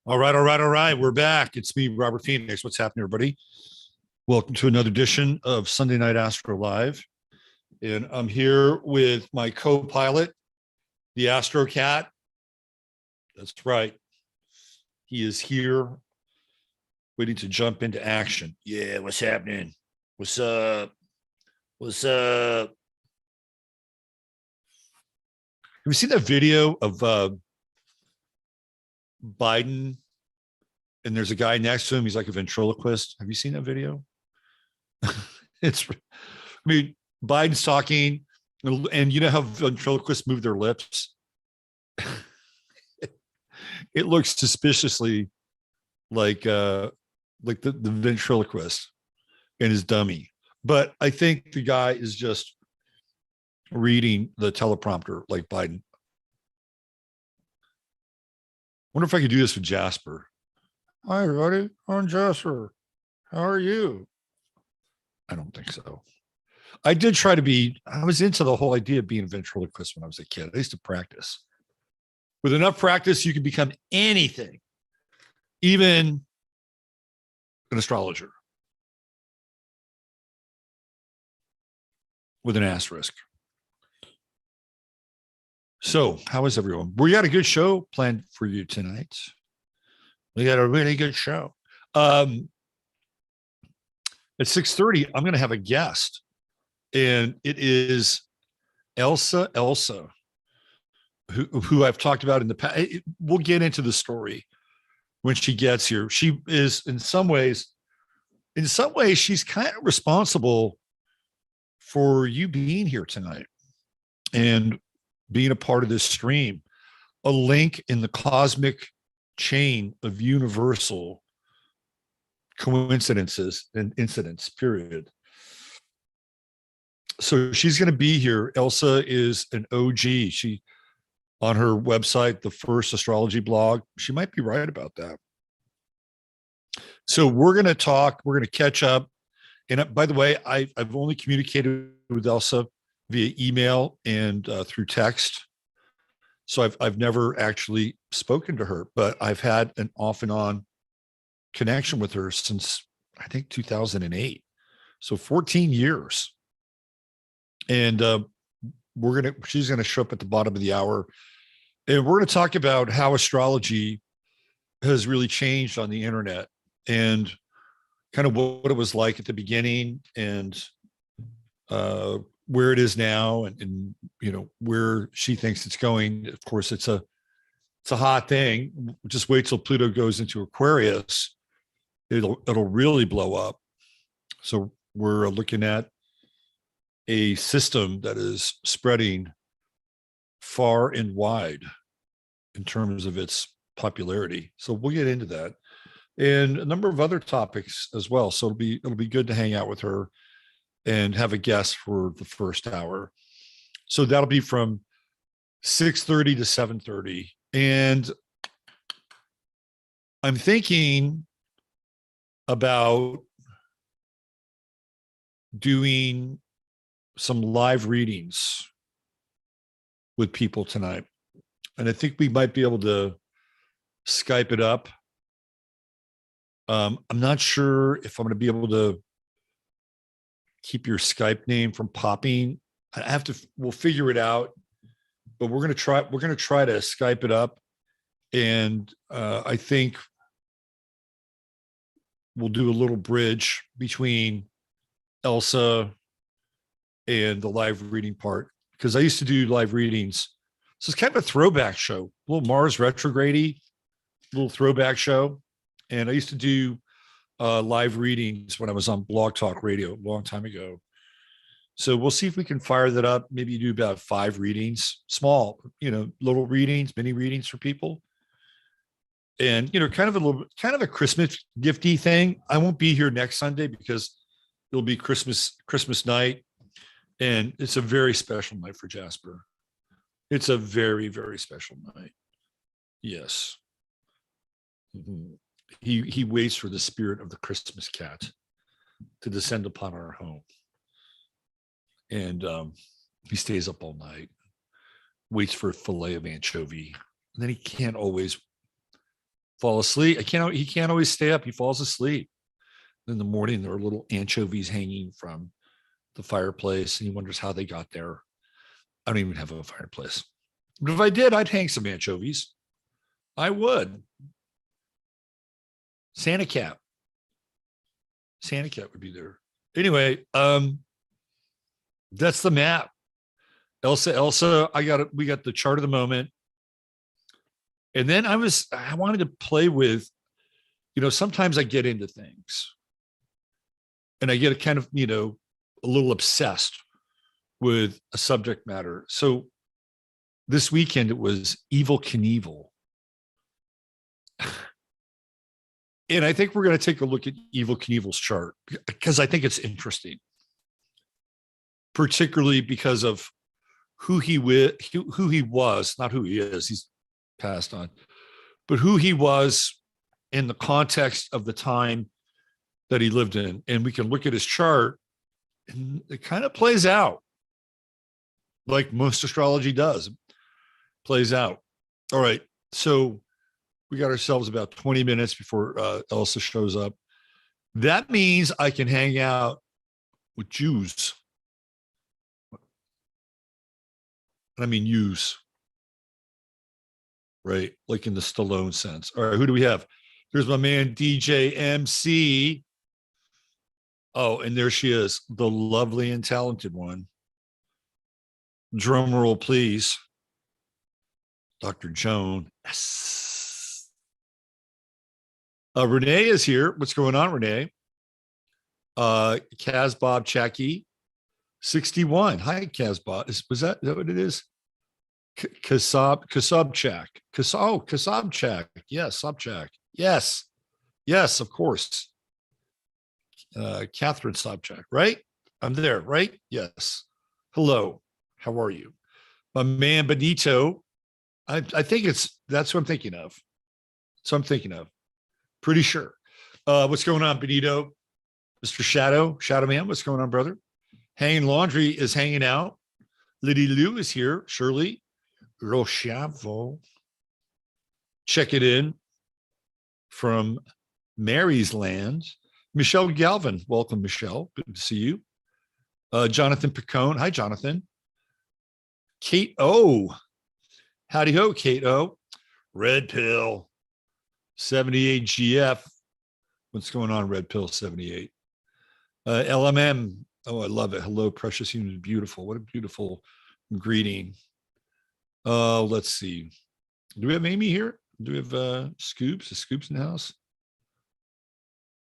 All right. We're back. It's me, Robert Phoenix. What's happening, everybody? Welcome to another edition of Sunday Night Astro Live. And I'm here with my co-pilot, the Astro Cat. That's right. He is here waiting to jump into action. Yeah, what's happening? What's up? What's up? Have you seen that video of Biden, and there's a guy next to him? He's like a ventriloquist. Have you seen that video? I mean, Biden's talking, and you know how ventriloquists move their lips? It looks suspiciously like the ventriloquist and his dummy. But I think the guy is just reading the teleprompter like Biden. Wonder if I could do this with Jasper. Hi, everybody. I'm Jasper. How are you? I don't think so. I did try to be, I was into the whole idea of being a ventriloquist when I was a kid. I used to practice. With enough practice, you can become anything, even an astrologer with an asterisk. So, how is everyone? We got a good show planned for you tonight. We got a really good show. At 6:30, I'm going to have a guest, and it is Elsa Elsa, who I've talked about in the past. We'll get into the story when she gets here. She is in some ways, she's kind of responsible for you being here tonight and being a part of this stream, a link in the cosmic chain of universal coincidences and incidents, period. So she's going to be here. Elsa is an OG. She, on her website, the first astrology blog, she might be right about that. So we're going to talk, we're going to catch up. And by the way, I've only communicated with Elsa via email and through text. So I've never actually spoken to her, but I've had an off and on connection with her since I think 2008. So 14 years. And she's going to show up at the bottom of the hour. And we're going to talk about how astrology has really changed on the internet and kind of what it was like at the beginning and where it is now and you know where she thinks it's going. Of course, it's a hot thing. Just wait till Pluto goes into Aquarius. It'll really blow up. So we're looking at a system that is spreading far and wide in terms of its popularity. So we'll get into that and a number of other topics as well. So it'll be good to hang out with her and have a guest for the first hour. So that'll be from 6:30 to 7:30. And I'm thinking about doing some live readings with people tonight. And I think we might be able to Skype it up. I'm not sure if I'm going to be able to keep your Skype name from popping. We'll figure it out, but we're going to try to Skype it up. And I think we'll do a little bridge between Elsa and the live reading part, because I used to do live readings. So it's kind of a throwback show, a little Mars retrograde, little throwback show. And I used to do live readings when I was on Blog Talk Radio a long time ago. So we'll see if we can fire that up. Maybe do about 5 readings, small, little readings, mini readings for people. And, kind of a Christmas gifty thing. I won't be here next Sunday because it'll be Christmas night. And it's a very special night for Jasper. It's a very, very special night. Yes. Mm-hmm. He waits for the spirit of the Christmas cat to descend upon our home. And he stays up all night, waits for a fillet of anchovy. And then he can't always fall asleep. He can't always stay up. He falls asleep. In the morning, there are little anchovies hanging from the fireplace, and he wonders how they got there. I don't even have a fireplace. But if I did, I'd hang some anchovies. I would. Santa Cat. Santa Cat would be there. Anyway, that's the map. Elsa Elsa, we got the chart of the moment. And then I wanted to play with, sometimes I get into things and I get kind of, a little obsessed with a subject matter. So this weekend it was Evil Knievel. And I think we're going to take a look at Evil Knievel's chart because I think it's interesting, particularly because of who he was, not who he is. He's passed on, but who he was in the context of the time that he lived in. And we can look at his chart and it kind of plays out like most astrology does. It plays out. All right. So we got ourselves about 20 minutes before Elsa shows up. That means I can hang out with Jews. I mean, use, right? Like in the Stallone sense. All right. Who do we have? There's my man, DJ MC. Oh, and there she is, the lovely and talented one. Drum roll, please. Dr. Joan. Yes. Renee is here. What's going on, Renee? Kaz Bob Chacky, 61. Hi, Kaz Bob. Is that what it is? Kasabchak. Kasabchak. Yes, Sobchak. Yes. Yes, of course. Catherine Sobchak, right? I'm there, right? Yes. Hello. How are you? My man Benito. I think that's what I'm thinking of. So I'm thinking of. Pretty sure. What's going on, Benito? Mr. Shadow Man, what's going on, brother? Hanging Laundry is hanging out. Liddy Lou is here. Shirley Rochavo. Check it in from Mary's Land. Michelle Galvin, welcome, Michelle. Good to see you. Jonathan Picone. Hi, Jonathan. Kate O. Howdy ho, Kate O. Red Pill 78 GF. What's going on, Red Pill 78? LMM. Oh, I love it. Hello, precious human, beautiful. What a beautiful greeting. Let's see. Do we have Amy here? Do we have Scoops? Is Scoops in the house?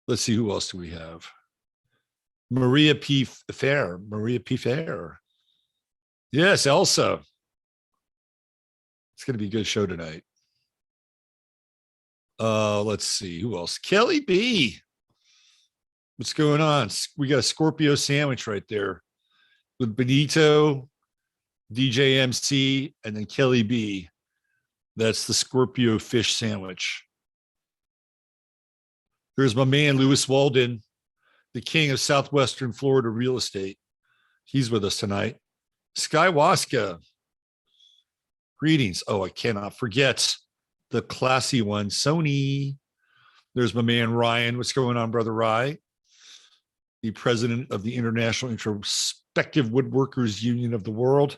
Let's see. Who else do we have? Maria P. Fair. Maria P. Fair. Yes, Elsa. It's going to be a good show tonight. Let's see. Who else? Kelly B. What's going on? We got a Scorpio sandwich right there with Benito, DJ MC, and then Kelly B. That's the Scorpio fish sandwich. There's my man, Lewis Walden, the king of Southwestern Florida real estate. He's with us tonight. Skywaska. Greetings. Oh, I cannot forget the classy one, Sony. There's my man, Ryan. What's going on, brother Rye? The president of the International Introspective Woodworkers Union of the World.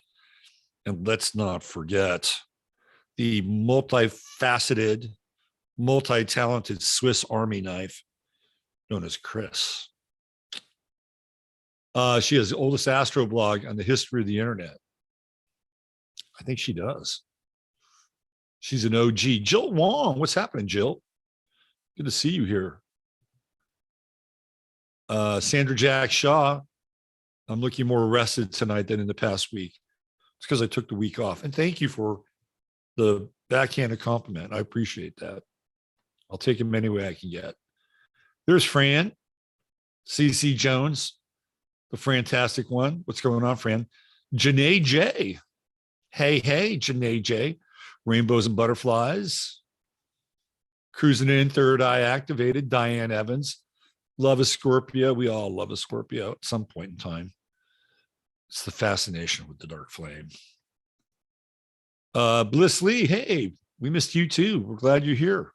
And let's not forget the multifaceted, multi-talented Swiss Army knife known as Chris. She has the oldest Astro blog on the history of the internet. I think she does. She's an OG. Jill Wong, what's happening, Jill? Good to see you here. Sandra Jack Shaw, I'm looking more rested tonight than in the past week. It's because I took the week off. And thank you for the backhanded compliment. I appreciate that. I'll take him any way I can get. There's Fran, CC Jones, the fantastic one. What's going on, Fran? Janae J. Hey, Janae J. Rainbows and Butterflies. Cruising in, third eye activated. Diane Evans. Love a Scorpio. We all love a Scorpio at some point in time. It's the fascination with the dark flame. Bliss Lee, hey, we missed you too. We're glad you're here.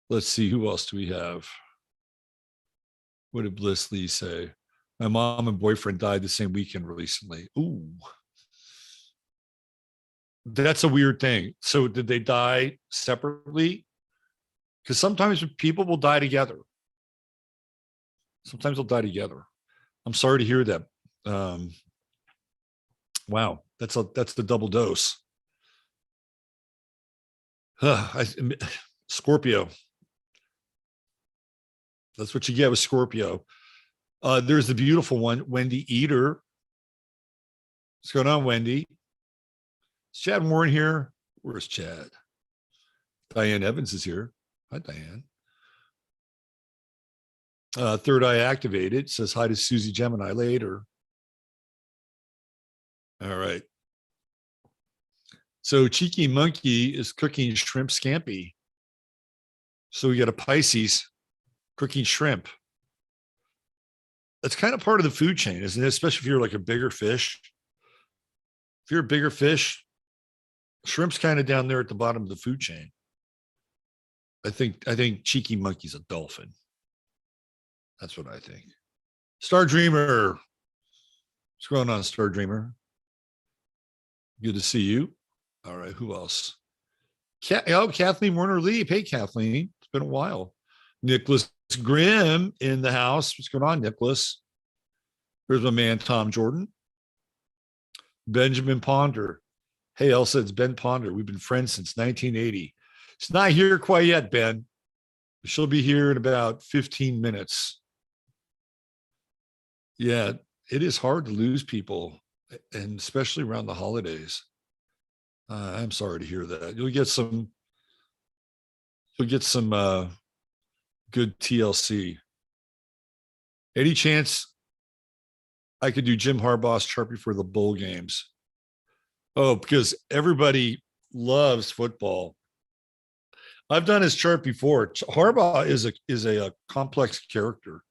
Let's see, who else do we have? What did Bliss Lee say? My mom and boyfriend died the same weekend recently. Ooh, that's a weird thing. So did they die separately? Because sometimes people will die together. Sometimes they'll die together. I'm sorry to hear that. Wow, that's the double dose. Scorpio. That's what you get with Scorpio. There's the beautiful one, Wendy Eater. What's going on, Wendy? Is Chad Warren here? Where's Chad? Diane Evans is here. Hi, Diane. Third Eye Activated says hi to Susie Gemini later. All right. So Cheeky Monkey is cooking shrimp scampi. So we got a Pisces cooking shrimp. That's kind of part of the food chain, isn't it? Especially if you're like a bigger fish. If you're a bigger fish, shrimp's kind of down there at the bottom of the food chain. I think Cheeky Monkey's a dolphin. That's what I think. Star Dreamer. What's going on, Star Dreamer? Good to see you. All right, who else? Kathleen Warner Lee. Hey, Kathleen. It's been a while. Nicholas Grimm in the house. What's going on, Nicholas? There's my man, Tom Jordan. Benjamin Ponder. Hey, Elsa, it's Ben Ponder. We've been friends since 1980. It's not here quite yet, Ben. She'll be here in about 15 minutes. Yeah, it is hard to lose people, and especially around the holidays. I'm sorry to hear that. You'll get some good TLC. Any chance I could do Jim Harbaugh's chart before the bowl games? Oh, because everybody loves football. I've done his chart before. Harbaugh is a complex character.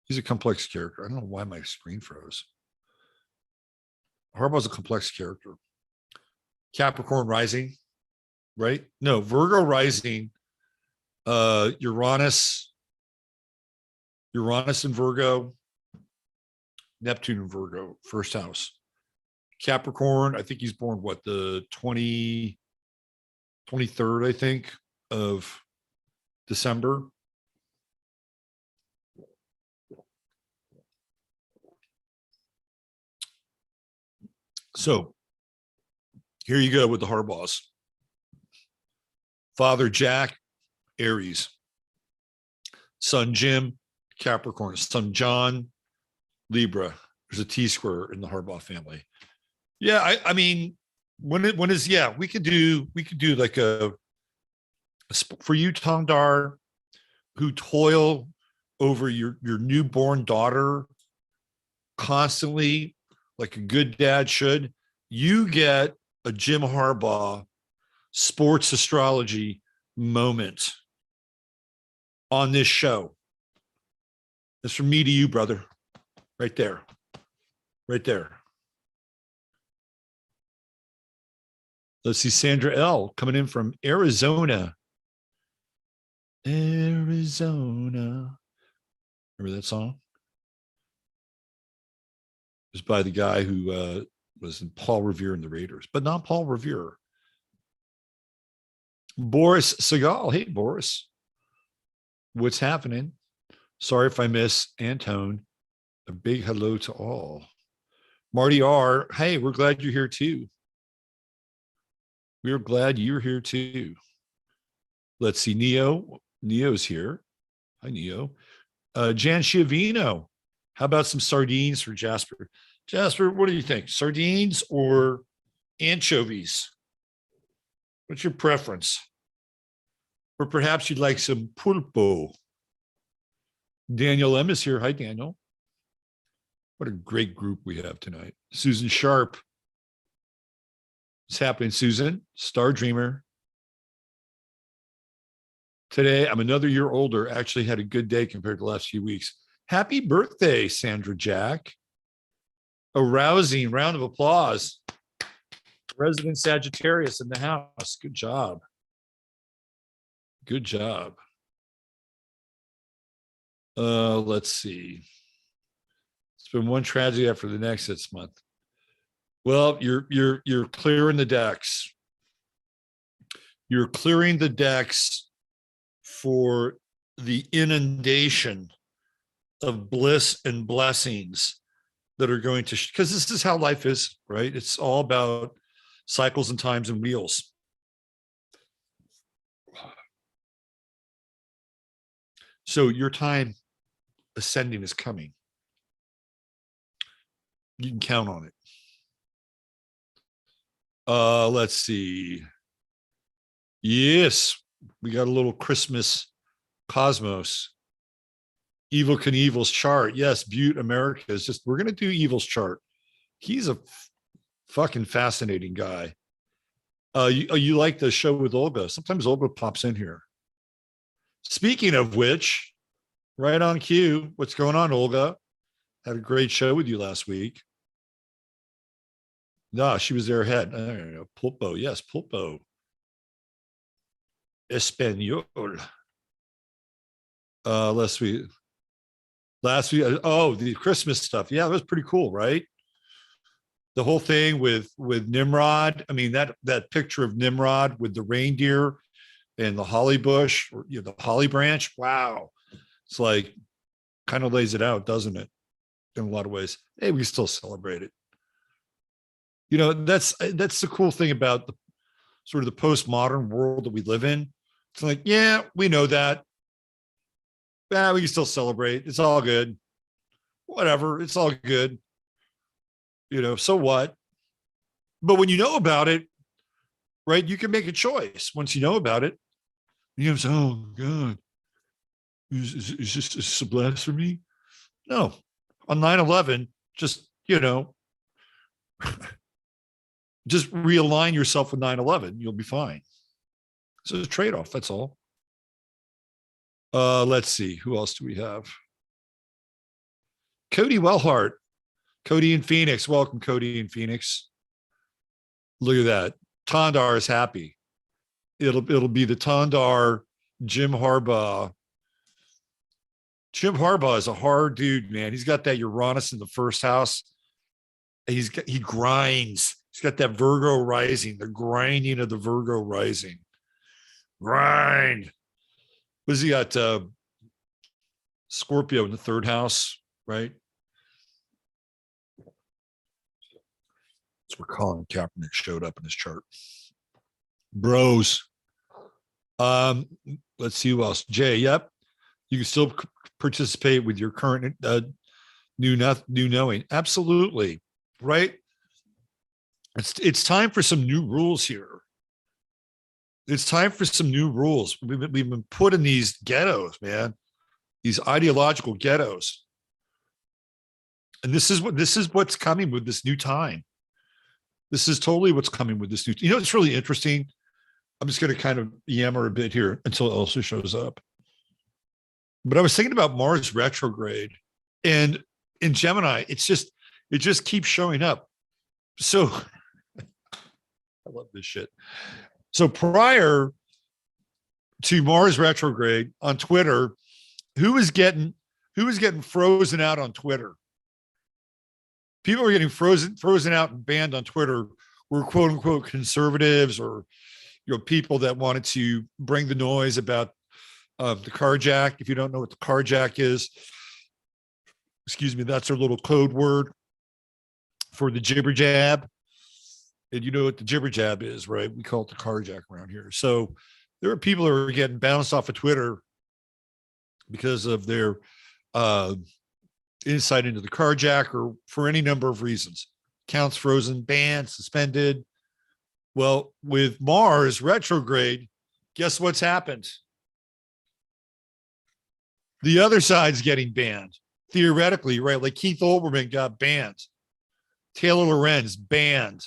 He's a complex character. I don't know why my screen froze. Harbaugh's a complex character. Capricorn rising, right? No, Virgo rising, Uranus in Virgo, Neptune in Virgo, first house. Capricorn, I think he's born what, the 23rd, I think, of December. So here you go with the Harbaughs. Father Jack, Aries. Son Jim, Capricorn. Son John, Libra. There's a T square in the Harbaugh family. Yeah, I mean, when is we could do like a for you, Tom Dar, who toil over your newborn daughter constantly, like a good dad should. You get a Jim Harbaugh sports astrology moment on this show. That's from me to you, brother. Right there. Right there. Let's see, Sandra L. coming in from Arizona. Arizona. Remember that song? It was by the guy who was in Paul Revere and the Raiders, but not Paul Revere. Boris Segal. Hey, Boris. What's happening? Sorry if I miss Antone. A big hello to all. Marty R. Hey, we're glad you're here too. We're glad you're here too. Let's see. Neo's here. Hi, Neo. Jan Schiavino. How about some sardines for Jasper? Jasper, what do you think? Sardines or anchovies? What's your preference? Or perhaps you'd like some pulpo. Daniel M is here. Hi, Daniel. What a great group we have tonight. Susan Sharp. What's happening, Susan? Star Dreamer. Today, I'm another year older. Actually had a good day compared to the last few weeks. Happy birthday, Sandra Jack. A rousing round of applause. Resident Sagittarius in the house. Good job. Good job. Let's see. It's been one tragedy after the next this month. Well, you're clearing the decks. You're clearing the decks for the inundation of bliss and blessings that are going to, because this is how life is, right? It's all about cycles and times and wheels. So your time ascending is coming. You can count on it. Let's see. Yes, we got a little Christmas cosmos. Evil Knievel's chart. Yes, Butte America is just, we're going to do Evil's chart. He's a fucking fascinating guy. You like the show with Olga. Sometimes Olga pops in here. Speaking of which, right on cue. What's going on, Olga? Had a great show with you last week. No, she was there ahead. I don't know. Pulpo. Yes, Pulpo. Espanol. Last week. Oh, the Christmas stuff. Yeah, that was pretty cool, right? The whole thing with Nimrod. I mean, that picture of Nimrod with the reindeer and the holly bush, or the holly branch. Wow. It's like kind of lays it out, doesn't it? In a lot of ways. Hey, we still celebrate it. That's the cool thing about the sort of the postmodern world that we live in. It's like, yeah, we know that. Yeah, we can still celebrate. It's all good. Whatever. It's all good. So what? But when you know about it, right, you can make a choice once you know about it. You say, oh, God, is this a blasphemy? No. On 9/11, just, just realign yourself with 9/11. You'll be fine. It's a trade-off. That's all. Let's see. Who else do we have? Cody Wellhart. Cody in Phoenix. Welcome, Cody in Phoenix. Look at that. Tondar is happy. It'll be the Tondar Jim Harbaugh. Jim Harbaugh is a hard dude, man. He's got that Uranus in the first house. He grinds. He's got that Virgo rising, the grinding of the Virgo rising. Grind. What has he got? Scorpio in the third house, right? That's where Colin Kaepernick showed up in his chart. Bros. Let's see who else. Jay, yep. You can still participate with your current new knowing. Absolutely. Right? It's time for some new rules here. It's time for some new rules. We've been put in these ghettos, man. These ideological ghettos. And this is what's coming with this new time. This is totally what's coming with this new. It's really interesting. I'm just going to kind of yammer a bit here until Elsa shows up. But I was thinking about Mars retrograde, and in Gemini, it just keeps showing up. So I love this shit. So prior to Mars retrograde on Twitter, who was getting frozen out on Twitter? People were getting frozen out and banned on Twitter were quote unquote conservatives, or people that wanted to bring the noise about the carjack. If you don't know what the carjack is, excuse me, that's their little code word for the jibber jab. And you know what the jibber jab is, right? We call it the carjack around here. So there are people that are getting bounced off of Twitter because of their insight into the carjack, or for any number of reasons. Accounts frozen, banned, suspended. Well, with Mars retrograde, guess what's happened? The other side's getting banned, theoretically, right? Like Keith Olbermann got banned. Taylor Lorenz banned.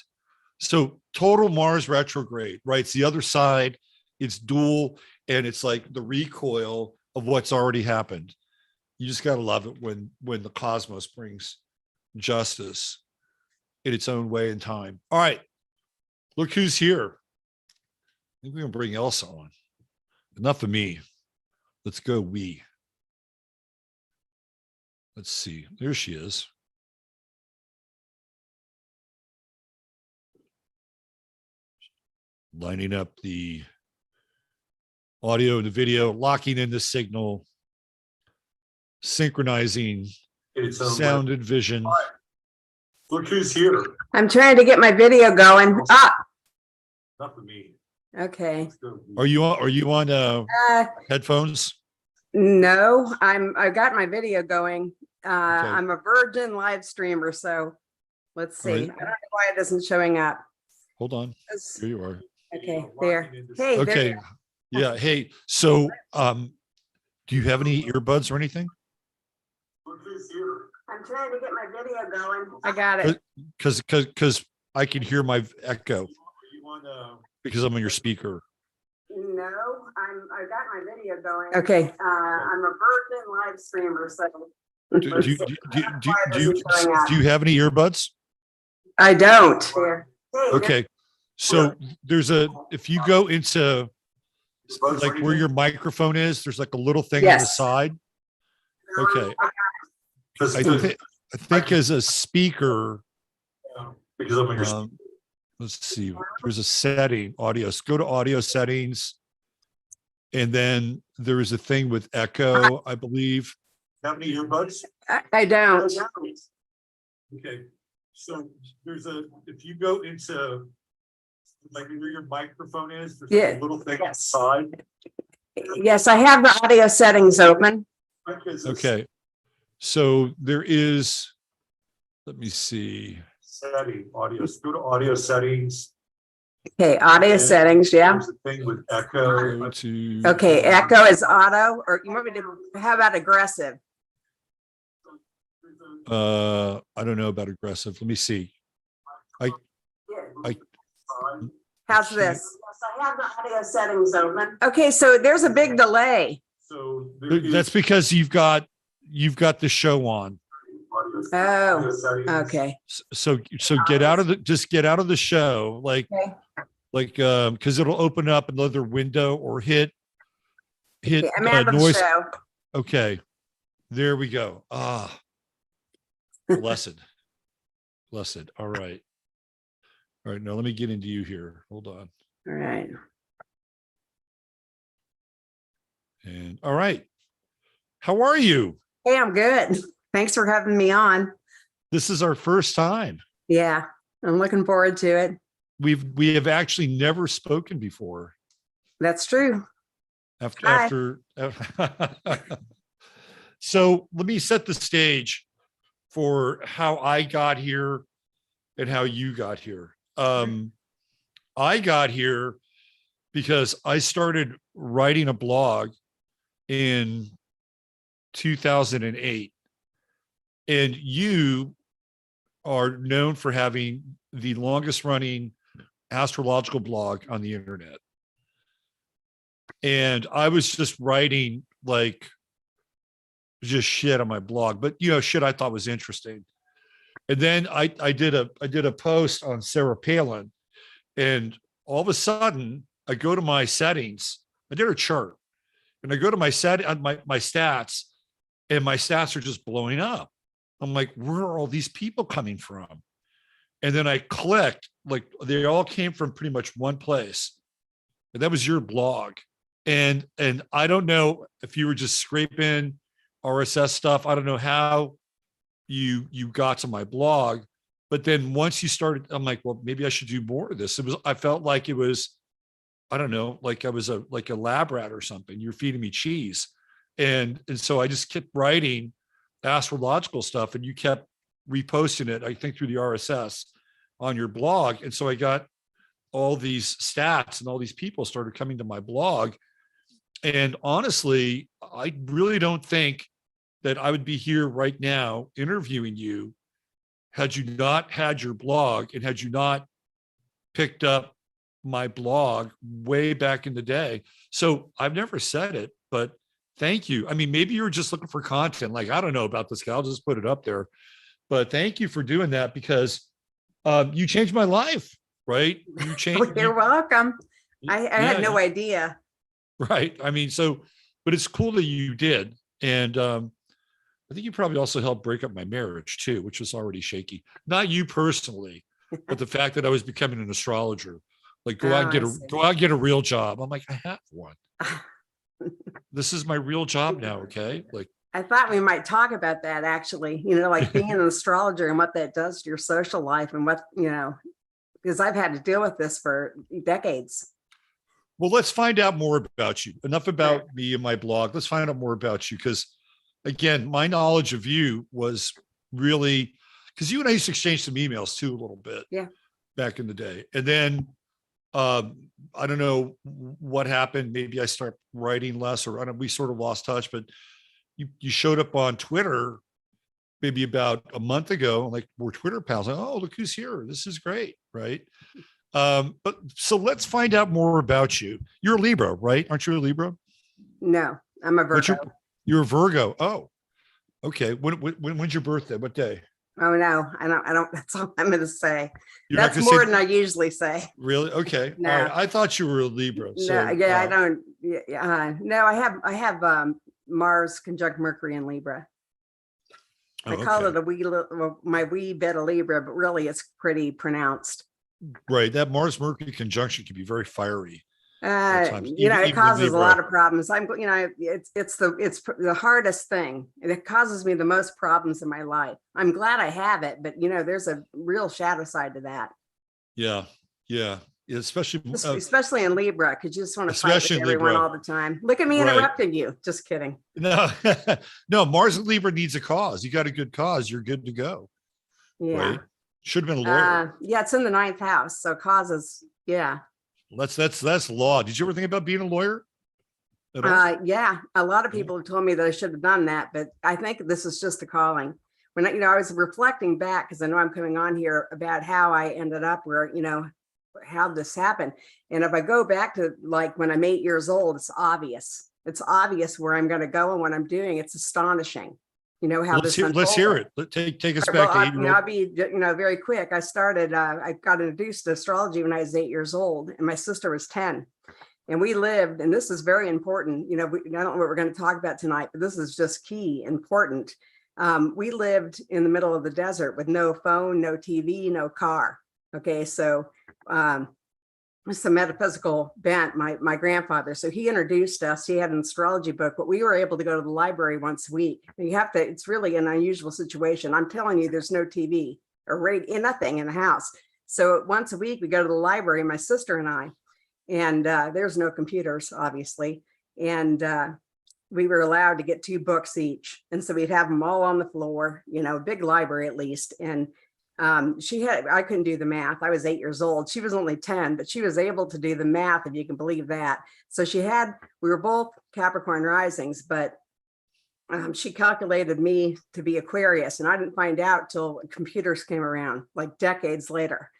So total Mars retrograde, right? It's the other side. It's dual, and it's like the recoil of what's already happened. You just got to love it when the cosmos brings justice in its own way and time. All right. Look who's here. I think we're going to bring Elsa on. Enough of me. Let's go we. Let's see. There she is. Lining up the audio and the video, locking in the signal, synchronizing sound and vision. Look who's here. I'm trying to get my video going. Ah, Not for me. okay. Are you on headphones? No, I got my video going. Okay. I'm a virgin live streamer, so let's see. All I right. don't know why it isn't showing up. Hold on. It's- Here you are. Okay, there. Hey, there Okay. you are. Yeah. Hey, so do you have any earbuds or anything? Look who's here. I'm trying to get my video going. I got it. Because I can hear my echo You want because I'm on your speaker. No, I got my video going. Okay. I'm a virgin live streamer, so. Do you have any earbuds? I don't. There. Okay. So if you go into like where your microphone is, there's like a little thing on the Yes. side. Okay. I think as a speaker, because I'm on your let's see, there's a setting, audio. Go to audio settings. And then there is a thing with echo, I believe. have any earbuds? I don't. Okay. So if you go into like where your microphone is, there's Yeah. a little thing on the side. Yes, I have the audio settings open. Okay. So there is, let me see. Setting audio. Go to audio settings. Okay, audio settings, yeah. There's a thing with echo. Go to, Okay, echo is auto, or you want me to, how about aggressive? I don't know about aggressive. Let me see. How's this? Yes, I have the audio settings open. Okay, so there's a big delay. So That's because you've got the show on. Oh, okay. So get out of the show, like because it'll open up another window or hit Okay, I'm out of the noise. show. Okay, there we go. Blessed. All right. Now let me get into you here. Hold on. All right. And all right. How are you? Hey, I'm good. Thanks for having me on. This is our first time. Yeah, I'm looking forward to it. We have actually never spoken before. That's true. Hi. So let me set the stage for how I got here and how you got here. I got here because I started writing a blog in 2008, and you are known for having the longest running astrological blog on the internet. And I was just writing like just shit on my blog, but shit I thought was interesting. And then I did a post on Sarah Palin, and all of a sudden I go to my settings. I did a chart, and I go to my stats, and my stats are just blowing up. I'm like, where are all these people coming from? And then I clicked, like they all came from pretty much one place, and that was your blog. And I don't know if you were just scraping RSS stuff. I don't know how you got to my blog, but then once you started, I'm like, well, maybe I should do more of this. I felt like it was, I don't know, like I was a lab rat or something. You're feeding me cheese. And so I just kept writing astrological stuff, and you kept reposting it, I think through the RSS on your blog. And so I got all these stats, and all these people started coming to my blog. And honestly, I really don't think that I would be here right now interviewing you had you not had your blog, and had you not picked up my blog way back in the day. So I've never said it, but thank you. I mean, maybe you were just looking for content. Like, I don't know about this guy. I'll just put it up there. But thank you for doing that, because you changed my life, right? You changed. You're welcome. I had no yeah. idea. Right. I mean, so, but it's cool that you did. And I think you probably also helped break up my marriage too, which was already shaky. Not you personally, but the fact that I was becoming an astrologer. Like Oh, I see. go out and get a real job. I'm like, I have one. This is my real job now. Okay. Like, I thought we might talk about that actually, like being an astrologer and what that does to your social life and what, because I've had to deal with this for decades. well, let's find out more about you. Enough about Right. me and my blog. Let's find out more about you. Because again, my knowledge of you was really because you and I used to exchange some emails too a little bit. Yeah. Back in the day. And then I don't know what happened. Maybe I start writing less, or I don't, we sort of lost touch, but you showed up on Twitter maybe about a month ago. Like we're Twitter pals. Like, oh, look who's here. This is great. Right. But so let's find out more about you. You're a Libra, right? Aren't you a Libra? No, I'm a What's Virgo. you're a Virgo. Oh, okay. When's your birthday? What day? Oh, no, I don't, that's all I'm going to say. You're not That's gonna more say- than I usually say. Really? Okay. No. All right. I thought you were a Libra. So No, yeah, I don't, no, I have Mars conjunct Mercury in Libra. I call it a my wee bit of Libra, but really it's pretty pronounced. right. That Mars Mercury conjunction can be very fiery. times, It even in causes a lot Libra. of problems. It's the hardest thing. And it causes me the most problems in my life. I'm glad I have it, but there's a real shadow side to that. Yeah. Yeah. Especially Especially in Libra, because you just want to fight with especially in everyone Libra. all the time. Look at me Right. interrupting you. Just kidding. no, no, Mars and Libra needs a cause. You got a good cause, you're good to go. Yeah. Right. Should have been a lawyer. Yeah, it's in the 9th house. So causes, yeah. That's law. Did you ever think about being a lawyer? At all? Yeah, a lot of Yeah. people have told me that I should have done that, but I think this is just a calling. When I was reflecting back, because I know I'm coming on here about how I ended up where, how this happened. And if I go back to like when I'm 8 years old, it's obvious. It's obvious where I'm going to go and what I'm doing. It's astonishing. How let's this let's hear unfolded. it. Take us Well, back to 8-year-old. I'll be, very quick. I got introduced to astrology when I was 8 years old, and my sister was 10. And we lived, and this is very important. I don't know what we're going to talk about tonight, but this is just key, important. We lived in the middle of the desert with no phone, no TV, no car. Okay, so it's a metaphysical bent, my grandfather. So he introduced us. He had an astrology book, but we were able to go to the library once a week. It's really an unusual situation. I'm telling you, there's no TV or radio, nothing in the house. So once a week, we go to the library, my sister and I, and there's no computers, obviously. And we were allowed to get 2 books each. And so we'd have them all on the floor, big library at least. And I couldn't do the math. I was 8 years old. She was only 10, but she was able to do the math, if you can believe that. So we were both Capricorn risings, but she calculated me to be Aquarius, and I didn't find out till computers came around, like decades later.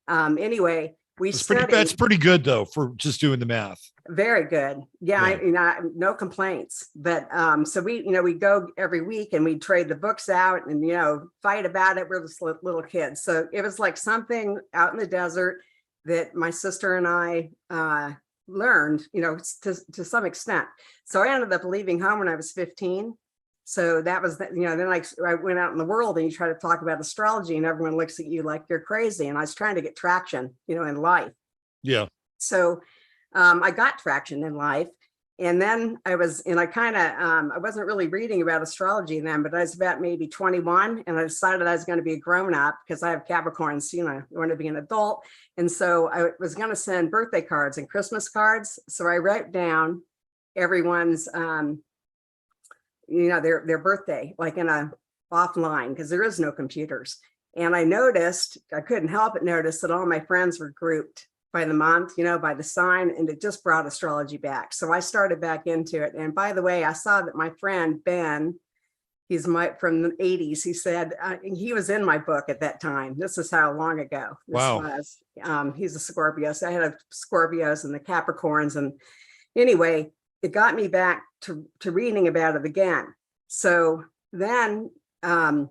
Anyway, That's pretty good though for just doing the math. Very good. Yeah, Yeah. No complaints. But so we go every week and we trade the books out and fight about it. We're just little kids. So it was like something out in the desert that my sister and I learned, to some extent. So I ended up leaving home when I was 15. So that was, then I went out in the world and you try to talk about astrology and everyone looks at you like you're crazy. And I was trying to get traction, in life. Yeah. So I got traction in life. And then I wasn't really reading about astrology then, but I was about maybe 21 and I decided I was going to be a grown up because I have Capricorns, I want to be an adult. And so I was going to send birthday cards and Christmas cards. So I wrote down everyone's, their birthday, like in a offline, because there is no computers. And I couldn't help but notice that all my friends were grouped by the month, by the sign, and it just brought astrology back. So I started back into it. And by the way, I saw that my friend Ben, he's from the 80s. He said he was in my book at that time. This is how long ago this was. He's a Scorpio. So I had a Scorpios and the Capricorns. And anyway, it got me back to reading about it again. So then I'm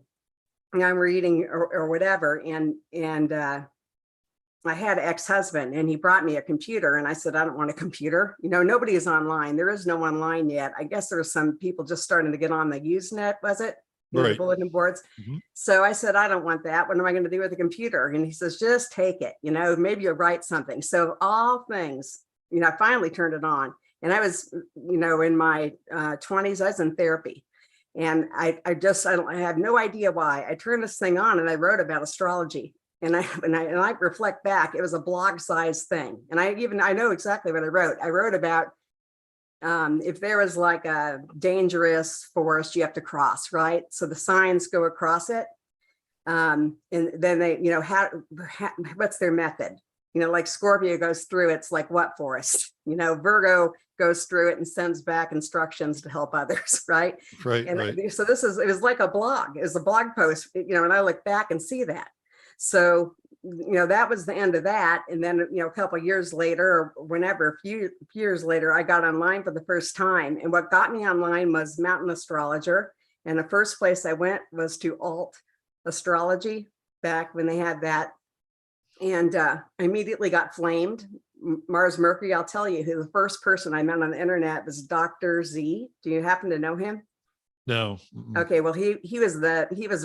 reading or whatever, and I had an ex-husband and he brought me a computer and I said, I don't want a computer. Nobody is online. There is no online yet. I guess there's some people just starting to get on the Usenet, was it? The Right. bulletin boards. Mhm. So I said, I don't want that. What am I going to do with a computer? And he says, just take it, maybe you'll write something. So all things, I finally turned it on. And I was, in my 20s, I was in therapy. And I have no idea why. I turned this thing on and I wrote about astrology. And I reflect back, it was a blog size thing. And I know exactly what I wrote. I wrote about if there was like a dangerous forest you have to cross, right? So the signs go across it. And then they, what's their method? Like Scorpio goes through, it's like what forest? Virgo goes through it and sends back instructions to help others, right? Right. And Right. so it was like a blog, it was a blog post, and I look back and see that. So, that was the end of that. And then, a couple of years later, or whenever, a few years later, I got online for the first time. And what got me online was Mountain Astrologer. And the first place I went was to Alt Astrology back when they had that. And I immediately got flamed. Mars Mercury, I'll tell you who the first person I met on the internet was Dr. Z. Do you happen to know him? No. Mm-mm. Okay, well, he was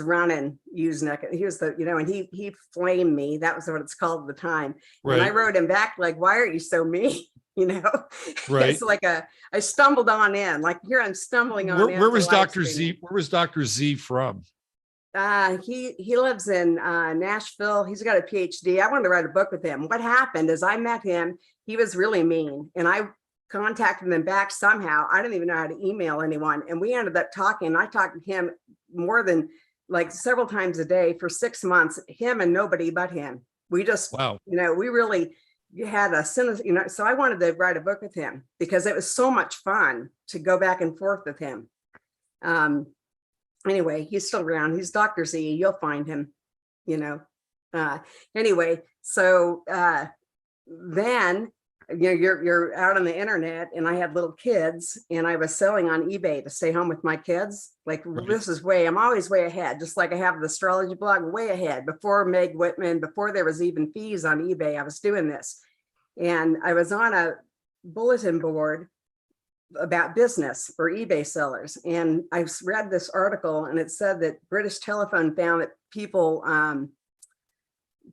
running Usenet. He was and he flamed me. That was what it's called at the time. And I Right. wrote him back like, why are you so mean? Right. It's like I stumbled on in, like here I'm stumbling on in. Where was to live Dr. streaming. Z? Where was Dr. Z from? He lives in Nashville. He's got a PhD. I wanted to write a book with him. What happened is I met him. He was really mean, and I contacted him back somehow. I didn't even know how to email anyone, and we ended up talking. And I talked to him more than like several times a day for 6 months. Him and nobody but him. We just, Wow. we really had a So I wanted to write a book with him because it was so much fun to go back and forth with him. Anyway, he's still around. He's Dr. Z. You'll find him, anyway, so then, you're out on the internet, and I had little kids, and I was selling on eBay to stay home with my kids. Like, Right. I'm always way ahead, just like I have the astrology blog, way ahead. Before Meg Whitman, before there was even fees on eBay, I was doing this. And I was on a bulletin board about business for eBay sellers. And I read this article, and it said that British Telephone found that people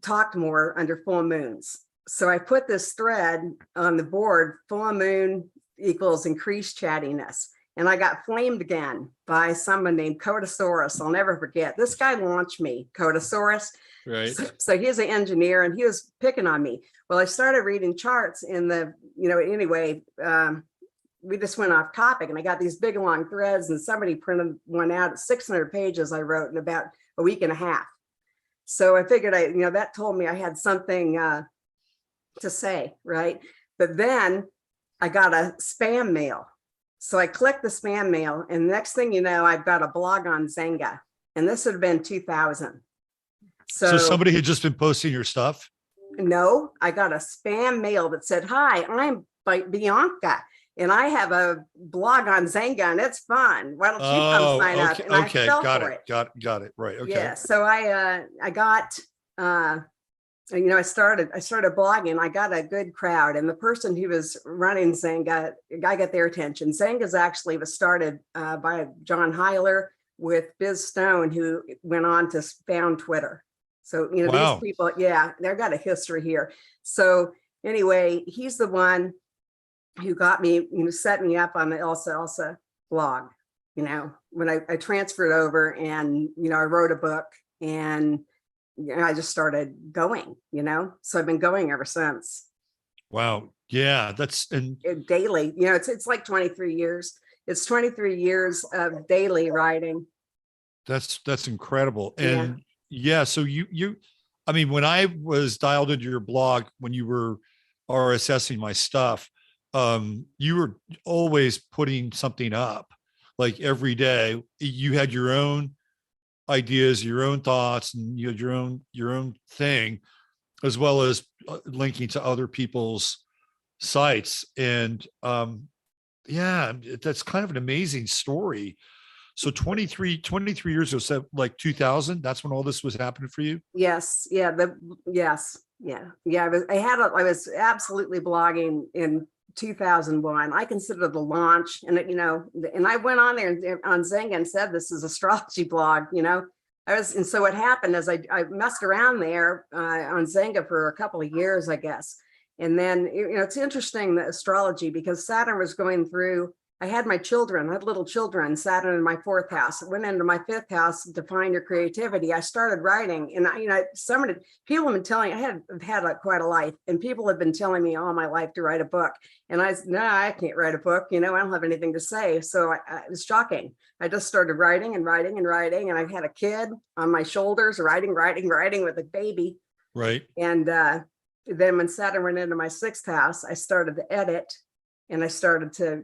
talked more under full moons. So I put this thread on the board, full moon equals increased chattiness. And I got flamed again by someone named Codasaurus. I'll never forget. This guy launched me, Codasaurus. Right. So he's an engineer, and he was picking on me. Well, I started reading charts in the, anyway, we just went off topic, and I got these big long threads, and somebody printed one out, 600 pages I wrote in about a week and a half. So I figured that told me I had something to say, right? But then I got a spam mail. So I clicked the spam mail, and next thing you know, I've got a blog on Zynga, and this would have been 2000. So somebody had just been posting your stuff? No, I got a spam mail that said, hi, I'm Bianca, and I have a blog on Zynga, and it's fun. Why don't you come sign up? Okay. And I Okay. fell Got for it. Got it. Right. Okay. Yeah. So I got, I started blogging. I got a good crowd, and the person who was running Zynga, I got their attention. Zynga's actually was started by John Heiler with Biz Stone, who went on to found Twitter. So, Wow. these people, yeah, they've got a history here. So anyway, he's the one who got me, set me up on the Elsa Elsa blog, when I transferred over, and, I wrote a book, and I just started going, so I've been going ever since. Wow. Yeah. And Daily, it's like 23 years. It's 23 years of daily writing. that's incredible. Yeah. And yeah, so I mean, when I was dialed into your blog, when you were RSSing my stuff, you were always putting something up, like every day. You had your own ideas, your own thoughts, and you had your own thing, as well as linking to other people's sites. And yeah, that's kind of an amazing story. So 23 years ago, so like 2000, that's when all this was happening for you? Yes. Yeah. Yes. Yeah. I was absolutely blogging in 2001. I considered the launch, and and I went on there on Zynga and said, this is astrology blog, and so what happened is I messed around there on Zynga for a couple of years, I guess. And then, it's interesting, the astrology, because Saturn was going through, I had my children, I had little children, Saturn in my 4th house. It went into my 5th house, define your creativity. I started writing, and people have been telling, I have had quite a life, and people have been telling me all my life to write a book. And I said, no, I can't write a book. I don't have anything to say. So it was shocking. I just started writing and writing and writing. And I had a kid on my shoulders, writing with a baby. Right. And then when Saturn went into my 6th house, I started to edit. And I started to,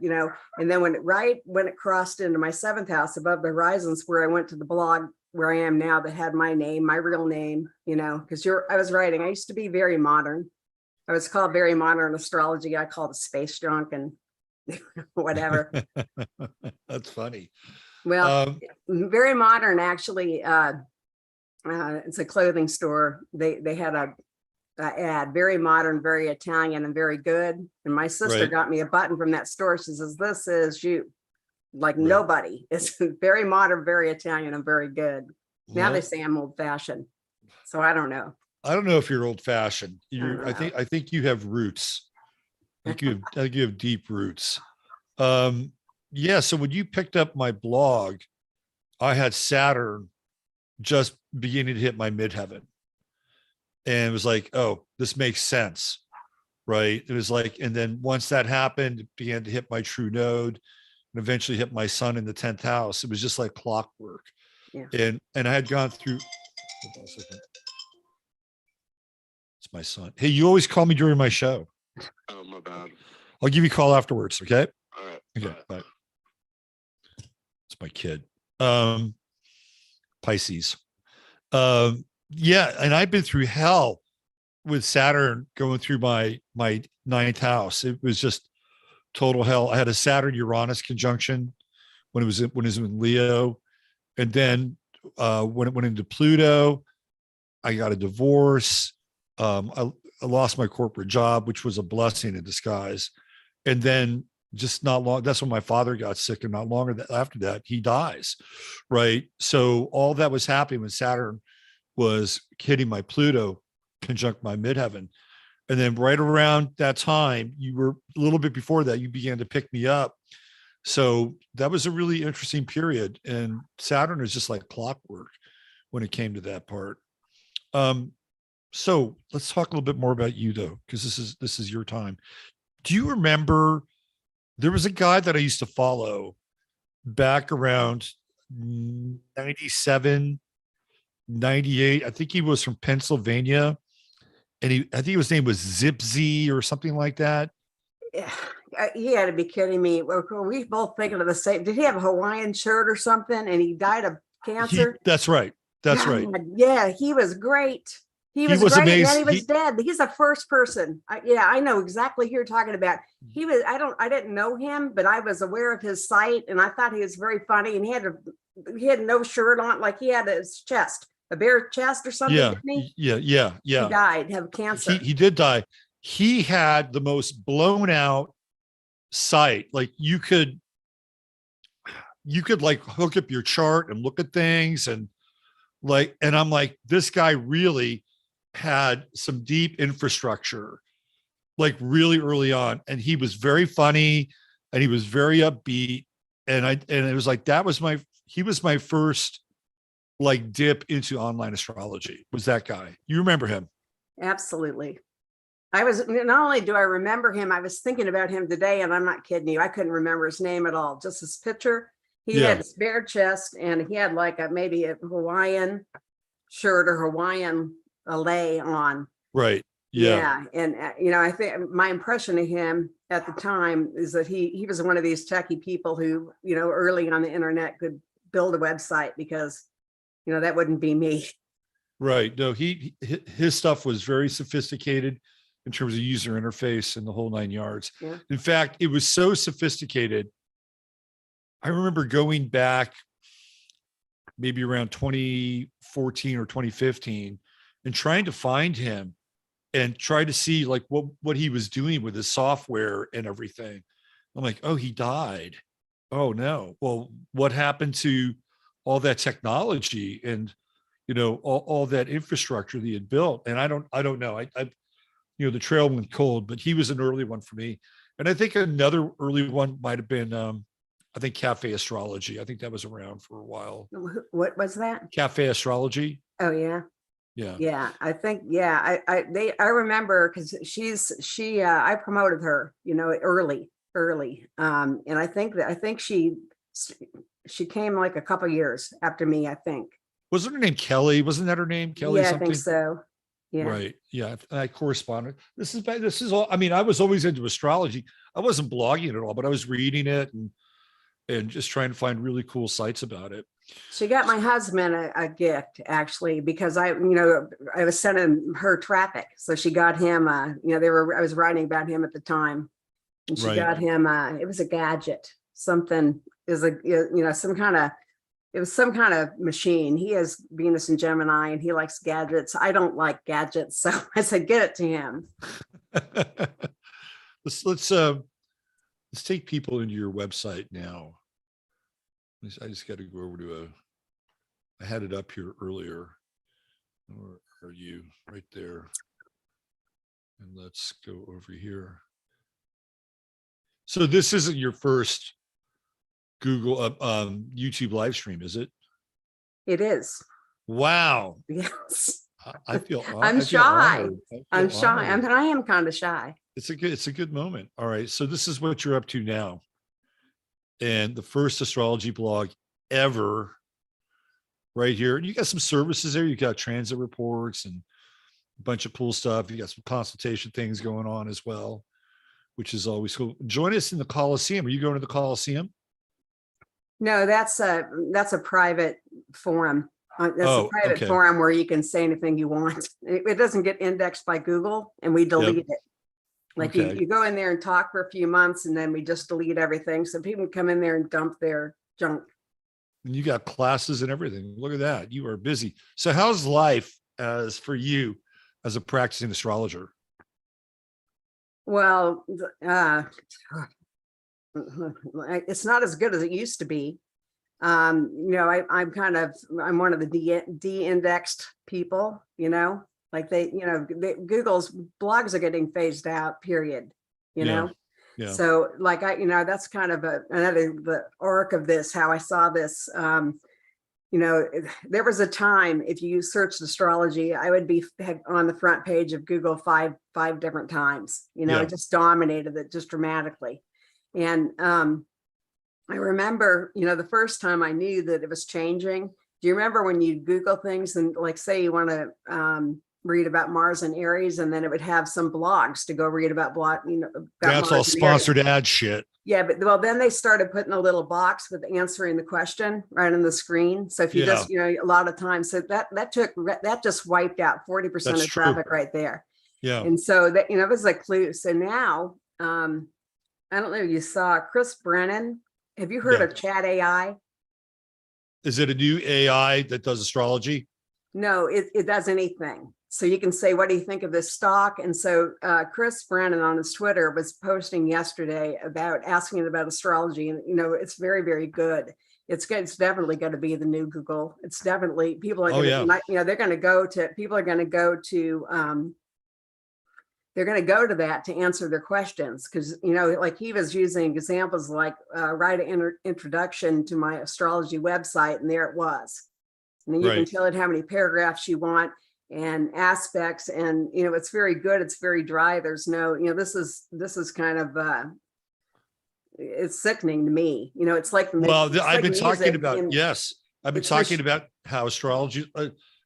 and then when it crossed into my 7th house above the horizons, where I went to the blog where I am now that had my name, my real name, because I was writing. I used to be very modern. I was called very modern astrology. I called it space junk and whatever. That's funny. Well, very modern, actually. It's a clothing store. They had a ad, very modern, very Italian, and very good. And my sister Right. got me a button from that store. She says, this is you. Like nobody. It's very modern, very Italian, and very good. Now Well, they say I'm old fashioned. So I don't know. I don't know if you're old fashioned. don't I think you have roots. I think you have deep roots. Yeah. So when you picked up my blog, I had Saturn just beginning to hit my midheaven. And it was like, oh, this makes sense. Right. It was like, and then once that happened, it began to hit my true node and eventually hit my sun in the 10th house. It was just like clockwork. Yeah. And I had gone through. Hold on a second. It's my son. Hey, you always call me during my show. Oh, my bad. I'll give you a call afterwards. Okay. All right. Okay. Bye. It's my kid. Pisces. Yeah. And I've been through hell with Saturn going through my 9th house. It was just total hell. I had a Saturn Uranus conjunction when it was in Leo. And then when it went into Pluto, I got a divorce. I lost my corporate job, which was a blessing in disguise. And then just not long, that's when my father got sick, and not longer after that, he dies. Right. So all that was happening when Saturn was hitting my Pluto conjunct my midheaven. And then right around that time, you were a little bit before that, you began to pick me up. So that was a really interesting period. And Saturn is just like clockwork when it came to that part. So let's talk a little bit more about you though, because this is your time. Do you remember there was a guy that I used to follow back around 97, 98. I think he was from Pennsylvania. And I think his name was Zipzy or something like that. Yeah, you got to be kidding me. Were we both thinking of the same? Did he have a Hawaiian shirt or something? And he died of cancer? That's right. That's right. Yeah, he was great. He was great. amazing. And then he was dead. He's the first person. I know exactly who you're talking about. He was, I didn't know him, but I was aware of his site, and I thought he was very funny. And he had no shirt on, like he had his chest, a bare chest or something. Yeah. Didn't he? Yeah. He died of cancer. He did die. He had the most blown out site. Like you could like hook up your chart and look at things and I'm like, this guy really had some deep infrastructure, like really early on. And he was very funny and he was very upbeat. And it was like, he was my first like dip into online astrology, was that guy. You remember him? Absolutely. Not only do I remember him, I was thinking about him today, and I'm not kidding you. I couldn't remember his name at all, just his picture. He had his bare chest, and he had like maybe a Hawaiian shirt or Hawaiian lei on. Right. Yeah. And I think my impression of him at the time is that he was one of these techie people who, early on the internet could build a website, because, that wouldn't be me. Right. No, his stuff was very sophisticated in terms of user interface and the whole 9 yards. Yeah. In fact, it was so sophisticated. I remember going back maybe around 2014 or 2015 and trying to find him and tried to see like what he was doing with his software and everything. I'm like, oh, he died. Oh no. Well, what happened to all that technology and all that infrastructure that he had built? And I don't know. I the trail went cold, but he was an early one for me. And I think another early one might have been I think Cafe Astrology. I think that was around for a while. What was that? Cafe Astrology. Oh yeah. Yeah. Yeah, I think, yeah, I remember because I promoted her, early. And I think she came like a couple years after me, I think. Wasn't her name Kelly? Wasn't that her name? Kelly Yeah, something? I think so. Yeah. Right. Yeah. I corresponded. This is all, I mean, I was always into astrology. I wasn't blogging at all, but I was reading it and just trying to find really cool sites about it. She got my husband a gift actually, because I was sending her traffic. So she got him, I was writing about him at the time, and she Right. got him, it was a gadget, something is some kind of machine. He has Venus and Gemini and he likes gadgets. I don't like gadgets. So I said, get it to him. let's take people into your website now. I just got to go over to I had it up here earlier. Or are you right there? And let's go over here. So this isn't your first Google YouTube live stream, is it? It is. Wow. Yes. I feel I'm I feel shy. honored. I I'm feel shy. honored. I am kind of shy. It's a good moment. All right. So this is what you're up to now. And the first astrology blog ever right here. And you got some services there. You got transit reports and a bunch of cool stuff. You got some consultation things going on as well, which is always cool. Join us in the Coliseum. Are you going to the Coliseum? No, that's a private forum. That's Oh, a private okay. forum where you can say anything you want. It doesn't get indexed by Google and we delete it. Like Okay. you go in there and talk for a few months and then we just delete everything. So people can come in there and dump their junk. And you got classes and everything. Look at that. You are busy. So how's life as for you as a practicing astrologer? Well, it's not as good as it used to be. I'm one of the de-indexed people, like Google's blogs are getting phased out, period, Yeah. So like, that's kind of the arc of this, how I saw this. There was a time if you searched astrology, I would be on the front page of Google five different times, Yeah. It just dominated it just dramatically. And I remember, the first time I knew that it was changing. Do you remember when you Google things and like, say you want to read about Mars and Aries, and then it would have some blogs to go read about about That's Mars all and sponsored Aries. ad shit. Yeah, but then they started putting a little box with answering the question right on the screen. So if you just, a lot of times, so that just wiped out 40% That's of true. traffic right there. Yeah. And so that, it was a clue. So now, I don't know if you saw Chris Brennan. Have you heard Yeah. of Chat AI? Is it a new AI that does astrology? No, it does anything. So you can say, what do you think of this stock? And so Chris Brennan on his Twitter was posting yesterday about asking about astrology. And, it's very, very good. It's good. It's definitely going to be the new Google. It's definitely, people are going to, they're going to go to, people are going to go to, they're going to go to that to answer their questions. Because, like he was using examples like write an introduction to my astrology website, and there it was. And then you can tell it how many paragraphs you want and aspects. And, it's very good. It's very dry. There's no, this is kind of, it's sickening to me. It's like, I've been talking about, I've been talking about how astrology,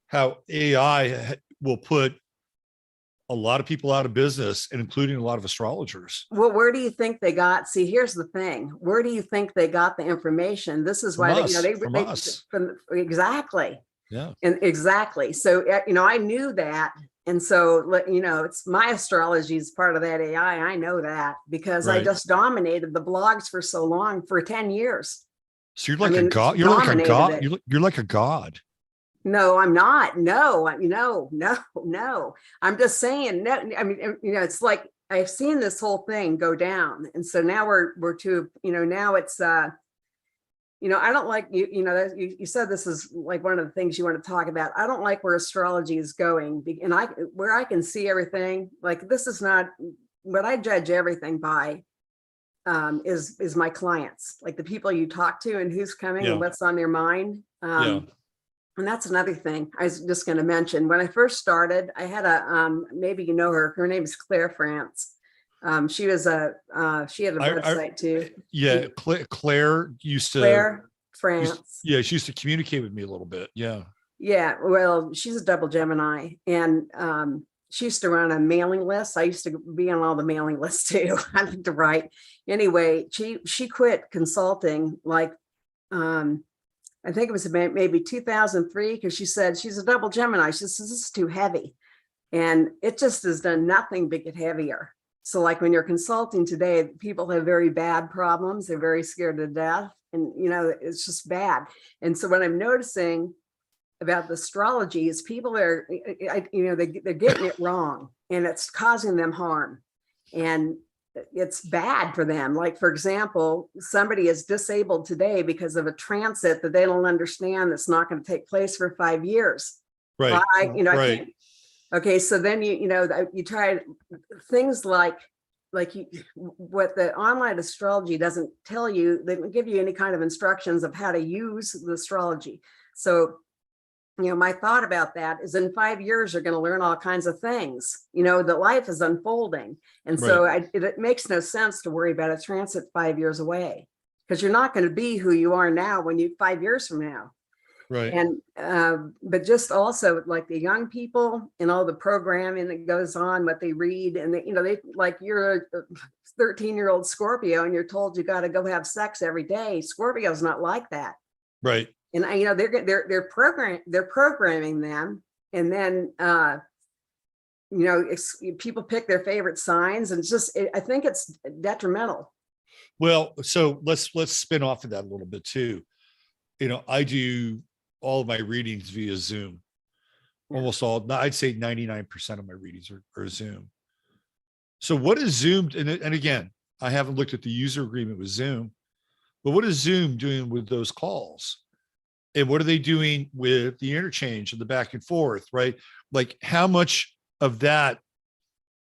how AI will put a lot of people out of business, and including a lot of astrologers. Well, where do you think they got? See, here's the thing. Where do you think they got the information? This is why From us. Exactly. Yeah. And exactly. So, I knew that. And so, it's my astrology is part of that AI. I know that because I just dominated the blogs for so long, for 10 years. So you're like a god. You're like a god. You're like a god. No, I'm not. No, no. I'm just saying, no, I mean, it's like, I've seen this whole thing go down. And so now we're to, now it's, I don't like you said this is like one of the things you want to talk about. I don't like where astrology is going, and where I can see everything, like this is not what I judge everything by, is my clients, like the people you talk to and who's coming and what's on their mind. And that's another thing I was just going to mention. When I first started, I had maybe you know her. Her name is Claire France. She had a website too. Yeah, Claire used to. Claire France. She used to communicate with me a little bit. Yeah. Yeah, well, she's a double Gemini, and she used to run a mailing list. I used to be on all the mailing lists too. I like to write. Anyway, she quit consulting like I think it was about maybe 2003, because she said she's a double Gemini. She says, this is too heavy. And it just has done nothing but get heavier. So like when you're consulting today, people have very bad problems. They're very scared to death. And, it's just bad. And so what I'm noticing about the astrology is people are, they're getting it wrong, and it's causing them harm. And it's bad for them. Like, for example, somebody is disabled today because of a transit that they don't understand, that's not going to take place for 5 years. Right. Right. Okay. So then, you try things like what the online astrology doesn't tell you. They don't give you any kind of instructions of how to use the astrology. So, my thought about that is in 5 years, you're going to learn all kinds of things, that life is unfolding. And so it makes no sense to worry about a transit 5 years away, because you're not going to be who you are now when 5 years from now. Right. And, but just also like the young people and all the programming that goes on, what they read, and they like, you're a 13-year-old Scorpio and you're told you got to go have sex every day. Scorpio's not like that. Right. And they're programming them, and then people pick their favorite signs, and it's just I think it's detrimental. Well, so let's spin off of that a little bit too. I do all of my readings via Zoom. Almost all, I'd say 99% of my readings are Zoom. So what is Zoom? And again, I haven't looked at the user agreement with Zoom, but what is Zoom doing with those calls? And what are they doing with the interchange and the back and forth, right? Like how much of that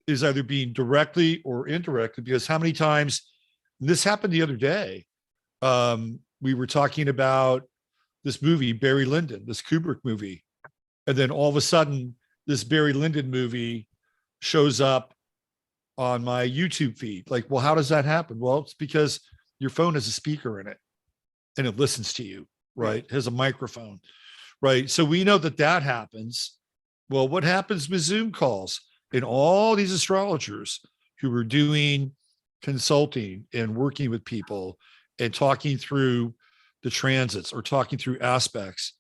is either being directly or indirectly? Because how many times, this happened the other day, we were talking about this movie, Barry Lyndon, this Kubrick movie. And then all of a sudden, this Barry Lyndon movie shows up on my YouTube feed. Like, well, how does that happen? Well, it's because your phone has a speaker in it and it listens to you. Right, has a microphone, right? So we know that happens. Well, what happens with Zoom calls? And all these astrologers who are doing consulting and working with people and talking through the transits or talking through aspects,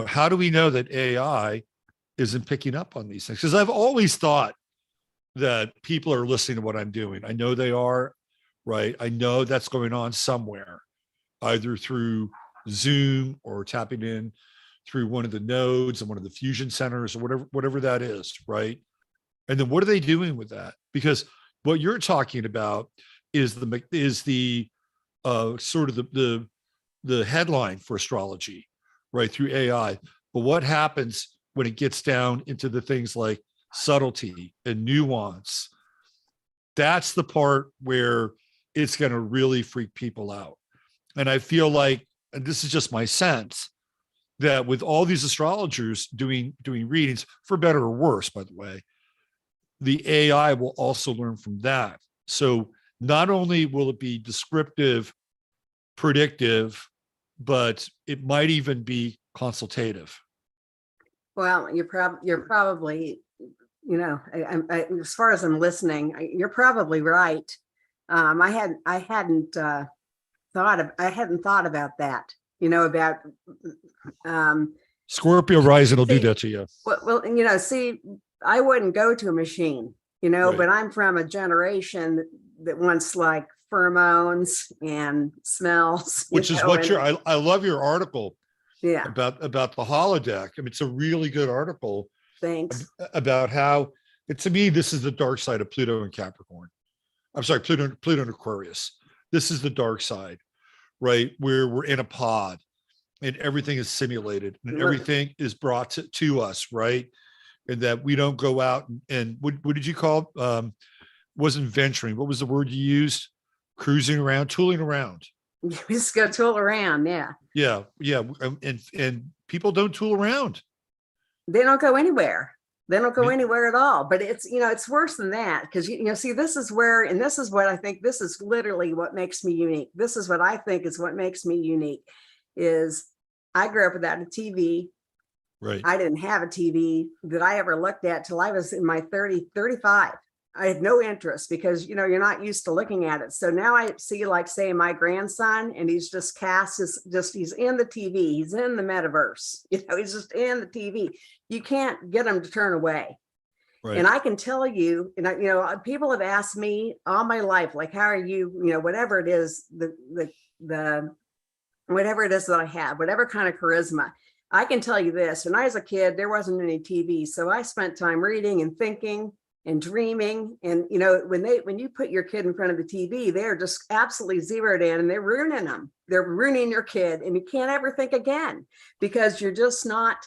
how do we know that AI isn't picking up on these things? Because I've always thought that people are listening to what I'm doing. I know they are, right? I know that's going on somewhere, either through Zoom or tapping in through one of the nodes and one of the fusion centers or whatever that is, right? And then what are they doing with that? Because what you're talking about is the sort of the headline for astrology, right, through AI. But what happens when it gets down into the things like subtlety and nuance? That's the part where it's going to really freak people out. And I feel like, and this is just my sense, that with all these astrologers doing readings, for better or worse, by the way, the AI will also learn from that. So not only will it be descriptive, predictive, but it might even be consultative. Well, you're probably, as far as I'm listening, you're probably right. I hadn't thought about that, about Scorpio rising will do that to you. Well, see, I wouldn't go to a machine, Right. but I'm from a generation that wants like pheromones and smells. Which is what I love your article Yeah, about the holodeck. I mean, it's a really good article thanks. about how, to me, this is the dark side of Pluto and Capricorn. I'm sorry, Pluto and Aquarius. This is the dark side, right? Where we're in a pod and everything is simulated and Look. everything is brought to us, right? And that we don't go out and what did you call wasn't venturing. What was the word you used? Cruising around, tooling around. You just go tool around. Yeah. Yeah. Yeah. And people don't tool around. They don't go anywhere. They don't go Yeah. anywhere at all. But it's, it's worse than that. Because, see, this is where, and this is what I think, this is literally what makes me unique. This is what I think is what makes me unique is I grew up without a TV. Right. I didn't have a TV that I ever looked at till I was in my 35. I had no interest because, you're not used to looking at it. So now I see, like, say, my grandson, and he's just he's in the TV. He's in the metaverse. He's just in the TV. You can't get him to turn away. Right. And I can tell you, people have asked me all my life, like, how are you, whatever it is, the whatever it is that I have, whatever kind of charisma. I can tell you this, when I was a kid, there wasn't any TV. So I spent time reading and thinking and dreaming. And, when you put your kid in front of the TV, they're just absolutely zeroed in and they're ruining them. They're ruining your kid and you can't ever think again because you're just not,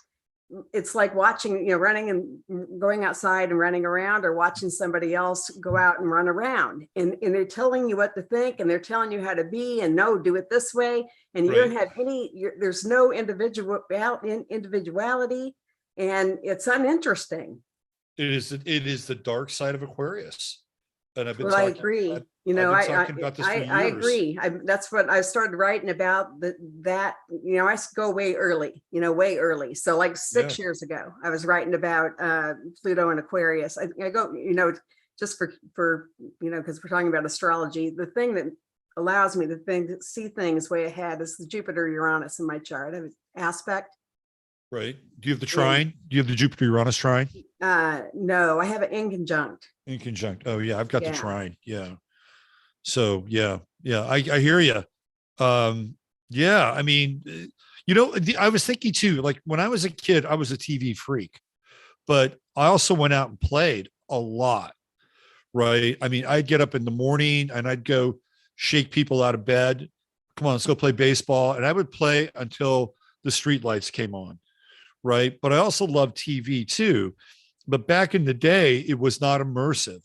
it's like watching, running and going outside and running around or watching somebody else go out and run around and they're telling you what to think and they're telling you how to be and no, do it this way. And you Right. don't have there's no individuality and it's uninteresting. It is the dark side of Aquarius. And I've been Well, I talking, agree. I've been talking about this for I years. agree. That's what I started writing about that, I go way early, way early. So like 6 years ago, I was writing about Pluto and Aquarius. I go, just for because we're talking about astrology, the thing that allows me to see things way ahead is the Jupiter Uranus in my chart. I have an aspect. Right. Do you have the trine? Do you have the Jupiter Uranus trine? No, I have an in conjunct. In conjunct. Oh yeah, I've got the Yeah. trine. Yeah. So yeah, I hear you. Yeah, I mean, I was thinking too, like when I was a kid, I was a TV freak, but I also went out and played a lot. Right. I mean, I'd get up in the morning and I'd go shake people out of bed. Come on, let's go play baseball. And I would play until the street lights came on. Right. But I also love TV too. But back in the day, it was not immersive.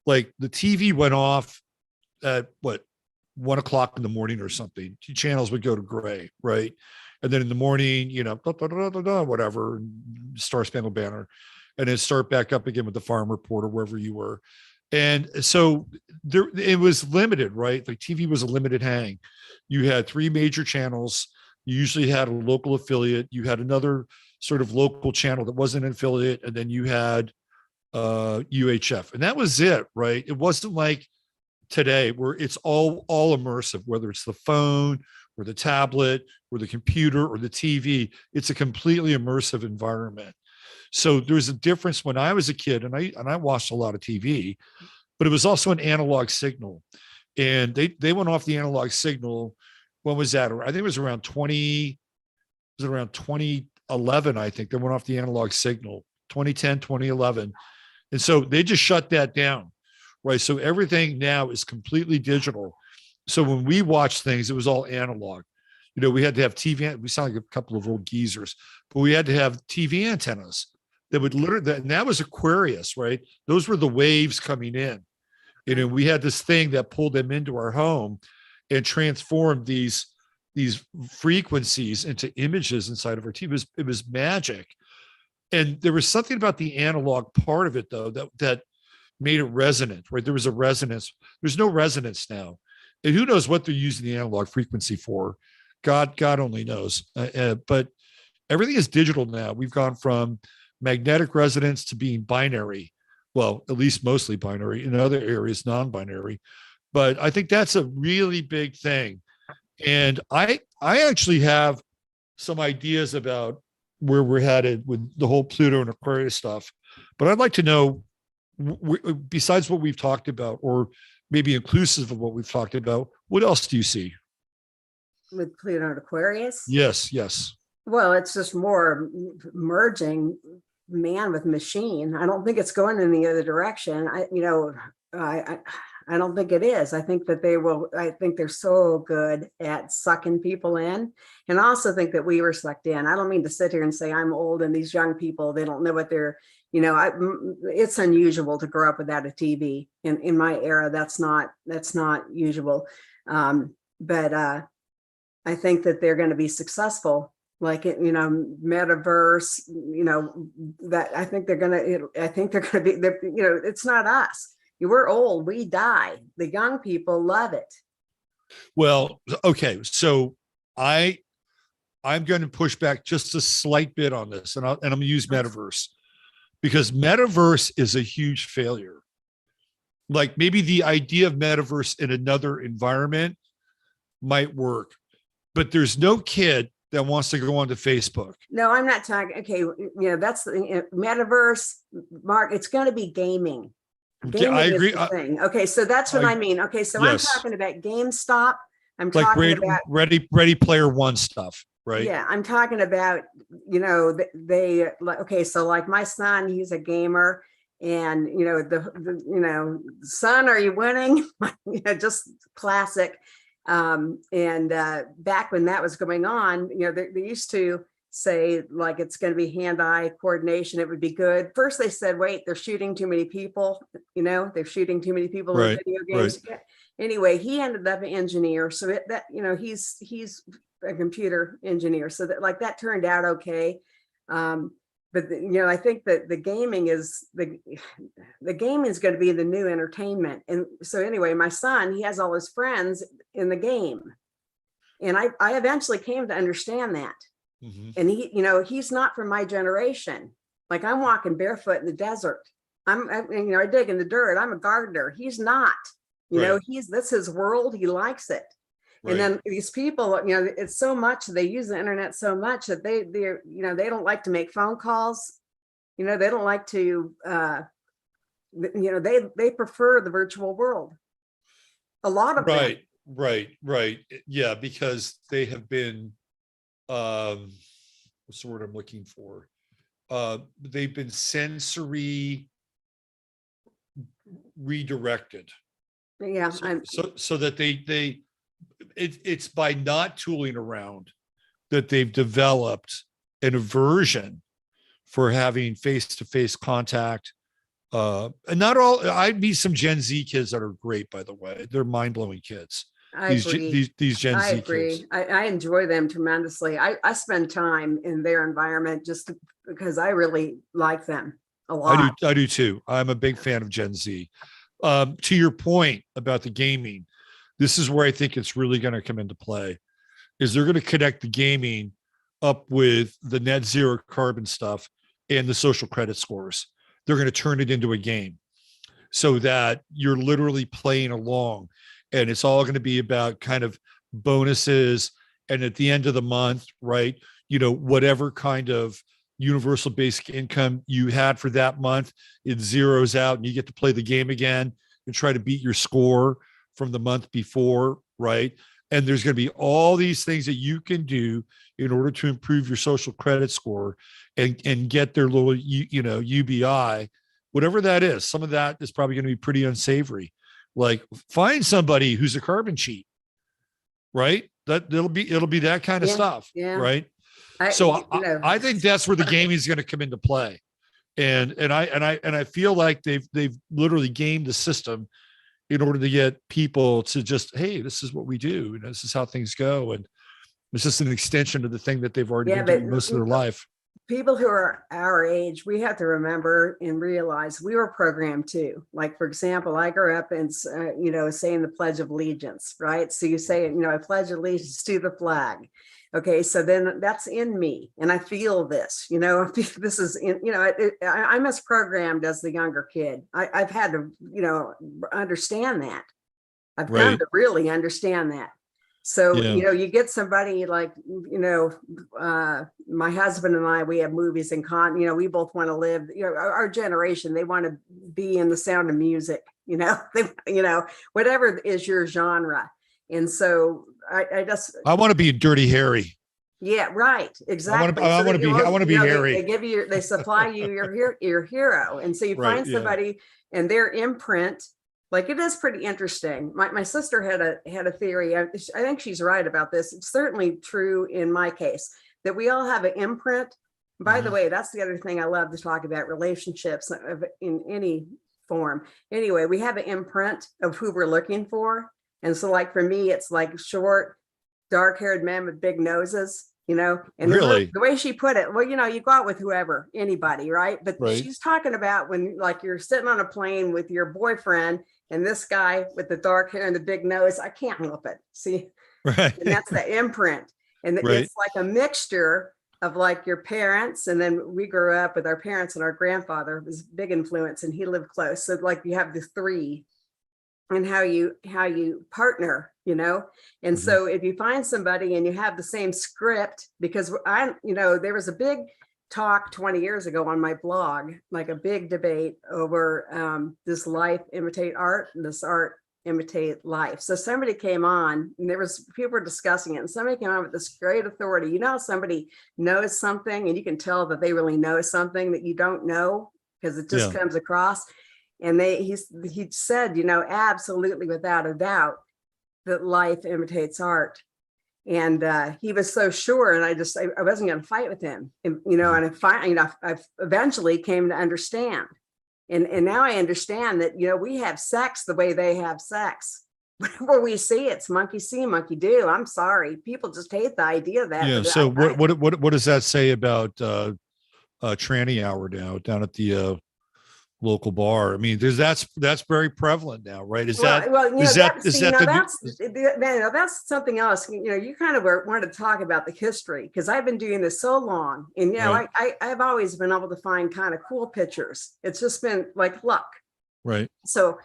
Like the TV went off at 1:00 in the morning or something. Two channels would go to gray. Right. And then in the morning, whatever, Star Spangled Banner, and then start back up again with the Farm Report or wherever you were. And so it was limited, right? Like TV was a limited hang. You had 3 major channels. You usually had a local affiliate. You had another sort of local channel that wasn't an affiliate. And then you had UHF. And that was it, right? It wasn't like today where it's all immersive, whether it's the phone or the tablet or the computer or the TV. It's a completely immersive environment. So there's a difference when I was a kid and I watched a lot of TV, but it was also an analog signal. And they went off the analog signal. When was that? I think it was around 2011, I think they went off the analog signal, 2010, 2011. And so they just shut that down, right? So everything now is completely digital. So when we watched things, it was all analog. We had to have TV. We sound like a couple of old geezers, but we had to have TV antennas that would literally, and that was Aquarius, right? Those were the waves coming in. We had this thing that pulled them into our home and transformed these frequencies into images inside of our TV. It was magic. And there was something about the analog part of it, though, that made it resonant, right? There was a resonance. There's no resonance now. And who knows what they're using the analog frequency for? God only knows. But everything is digital now. We've gone from magnetic resonance to being binary. Well, at least mostly binary. In other areas, non-binary. But I think that's a really big thing. And I actually have some ideas about where we're headed with the whole Pluto and Aquarius stuff. But I'd like to know, besides what we've talked about, or maybe inclusive of what we've talked about, what else do you see? With Pluto and Aquarius? Yes. Well, it's just more merging man with machine. I don't think it's going in the other direction. I don't think it is. I think that I think they're so good at sucking people in. And I also think that we were sucked in. I don't mean to sit here and say I'm old and these young people, they don't know what they're, it's unusual to grow up without a TV. In my era, that's not usual. But I think that they're going to be successful, like metaverse, that I think they're going to be, it's not us. We're old, we die. The young people love it. Well, okay. So I'm going to push back just a slight bit on this, and I'm going to use metaverse, because metaverse is a huge failure. Like maybe the idea of metaverse in another environment might work, but there's no kid that wants to go onto Facebook. No, I'm not talking. Okay, that's the metaverse, Mark. It's going to be gaming. Yeah, I agree. Thing. Okay, so that's what I mean. Okay, so yes. I'm talking about GameStop. I'm like talking about Ready Player One stuff, right? Yeah, I'm talking about, okay, so like my son, he's a gamer, and son, are you winning? Just classic. And back when that was going on, they used to say like it's going to be hand-eye coordination, it would be good. First they said, wait, they're shooting too many people, they're shooting too many people in video games. Right. Anyway, he ended up an engineer, so he's a computer engineer, so that turned out okay. But I think that the gaming is going to be the new entertainment. And so anyway, my son, he has all his friends in the game, and I eventually came to understand that. Mm-hmm. And he's not from my generation. Like I'm walking barefoot in the desert. I dig in the dirt. I'm a gardener. He's not. That's his world. He likes it. Right. And then these people, it's so much, they use the internet so much that they don't like to make phone calls. They don't like to, they prefer the virtual world. A lot of them. Right. Yeah, because they have been, what's the word I'm looking for? They've been sensory redirected. Yeah. So that it's by not tooling around that they've developed an aversion for having face-to-face contact. And not all, I meet some Gen Z kids that are great, by the way. They're mind-blowing kids. These Gen Z kids. I enjoy them tremendously. I spend time in their environment just because I really like them a lot. I do too. I'm a big fan of Gen Z. To your point about the gaming, this is where I think it's really going to come into play, is they're going to connect the gaming up with the net zero carbon stuff and the social credit scores. They're going to turn it into a game so that you're literally playing along, and it's all going to be about kind of bonuses. And at the end of the month, right, whatever kind of universal basic income you had for that month, it zeroes out and you get to play the game again and try to beat your score from the month before, right? And there's going to be all these things that you can do in order to improve your social credit score and get their little, UBI, whatever that is. Some of that is probably going to be pretty unsavory. Like find somebody who's a carbon cheat, right? It'll be that kind of stuff, right? I think that's where the gaming is going to come into play, and I feel like they've literally gamed the system in order to get people to just, hey, this is what we do, and this is how things go, and it's just an extension of the thing that they've already been doing most of their life. People who are our age, we have to remember and realize we were programmed too. Like, for example, I grew up in, saying the Pledge of Allegiance, right? So you say, I pledge allegiance to the flag. Okay, so then that's in me, and I feel this, this is in, I'm as programmed as the younger kid. I've had to, understand that. I've come to really understand that. So, you get somebody like, my husband and I, we have movies in we both want to live, our generation, they want to be in the Sound of Music, whatever is your genre. And so I want to be Dirty Harry. Yeah, right. Exactly. I So want to that be, you I want to be they hairy. give you, they supply you your hero. And so you Right. find Yeah. somebody and their imprint, like it is pretty interesting. My sister had a theory. I think she's right about this. It's certainly true in my case that we all have an imprint. By the Mhm. way, that's the other thing I love to talk about, relationships in any form. Anyway, we have an imprint of who we're looking for. And so like for me, it's like short, dark-haired men with big noses, and Really? the way she put it, well, you go out with whoever, anybody, right? But Right. she's talking about when like you're sitting on a plane with your boyfriend and this guy with the dark hair and the big nose, I can't help it. See, Right. and that's the imprint. And Right. it's like a mixture of like your parents. And then we grew up with our parents, and our grandfather was a big influence and he lived close. So like you have the three and how you partner, and Mhm. so if you find somebody and you have the same script, because there was a big talk 20 years ago on my blog, like a big debate over this life imitate art and this art imitate life. So somebody came on and people were discussing it, and somebody came on with this great authority. How somebody knows something and you can tell that they really know something that you don't know because it just Yeah. comes across. And he said, absolutely without a doubt that life imitates art. And he was so sure, and I wasn't going to fight with him. And, and I finally, I eventually came to understand. And now I understand that, we have sex the way they have sex. Where we see it's monkey see, monkey do. I'm sorry. People just hate the idea of that. Yeah. But So what does that say about tranny hour now down at the local bar? I mean, that's very prevalent now, right? Is that that's something else. You kind of wanted to talk about the history, because I've been doing this so long, and Right. I've always been able to find kind of cool pictures. It's just been like luck. Right. So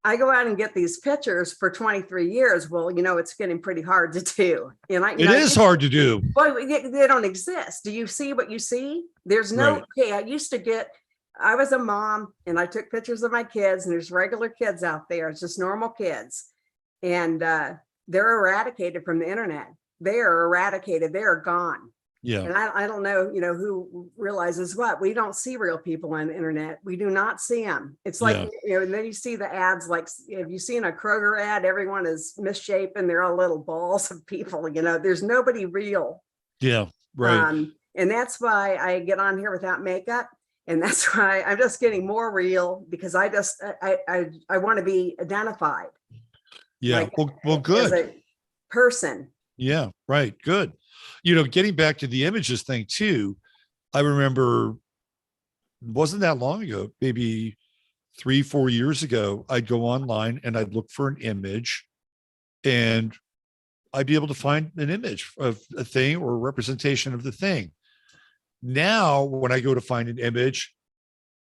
I go out and get these pictures for 23 years. Well, it's getting pretty hard to do. And It is hard to do. Well, they don't exist. Do you see what you see? There's no, Right. okay, I was a mom and I took pictures of my kids, and there's regular kids out there. It's just normal kids. And they're eradicated from the internet. They are eradicated. They are gone. Yeah. And I don't know, who realizes what. We don't see real people on the internet. We do not see them. It's like, and then you see the ads, like, have you seen a Kroger ad? Everyone is misshapen. They're all little balls of people, there's nobody real. Yeah. Right. And that's why I get on here without makeup. And that's why I'm just getting more real, because I want to be identified. Yeah. Like, Well, good. As a person. Yeah. Right. Good. Getting back to the images thing too, I remember it wasn't that long ago, maybe 3-4 years ago, I'd go online and I'd look for an image, and I'd be able to find an image of a thing or a representation of the thing. Now, when I go to find an image,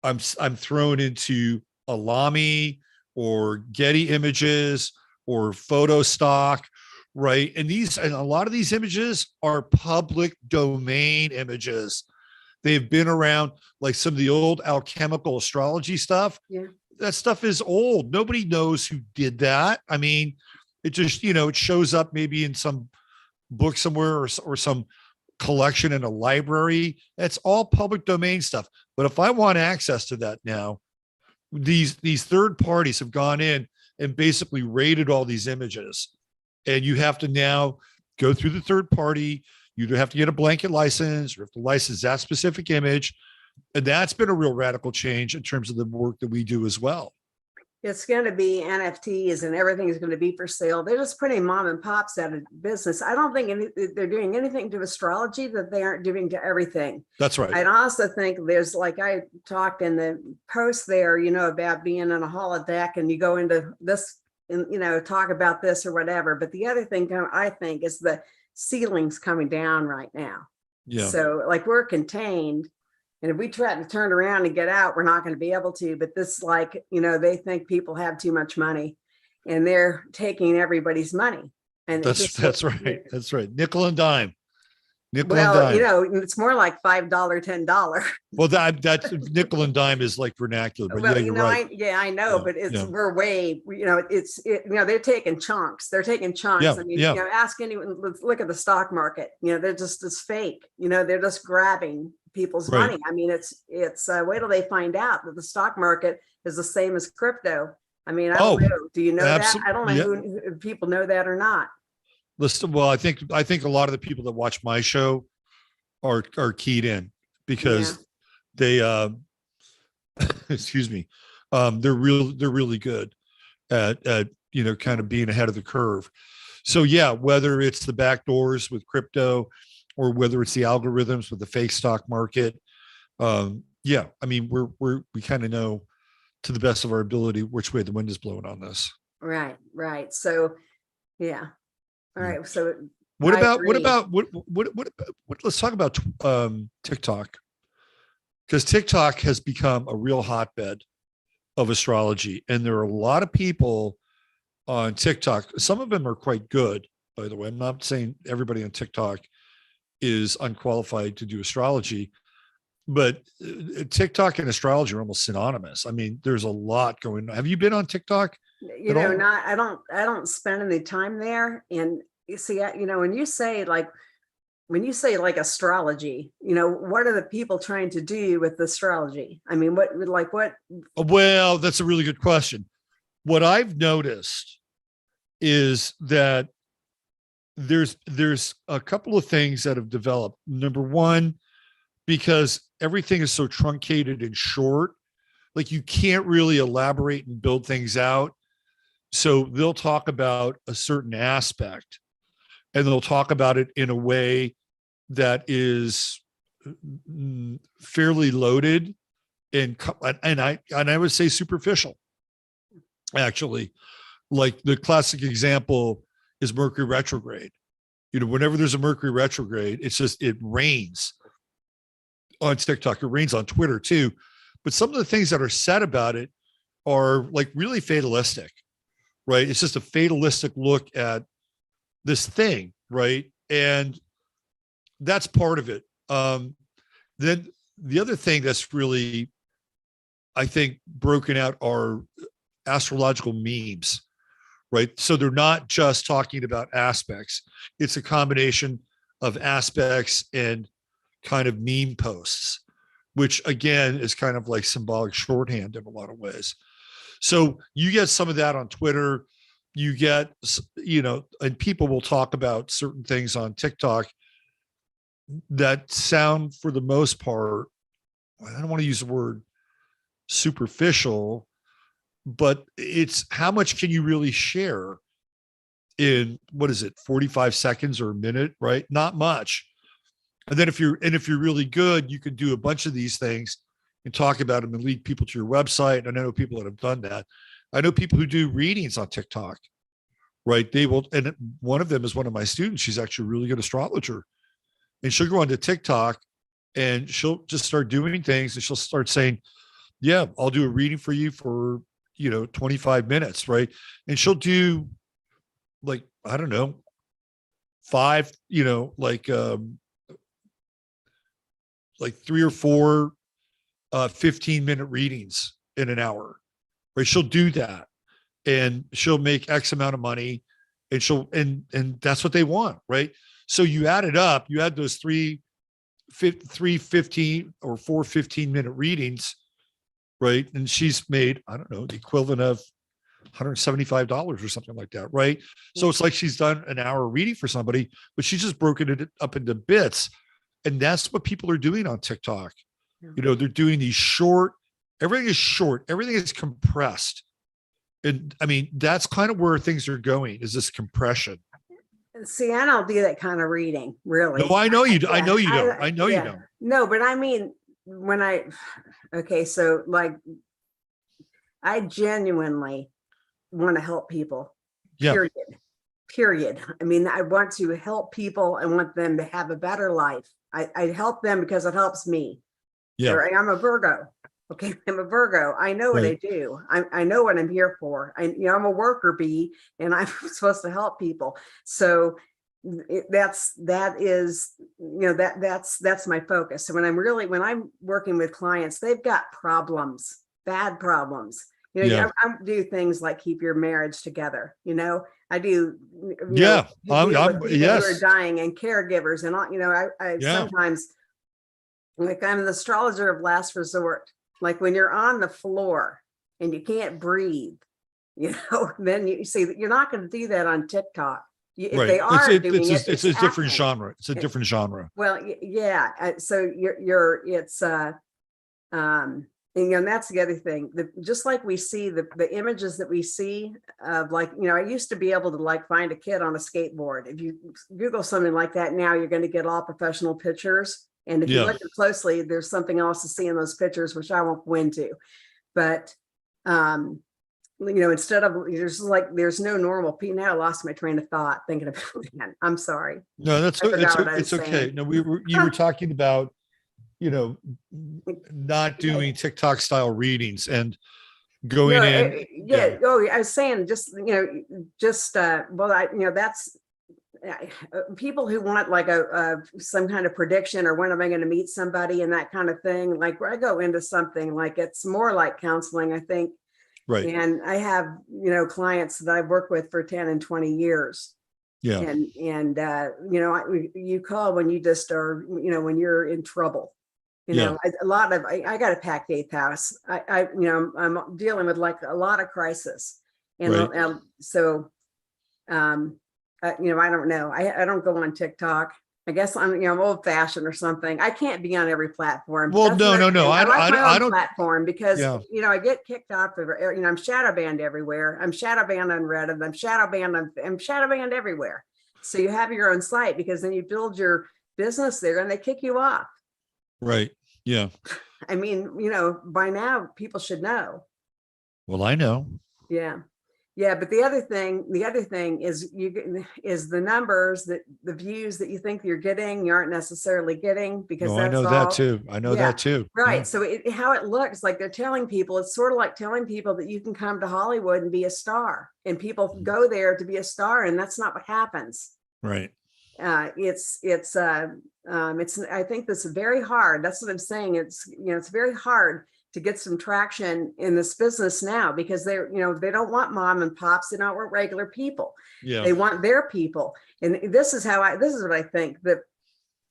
I'm thrown into Alami or Getty Images or Photo Stock, right? And a lot of these images are public domain images. They've been around, like some of the old alchemical astrology stuff. Yeah. That stuff is old. Nobody knows who did that. I mean, it just, it shows up maybe in some book somewhere or some collection in a library. That's all public domain stuff. But if I want access to that now, these third parties have gone in and basically rated all these images, and you have to now go through the third party. You have to get a blanket license, or have to license that specific image. And that's been a real radical change in terms of the work that we do as well. It's going to be NFTs and everything is going to be for sale. They're just putting mom and pops out of business. I don't think they're doing anything to astrology that they aren't doing to everything. That's right. I also think there's, like I talked in the post there, about being in a holodeck, and you go into this and, talk about this or whatever. But the other thing I think is the ceilings coming down right now. Yeah. So like we're contained. And if we try to turn around and get out, we're not going to be able to. But this, they think people have too much money, and they're taking everybody's money. And that's right. That's right. Nickel and dime. Nickel and Well, dime. it's more like $5, $10. Well, that's nickel and dime is like vernacular, but yeah, Well, you're right. I know, Yeah, but yeah, we're way, they're taking chunks. They're taking chunks. yeah, I mean, yeah. ask anyone, let's look at the stock market. They're just, it's fake. They're just grabbing people's Right. money. I mean, wait till they find out that the stock market is the same as crypto. I mean, I don't Oh, know. Do you know that? I don't absolutely. know Yeah. who people know that or not. Listen, well, I think a lot of the people that watch my show are keyed in Yeah. because they excuse me, they're really good at kind of being ahead of the curve. So yeah, whether it's the back doors with crypto or whether it's the algorithms with the fake stock market, yeah, I mean we kind of know to the best of our ability which way the wind is blowing on this. Right. Right. So, yeah. All Yeah. right. So What I about what agree. about what let's talk about TikTok, because TikTok has become a real hotbed of astrology, and there are a lot of people on TikTok. Some of them are quite good, by the way. I'm not saying everybody on TikTok is unqualified to do astrology, but TikTok and astrology are almost synonymous. I mean, there's a lot going on. Have you been on TikTok at all? Not, I don't spend any time there. And you see, when you say like astrology, what are the people trying to do with astrology? I mean, what? Well, that's a really good question. What I've noticed is that there's a couple of things that have developed. Number one, because everything is so truncated and short, like you can't really elaborate and build things out. So they'll talk about a certain aspect and they'll talk about it in a way that is fairly loaded and I would say superficial, actually. Like the classic example is Mercury retrograde. Whenever there's a Mercury retrograde, it rains on TikTok. It rains on Twitter too. But some of the things that are said about it are like really fatalistic, right? It's just a fatalistic look at this thing, right? And that's part of it. Then the other thing that's really, I think, broken out are astrological memes, right? So they're not just talking about aspects. It's a combination of aspects and kind of meme posts, which again is kind of like symbolic shorthand in a lot of ways. So you get some of that on Twitter. You get, and people will talk about certain things on TikTok that sound, for the most part, I don't want to use the word superficial, but it's how much can you really share in, what is it, 45 seconds or a minute, right? Not much. And then if you're really good, you can do a bunch of these things and talk about them and lead people to your website. And I know people that have done that. I know people who do readings on TikTok, right? They will, and one of them is one of my students. She's actually a really good astrologer. And she'll go onto TikTok and she'll just start doing things and she'll start saying, yeah, I'll do a reading for you for, 25 minutes, right? And she'll do like, I don't know, five, like 3 or 4 15-minute readings in an hour, right? She'll do that and she'll make X amount of money and and that's what they want, right? So you add it up, you add those 3 15 or 4 15-minute readings, right? And she's made, I don't know, the equivalent of $175 or something like that, right? So it's like she's done an hour reading for somebody, but she's just broken it up into bits. And that's what people are doing on TikTok. They're doing these short, everything is short, everything is compressed. And I mean, that's kind of where things are going, is this compression. See, I don't do that kind of reading, really. No, I know you do. Yeah, I know you don't. I know you yeah. don't. No, but I mean, okay, so like, I genuinely want to help people. Yeah. Period. I mean, I want to help people. I want them to have a better life. I help them because it helps me. Yeah. I'm a Virgo. Okay, I'm a Virgo. I know what I do. I know what I'm here for. I'm a worker bee, and I'm supposed to help people. So that is, that's my focus. So when I'm working with clients, they've got problems, bad problems. Yeah. I do things like keep your marriage together. I do. Yeah. Deal with people who are Yes. dying and caregivers, and I Yeah. sometimes, like, I'm the astrologer of last resort. Like when you're on the floor and you can't breathe, then you see that you're not going to do that on TikTok. If Right. they are doing it, It's a different acting. genre. It's a different genre. Well, yeah. So it's and that's the other thing. Just like we see the images that we see of, like, I used to be able to, like, find a kid on a skateboard. If you Google something like that now, you're going to get all professional pictures. And if you Yeah. look closely, there's something else to see in those pictures, which I won't go into. But instead of, there's no normal people. Now I lost my train of thought thinking about that. I'm sorry. No, I forgot what I was it's okay. saying. No, you were talking about, not doing TikTok style readings and going in. Yeah. Oh, I was saying, just that's people who want, like, some kind of prediction, or when am I going to meet somebody and that kind of thing. Like, where I go into something like, it's more like counseling, I think. Right. And I have, clients that I've worked with for 10 and 20 years. Yeah. And you call when you just are, when you're in trouble. Yeah. I got a packed eighth house. I'm dealing with, like, a lot of crisis. And Right. I don't know. I don't go on TikTok. I guess I'm old fashioned or something. I can't be on every platform. Well, That's no. another thing. I like my own don't. platform because, Yeah. I get kicked off of, I'm shadow banned everywhere. I'm shadow banned on Reddit. I'm shadow banned everywhere. So you have your own site, because then you build your business there and they kick you off. Right. Yeah. I mean, by now people should know. Well, I know. Yeah. Yeah. But the other thing is the numbers, that the views that you think you're getting, you aren't necessarily getting, because No, that's I know all, that too. I know yeah, that too. right. Yeah. So how it looks like, they're telling people, it's sort of like telling people that you can come to Hollywood and be a star, and people go there to be a star. And that's not what happens. Right. I think this is very hard. That's what I'm saying. It's very hard to get some traction in this business now, because they don't want mom and pops. They don't want regular people. Yeah. They want their people. And this is what I think, that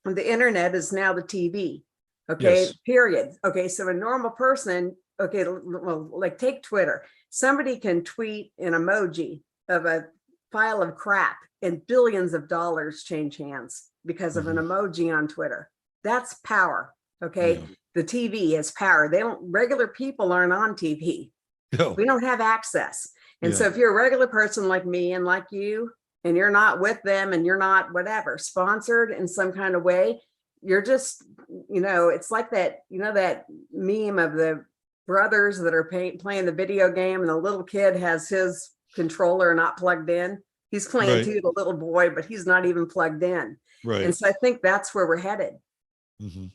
the internet is now the TV. Okay. Yes. Period. Okay. So a normal person, okay, well, like, take Twitter. Somebody can tweet an emoji of a pile of crap and billions of dollars change hands because of an emoji on Twitter. That's power. Okay. Yeah. The TV is power. Regular people aren't on TV. No. We don't have access. And Yeah. so if you're a regular person like me and like you, and you're not with them, and you're not whatever sponsored in some kind of way, you're just, it's like that, that meme of the brothers that are playing the video game, and the little kid has his controller not plugged in. He's playing Right. to the little boy, but he's not even plugged in. Right. And so I think that's where we're headed. Mm-hmm.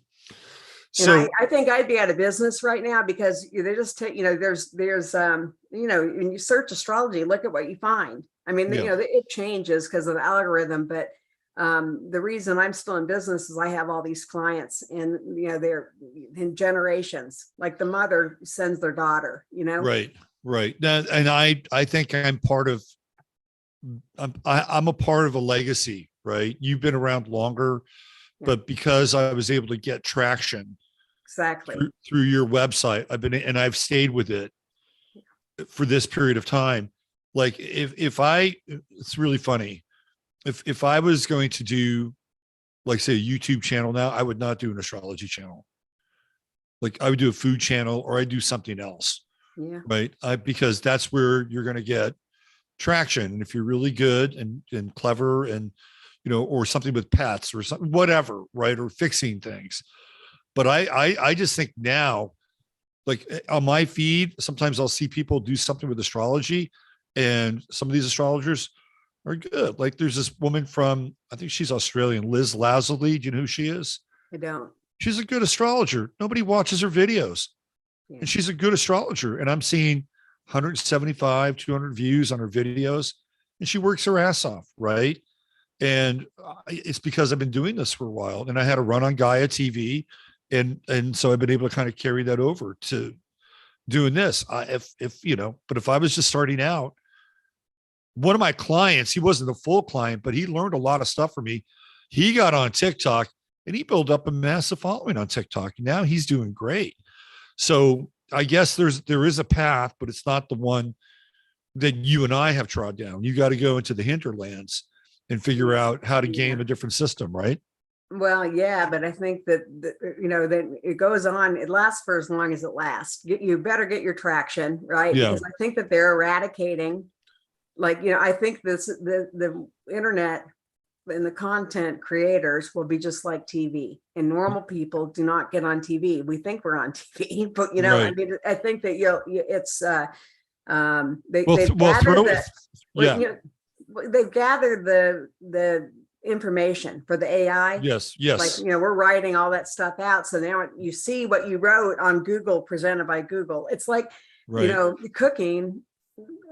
And So I think I'd be out of business right now, because they just take, there's when you search astrology, look at what you find. I mean, Yeah. it changes because of the algorithm, but the reason I'm still in business is I have all these clients, and they're in generations. Like, the mother sends their daughter, Right. Right. Now, and I think I'm a part of a legacy, right? You've been around longer, Yeah. but because I was able to get traction Exactly. through your website, I've stayed with it for this period of time. Like, it's really funny. If I was going to do, like, say, a YouTube channel now, I would not do an astrology channel. Like, I would do a food channel, or I'd do something else. Yeah. Right. Because that's where you're going to get traction. And if you're really good and clever, and, or something with pets or something, whatever, right. Or fixing things. But I just think now, like, on my feed, sometimes I'll see people do something with astrology, and some of these astrologers are good. Like, there's this woman from, I think she's Australian, Liz Lazuli. Do you know who she is? I don't. She's a good astrologer. Nobody watches her videos. Yeah. And she's a good astrologer. And I'm seeing 175, 200 views on her videos, and she works her ass off. Right. And it's because I've been doing this for a while, and I had a run on Gaia TV, and so I've been able to kind of carry that over to doing this. If you know, but if I was just starting out, one of my clients, he wasn't a full client, but he learned a lot of stuff from me. He got on TikTok and he built up a massive following on TikTok. Now he's doing great. So I guess there is a path, but it's not the one that you and I have trod down. You got to go into the hinterlands and figure out how to game a different system, right? Well, yeah, but I think that, that it goes on, it lasts for as long as it lasts. You better get your traction, right? Yeah. Because I think that they're eradicating, I think the internet and the content creators will be just like TV, and normal people do not get on TV. We think we're on TV, but Right. I mean, I think that they've gathered the information for the AI. Yes. We're writing all that stuff out. So now you see what you wrote on Google, presented by Google. It's like, Right. Cooking.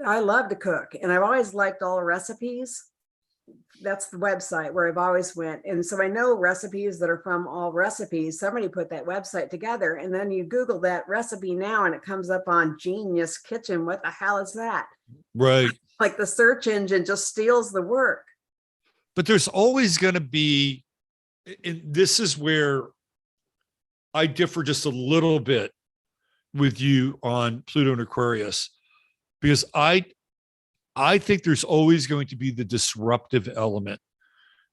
I love to cook, and I've always liked all the recipes. That's the website where I've always went. And so I know recipes that are from All Recipes. Somebody put that website together, and then you Google that recipe now and it comes up on Genius Kitchen. What the hell is that? Right. Like the search engine just steals the work. But there's always going to be, and this is where I differ just a little bit with you on Pluto and Aquarius, because I think there's always going to be the disruptive element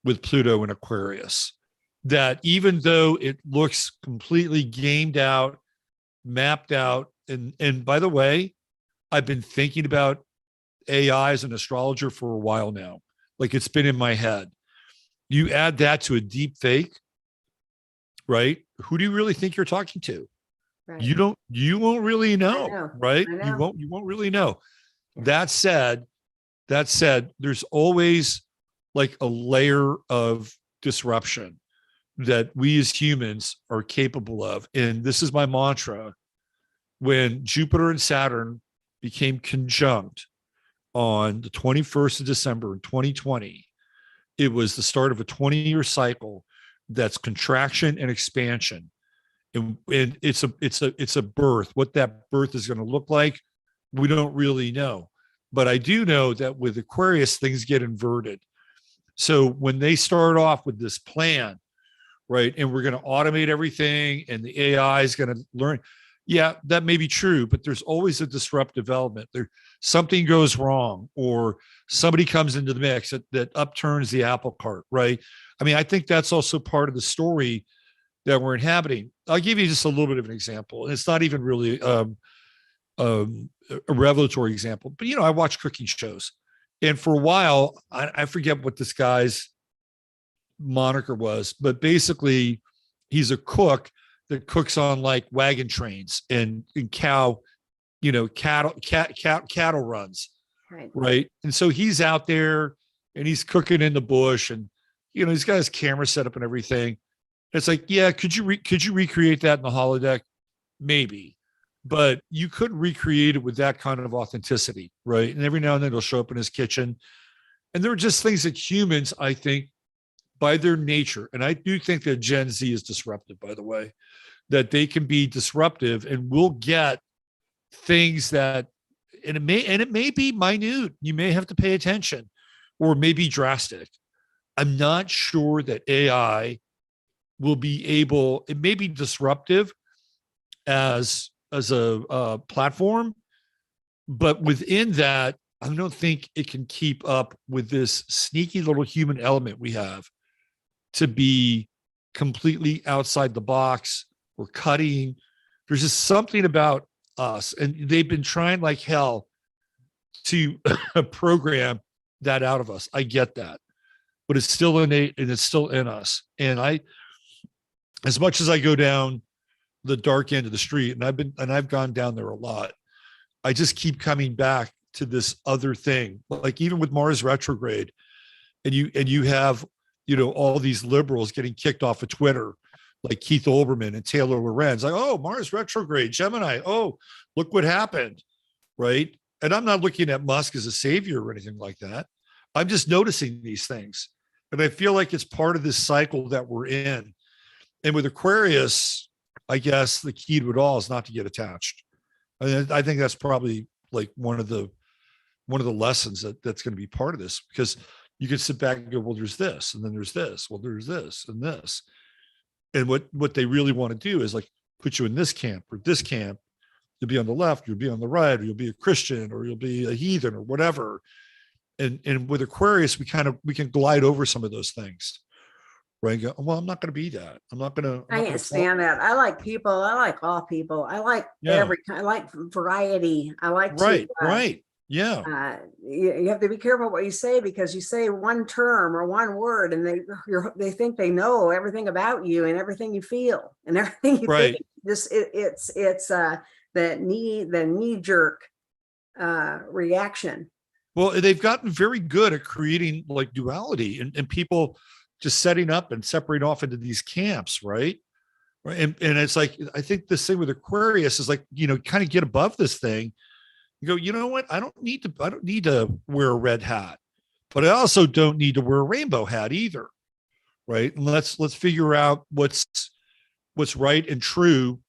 with Pluto and Aquarius, that even though it looks completely gamed out, mapped out, and by the way, I've been thinking about AI as an astrologer for a while now. Like, it's been in my head. You add that to a deep fake, right? Who do you really think you're talking to? Right. You won't really know, right? I know. You won't really know. That said, there's always like a layer of disruption that we as humans are capable of. And this is my mantra. When Jupiter and Saturn became conjunct on the 21st of December in 2020, it was the start of a 20-year cycle that's contraction and expansion. And it's a birth. What that birth is going to look like, we don't really know. But I do know that with Aquarius, things get inverted. So when they start off with this plan, right, and we're going to automate everything and the AI is going to learn, yeah, that may be true, but there's always a disruptive element. Something goes wrong, or somebody comes into the mix that upturns the apple cart, right? I mean, I think that's also part of the story that we're inhabiting. I'll give you just a little bit of an example. And it's not even really a revelatory example, but I watch cooking shows, and for a while, I forget what this guy's moniker was, but basically he's a cook that cooks on like wagon trains and cattle runs. Right. And so he's out there and he's cooking in the bush, and, he's got his camera set up and everything. It's like, yeah, could you recreate that in the holodeck? Maybe, but you couldn't recreate it with that kind of authenticity. Right. And every now and then it'll show up in his kitchen. And there are just things that humans, I think, by their nature, and I do think that Gen Z is disruptive, by the way, that they can be disruptive, and we'll get things that, and it may be minute. You may have to pay attention, or maybe drastic. I'm not sure that AI will be able, it may be disruptive as a platform, but within that, I don't think it can keep up with this sneaky little human element we have to be completely outside the box or cutting. There's just something about us, and they've been trying like hell to program that out of us. I get that, but it's still innate and it's still in us. And as much as I go down the dark end of the street, and I've gone down there a lot, I just keep coming back to this other thing. Like even with Mars retrograde, and you have, all these liberals getting kicked off of Twitter, like Keith Olbermann and Taylor Lorenz, like, oh, Mars retrograde, Gemini, oh, look what happened, right? And I'm not looking at Musk as a savior or anything like that. I'm just noticing these things. And I feel like it's part of this cycle that we're in. And with Aquarius, I guess the key to it all is not to get attached. I think that's probably like one of the lessons that's going to be part of this, because you can sit back and go, well, there's this, and then there's this, well, there's this and this. And what they really want to do is like put you in this camp or this camp. You'll be on the left, you'll be on the right, or you'll be a Christian, or you'll be a heathen, or whatever. And with Aquarius, we can glide over some of those things, right? Go, well, I'm not going to be that. I'm not going to. I can't stand that. I like people. I like all people. I like every kind. I like variety. I like right. Yeah. You have to be careful what you say, because you say one term or one word, and they think they know everything about you and everything you feel and everything you think. Just it's the knee jerk reaction. Well, they've gotten very good at creating like duality and people just setting up and separating off into these camps, right? And it's like, I think this thing with Aquarius is like, kind of get above this thing. You go, you know what? I don't need to wear a red hat, but I also don't need to wear a rainbow hat either. Right. And let's figure out what's right and true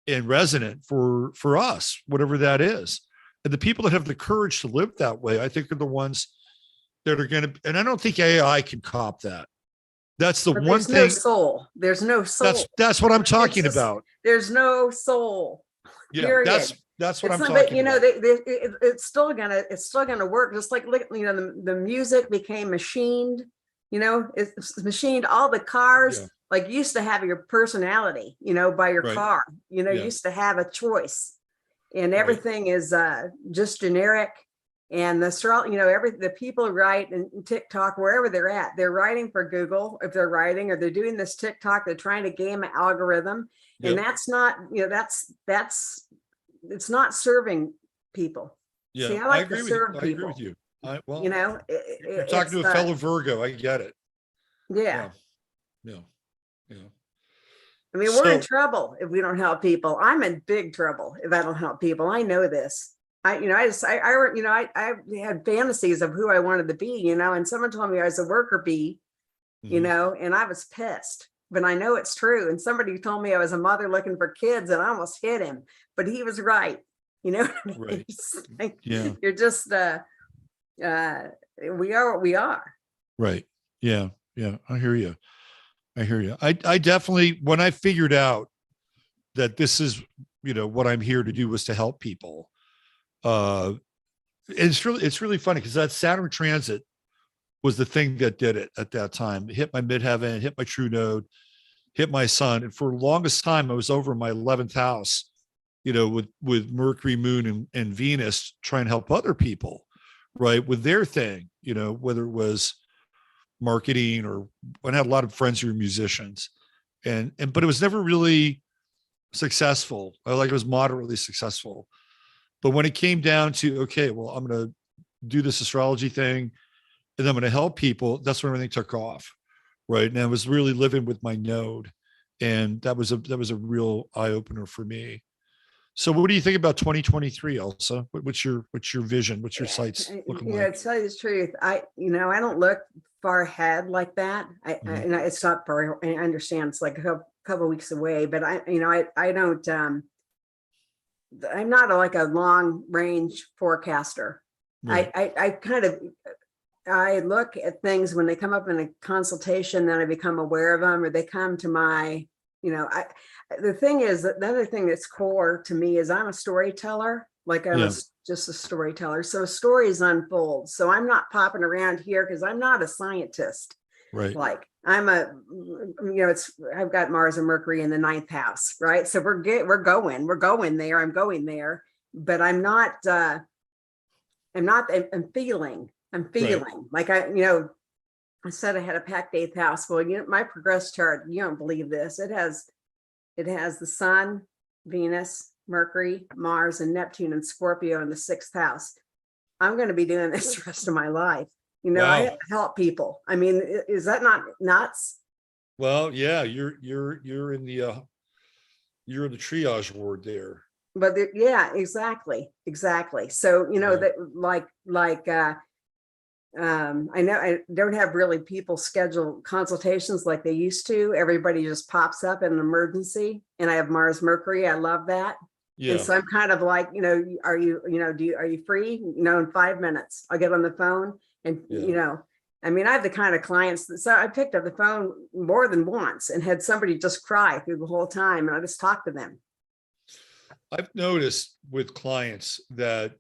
and resonant for us, whatever that is. And the people that have the courage to live that way, I think, are the ones that are going to, and I don't think AI can cop that. That's the one thing. There's no soul. There's no soul. That's what I'm talking about. There's no soul. Yeah, period. that's what I'm talking about. It's still gonna work. Just like, the music became machined. It's machined. All the cars, like, used to have your personality, by your car. Used to have a choice, and everything is just generic. And the people write in TikTok, wherever they're at, they're writing for Google. If they're writing, or they're doing this TikTok, they're trying to game an algorithm. And that's not, it's not serving people. Yeah, See, I like to serve people. I agree with you. You're talking to a fellow Virgo. I get it. Yeah. Yeah. I mean, we're in trouble if we don't help people. I'm in big trouble if I don't help people. I know this. I had fantasies of who I wanted to be, and someone told me I was a worker bee, and I was pissed, but I know it's true. And somebody told me I was a mother looking for kids, and I almost hit him, but he was right. Right. Like, you're just, we are what we are. Right. Yeah. I hear you. I definitely, when I figured out that this is, what I'm here to do was to help people. It's really funny, because that Saturn transit was the thing that did it at that time. It hit my midheaven, hit my true node, hit my sun. And for the longest time, I was over in my 11th house, with Mercury, Moon, and Venus, trying to help other people, right, with their thing, whether it was marketing, or I had a lot of friends who were musicians, but it was never really successful. It was moderately successful. But when it came down to, okay, well, I'm going to do this astrology thing, and I'm going to help people, that's when everything took off, right? And I was really living with my node, and that was a real eye opener for me. So what do you think about 2023, Elsa? What's your vision? What's your sights looking like? To tell you the truth, I don't look far ahead like that. It's not far. I understand it's like a couple of weeks away, but I don't. I'm not like a long range forecaster. Right. I look at things when they come up in a consultation, then I become aware of them, or they come to my, the thing is that the other thing that's core to me is I'm a storyteller. Like I'm just a storyteller. So stories unfold. So I'm not popping around here because I'm not a scientist. Right. Like I'm I've got Mars and Mercury in the 9th house, right? So we're going there. I'm going there, but I'm feeling right. Like I said I had a packed 8th house. Well, my progress chart, you don't believe this. It has the Sun, Venus, Mercury, Mars, and Neptune and Scorpio in the 6th house. I'm going to be doing this the rest of my life. Wow. I have to help people. I mean, is that not nuts? Well, yeah, you're in the triage ward there. But exactly. So, that I know I don't have really people schedule consultations like they used to. Everybody just pops up in an emergency, and I have Mars Mercury. I love that. And Yeah. so I'm kind of like, are you, are you free? In 5 minutes, I'll get on the phone and, Yeah. I mean, I have the kind of clients that, so I picked up the phone more than once and had somebody just cry through the whole time. And I just talked to them. I've noticed with clients that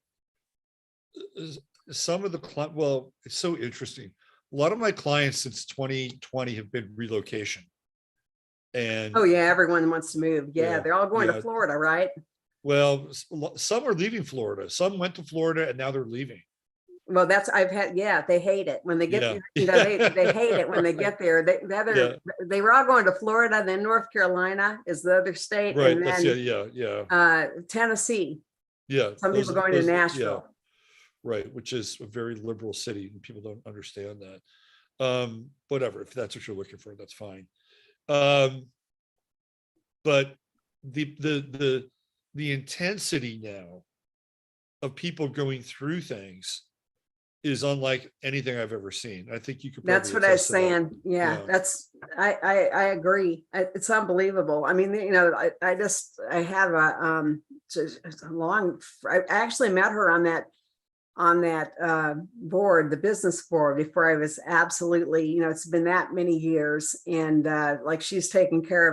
some of the well, it's so interesting. A lot of my clients since 2020 have been relocation. And Oh yeah, everyone wants to move. Yeah, they're all going to yeah. Florida, right? Well, some are leaving Florida. Some went to Florida and now they're leaving. Well, I've had, they hate it when they get, Yeah. they hate it when they get there. They were all going to Florida, then North Carolina is the other state. Right. And That's then yeah. Tennessee. Yeah. Some people going to Nashville. Right, which is a very liberal city, and people don't understand that. Whatever, if that's what you're looking for, that's fine. But the intensity now of people going through things is unlike anything I've ever seen. I think you could. That's what I was saying. Yeah, that's, I agree. It's unbelievable. I mean, I have a long, I actually met her on that board, the business board, before I was absolutely, it's been that many years. And like she's been taking care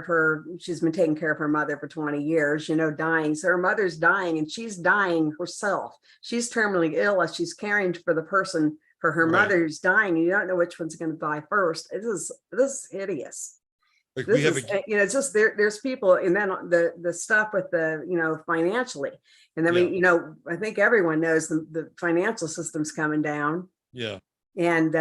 of her mother for 20 years, dying. So her mother's dying and she's dying herself. She's terminally ill as she's caring for the person for her mother who's dying. You don't know which one's going to die first. This is hideous. Like this is, it's just there's people, and then the stuff with the, financially. And then I think everyone knows the financial system's coming down. Yeah. And,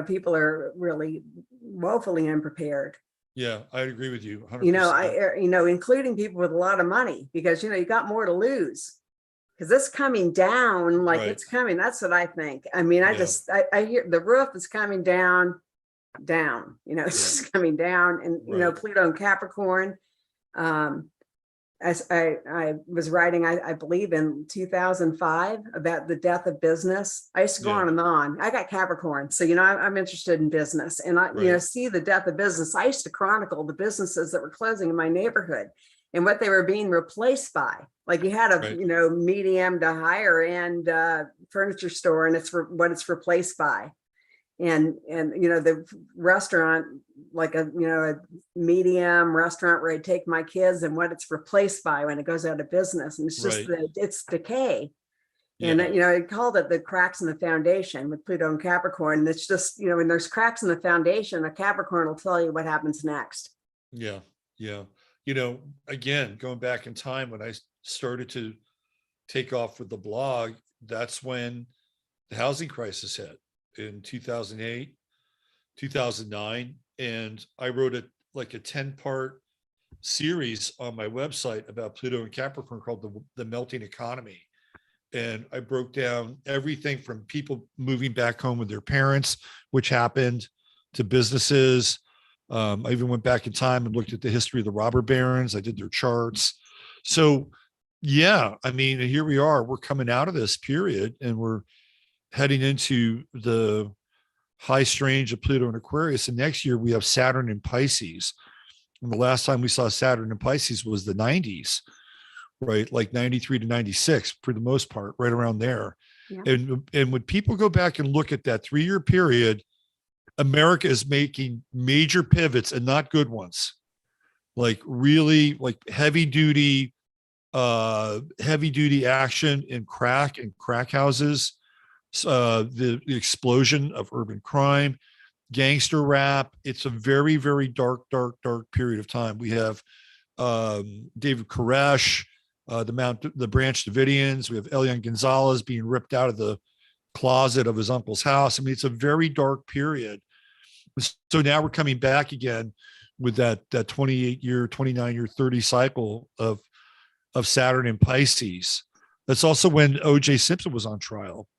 people are really woefully unprepared. Yeah, I agree with you 100%. Including people with a lot of money, because, you got more to lose. Because it's coming down, like it's coming. That's what I think. I mean, I hear the roof is coming down, it's just coming down. And, Pluto and Capricorn, as I was writing, I believe in 2005 about the death of business. I used to go on and on. I got Capricorn. So, I'm interested in business, and I, see the death of business. I used to chronicle the businesses that were closing in my neighborhood and what they were being replaced by. Like you had a, medium to higher end furniture store, and it's what it's replaced by. And the restaurant, like a medium restaurant where I take my kids, and what it's replaced by when it goes out of business. And it's just it's decay. And I called it the cracks in the foundation with Pluto and Capricorn. And it's just, when there's cracks in the foundation, a Capricorn will tell you what happens next. Yeah. Again, going back in time when I started to take off with the blog, that's when the housing crisis hit in 2008, 2009. And I wrote a 10-part series on my website about Pluto and Capricorn called the Melting Economy. And I broke down everything from people moving back home with their parents, which happened, to businesses. I even went back in time and looked at the history of the robber barons. I did their charts. So I mean, here we are, we're coming out of this period, and we're heading into the high strange of Pluto and Aquarius. And next year we have Saturn in Pisces. And the last time we saw Saturn in Pisces was the 90s, right? Like 93 to 96 for the most part, right around there. Yeah. And when people go back and look at that 3-year period, America is making major pivots, and not good ones. Like really like heavy duty action in crack houses. The explosion of urban crime, gangster rap. It's a very, very dark period of time. We have David Koresh, the Branch Davidians. We have Elian Gonzalez being ripped out of the closet of his uncle's house. I mean, it's a very dark period. So now we're coming back again with that 28-year, 29-year, 30 cycle of Saturn in Pisces. That's also when O.J. Simpson was on trial.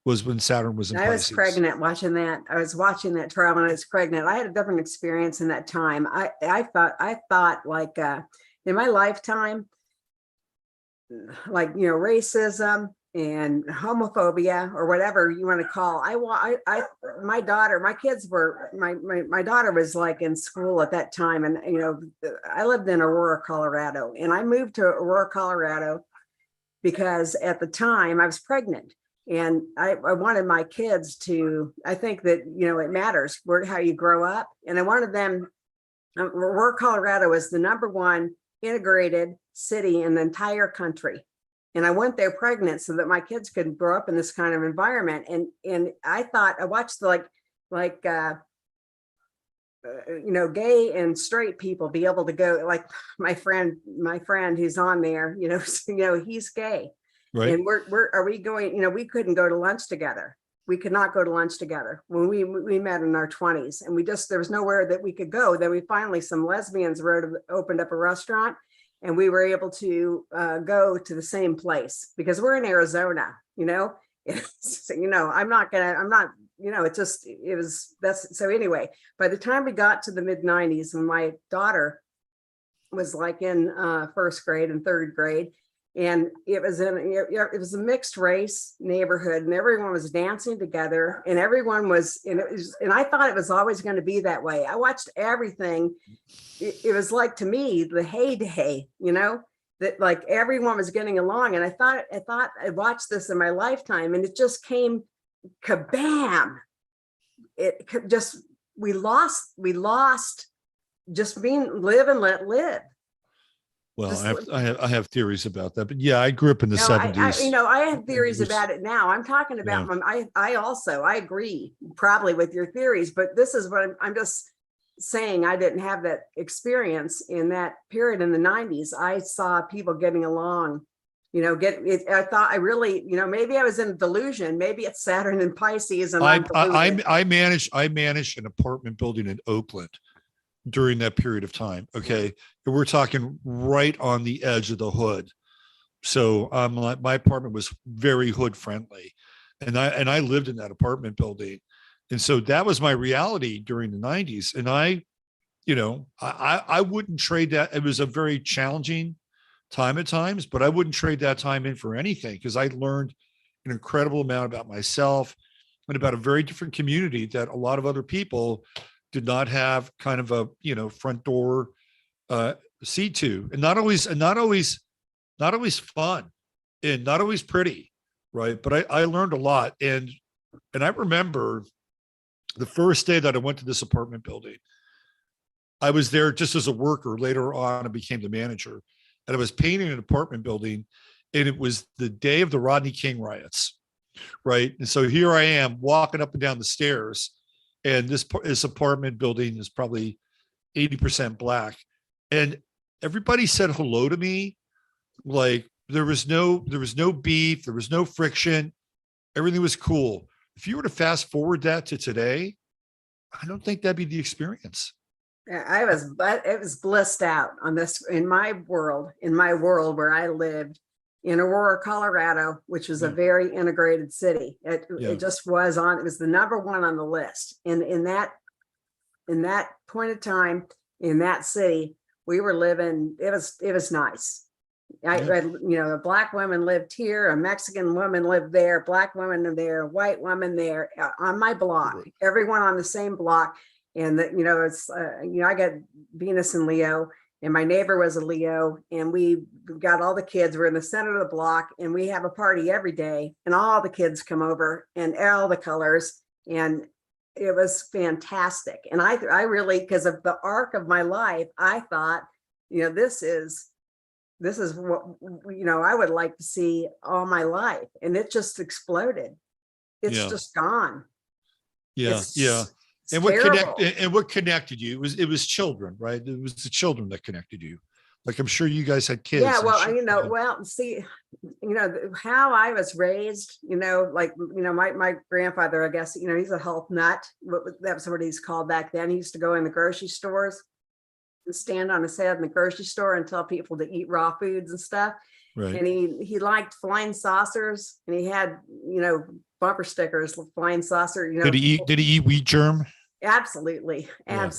Was when Saturn was in Pisces. I was pregnant watching that. I was watching that trial when I was pregnant. I had a different experience in that time. I thought like in my lifetime, like, racism, and homophobia or whatever you want to call. My daughter, my daughter was like in school at that time. And, I lived in Aurora, Colorado, and I moved to Aurora, Colorado because at the time I was pregnant and I wanted my kids to, I think that, it matters how you grow up. And I wanted them, Aurora, Colorado is the #1 integrated city in the entire country. And I went there pregnant so that my kids could grow up in this kind of environment. And I thought, I watched gay and straight people be able to go, like my friend who's on there, he's gay. Right. And are we going, we couldn't go to lunch together. We could not go to lunch together when we met in our 20s, and there was nowhere that we could go. Then we finally, some lesbians opened up a restaurant, and we were able to go to the same place because we're in Arizona, so anyway, by the time we got to the mid 90s, when my daughter was like in first grade and third grade, and it was a mixed race neighborhood, and everyone was dancing together, and and I thought it was always going to be that way. I watched everything. It was like, to me, the heyday, that like everyone was getting along. And I thought I watched this in my lifetime, and it just came kabam. We lost just being live and let live. Well, I have theories about that, but yeah, I grew up in the 70s. I have theories about it now. I'm talking about I agree probably with your theories, but this is what I'm just saying. I didn't have that experience in that period in the 90s. I saw people getting along, I thought I really, maybe I was in a delusion. Maybe it's Saturn and Pisces. And I managed an apartment building in Oakland during that period of time. Okay. And we're talking right on the edge of the hood. So my apartment was very hood friendly. And I lived in that apartment building. And so that was my reality during the 90s. And I wouldn't trade that. It was a very challenging time at times, but I wouldn't trade that time in for anything, because I learned an incredible amount about myself and about a very different community that a lot of other people did not have kind of a, front door seat to, and not always fun and not always pretty. Right. But I learned a lot. And I remember the first day that I went to this apartment building, I was there just as a worker. Later on, I became the manager, and I was painting an apartment building, and it was the day of the Rodney King riots. Right. And so here I am walking up and down the stairs, and this apartment building is probably 80% Black. And everybody said hello to me. Like there was no beef. There was no friction. Everything was cool. If you were to fast forward that to today, I don't think that'd be the experience. It was blissed out on this, in my world where I lived in Aurora, Colorado, which was a very integrated city. It just was it was the #1 on the list. And in that point of time in that city, we were living, it was nice. A Black woman lived here, a Mexican woman lived there, Black woman there, white woman there on my block, everyone on the same block. And I got Venus and Leo, and my neighbor was a Leo, and we got all the kids. We're in the center of the block, and we have a party every day, and all the kids come over, and all the colors, and it was fantastic. And I really, because of the arc of my life, I thought, this is what I would like to see all my life, and it just exploded. It's just gone. And what connected you? It was children, right? It was the children that connected you. Like, I'm sure you guys had kids. Yeah, well, see, how I was raised, my grandfather, I guess, he's a health nut. That was what he's called back then. He used to go in the grocery stores and stand on his head in the grocery store and tell people to eat raw foods and stuff. Right. And he liked flying saucers, and he had, bumper stickers, flying saucer. Did he eat wheat germ? Absolutely. Right.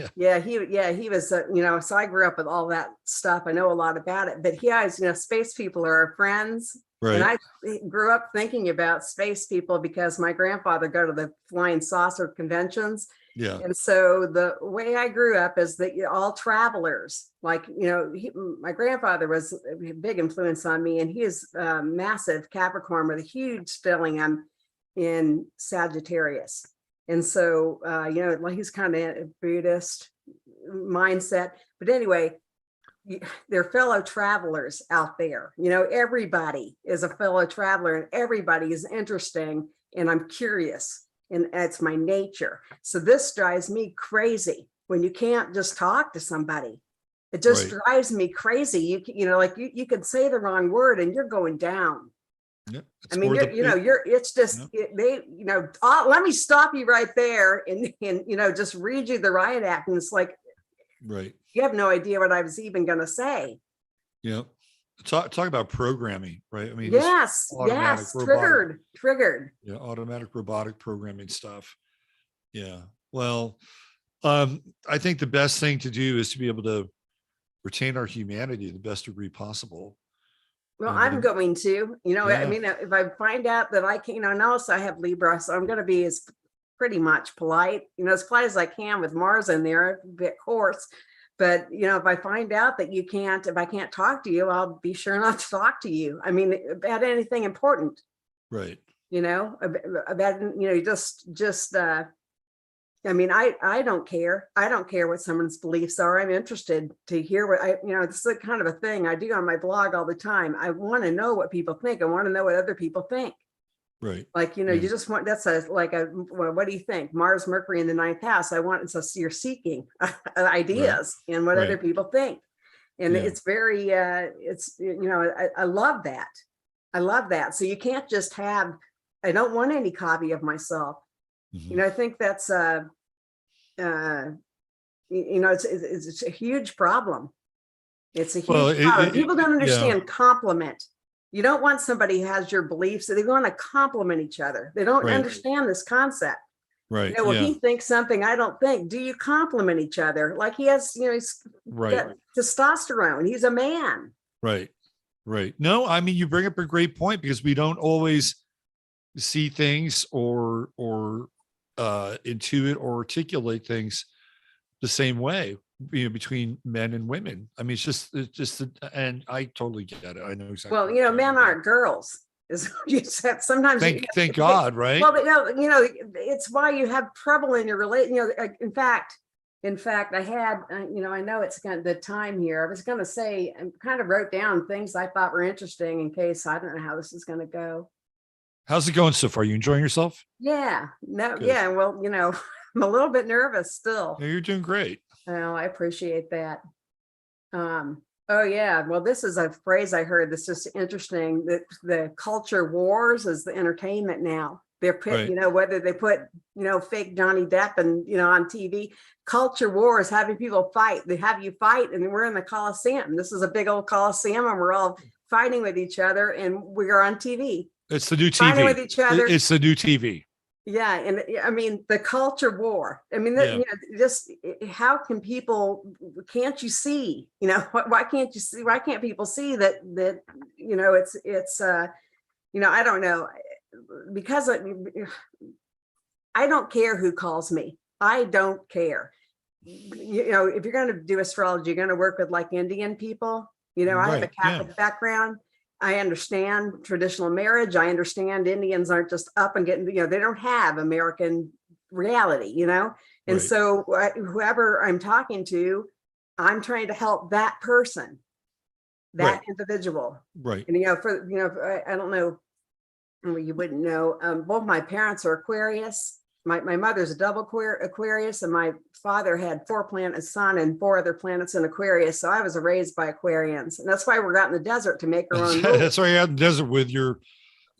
He was, so I grew up with all that stuff. I know a lot about it, but he always, space people are our friends. And Right. I grew up thinking about space people because my grandfather go to the flying saucer conventions. Yeah. And so the way I grew up is that all travelers, like, my grandfather was a big influence on me, and he is massive Capricorn with a huge stellium in Sagittarius. And so, like he's kind of a Buddhist mindset. But anyway, they're fellow travelers out there. Everybody is a fellow traveler and everybody is interesting. And I'm curious, and that's my nature. So this drives me crazy when you can't just talk to somebody. It just Right. drives me crazy. Like you could say the wrong word and you're going down. Yeah. I mean, it's just, Yeah. let me stop you right there and just read you the riot act. And it's like, Right. you have no idea what I was even going to say. Yeah. Talk about programming, right? I mean, this Yes, automatic yes, robotic, triggered. yeah, automatic robotic programming stuff. Yeah. Well, I think the best thing to do is to be able to retain our humanity to the best degree possible. Well, And I'm going to, I Yeah. mean, if I find out that I can, and also I have Libra, so I'm going to be as pretty much polite, as polite as I can with Mars in there, a bit coarse. But, if I find out that if I can't talk to you, I'll be sure not to talk to you. I mean, about anything important, Right. about, I mean, I don't care. I don't care what someone's beliefs are. I'm interested to hear what this is a kind of a thing I do on my blog all the time. I want to know what people think. I want to know what other people think. Right. Like, Yeah. you just want, well, what do you think? Mars, Mercury in the 9th house. So you're seeking ideas and what Right. other people think. And Yeah. it's very, I love that. I love that. So you can't just I don't want any copy of myself. Mhm. I think that's, it's a huge problem. It's a Well, huge problem. People don't yeah. understand compliment. You don't want somebody who has your beliefs. They want to compliment each other. They don't Right. understand this concept. Right. Well, Yeah. he thinks something I don't think. Do you compliment each other? Like he has, he's Right. got testosterone. He's a man. Right. Right. No, I mean, you bring up a great point because we don't always see things or intuit or articulate things the same way, between men and women. I mean, it's just, and I totally get it. I know exactly. Well, what you're talking men about. aren't girls. Is what you said. Sometimes Thank God, right? Well, it's why you have trouble in your relation. In fact, I had, I know it's kind of the time here. I was going to say, I kind of wrote down things I thought were interesting in case I don't know how this is going to go. How's it going so far? You enjoying yourself? Yeah, no, Good. yeah. Well, I'm a little bit nervous still. Yeah, you're doing great. Well, I appreciate that. Oh yeah, well, this is a phrase I heard that's just interesting, that the culture wars is the entertainment now. They're Right. whether they put, fake Johnny Depp and, on TV, culture wars, having people fight. They have you fight, and we're in the Coliseum. This is a big old Coliseum, and we're all fighting with each other, and we're on TV. It's the new Fighting TV. with each other. It's the new TV. Yeah, and I mean the culture war. I mean, Yeah. just how can people? Can't you see? Why can't you see? Why can't people see that? It's I don't know, because I don't care who calls me. I don't care. If you're going to do astrology, you're going to work with like Indian people. I have a Right, Catholic background. I understand traditional marriage. I understand Indians aren't just up and getting, they don't have American reality, and Right. so whoever I'm talking to, I'm trying to help that person, that Right. individual. Right. And, I don't know, well, you wouldn't know, both my parents are Aquarius. My mother's a double Aquarius, and my father had 4 planets sun and 4 other planets in Aquarius. So I was raised by Aquarians, and that's why we're out in the desert to make our own rules. That's why you're out in the desert with your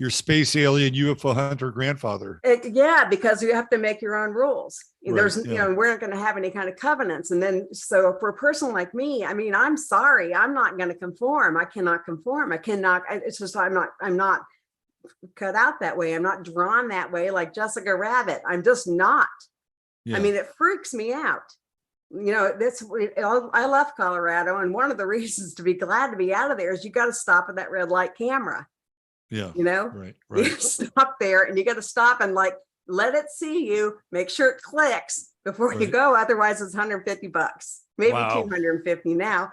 space alien UFO hunter grandfather. Yeah, because you have to make your own rules. Right, There's, yeah. we're not going to have any kind of covenants. And then, so for a person like me, I mean, I'm sorry, I'm not going to conform. I cannot conform. It's just, I'm not cut out that way. I'm not drawn that way like Jessica Rabbit. I'm just not. Yeah. I mean, it freaks me out. I left Colorado, and one of the reasons to be glad to be out of there is you got to stop at that red light camera. Yeah. you know? Right. You Right. stop there and you got to stop and like, let it see you, make sure it clicks before you Right. go. Otherwise it's $150, maybe Wow. 250 now.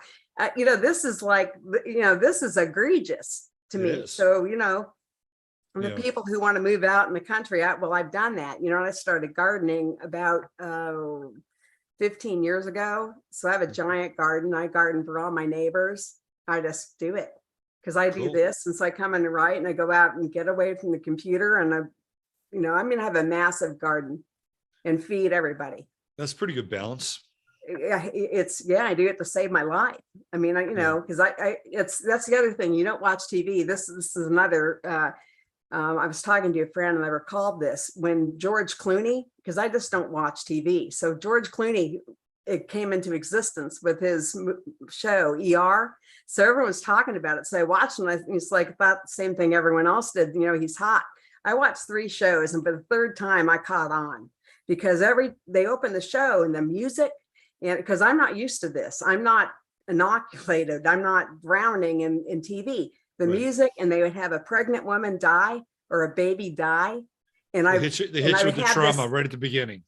This is like, this is egregious to It me. is. So, and the Yeah. people who want to move out in the country, I've done that. I started gardening about 15 years ago. So I have a giant garden. I garden for all my neighbors. I just do it because I do Cool. this. And so I come in and write and I go out and get away from the computer and I'm going to have a massive garden and feed everybody. That's pretty good balance. I do it to save my life. I mean, because that's the other thing. You don't watch TV. This is another, I was talking to a friend and I recalled this when George Clooney, because I just don't watch TV. So George Clooney, it came into existence with his show ER. So everyone was talking about it. So I watched and it's like about the same thing everyone else did. He's hot. I watched 3 shows and for the third time I caught on because they opened the show and the music, and because I'm not used to this, I'm not inoculated, I'm not drowning in TV. The Right. music, and they would have a pregnant woman die or a baby die. And They hit you with the trauma right at the beginning.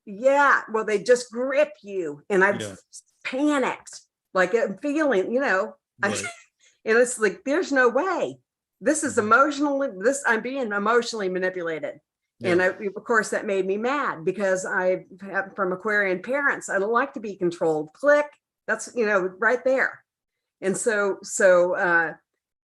Yeah, well, they just grip you. And I Yeah. panicked, like I'm feeling, Right. and it's like, there's no way. This is Mhm. I'm being emotionally manipulated. Yeah. And of course, that made me mad because I have from Aquarian parents. I don't like to be controlled. Click. That's, right there. And so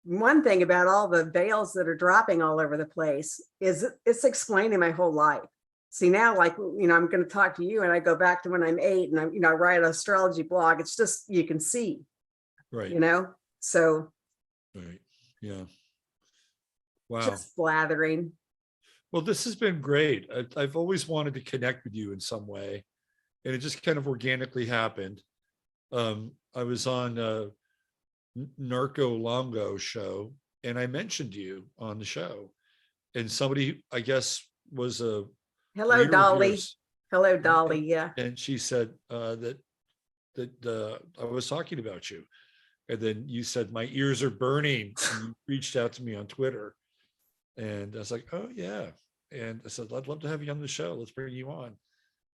one thing about all the veils that are dropping all over the place is it's explaining my whole life. See now, like, I'm going to talk to you and I go back to when I'm 8 and I write an astrology blog. It's just, you can see, Right. so. Right. Yeah. Wow. Just blathering. Well, this has been great. I've always wanted to connect with you in some way, and it just kind of organically happened. I was on Narco Longo show, and I mentioned you on the show, and somebody, I guess, was a Hello, reader of Dolly. yours, Hello, Dolly. Yeah. and she said that I was talking about you, and then you said my ears are burning, and you reached out to me on Twitter, and I was like, oh yeah, and I said I'd love to have you on the show. Let's bring you on,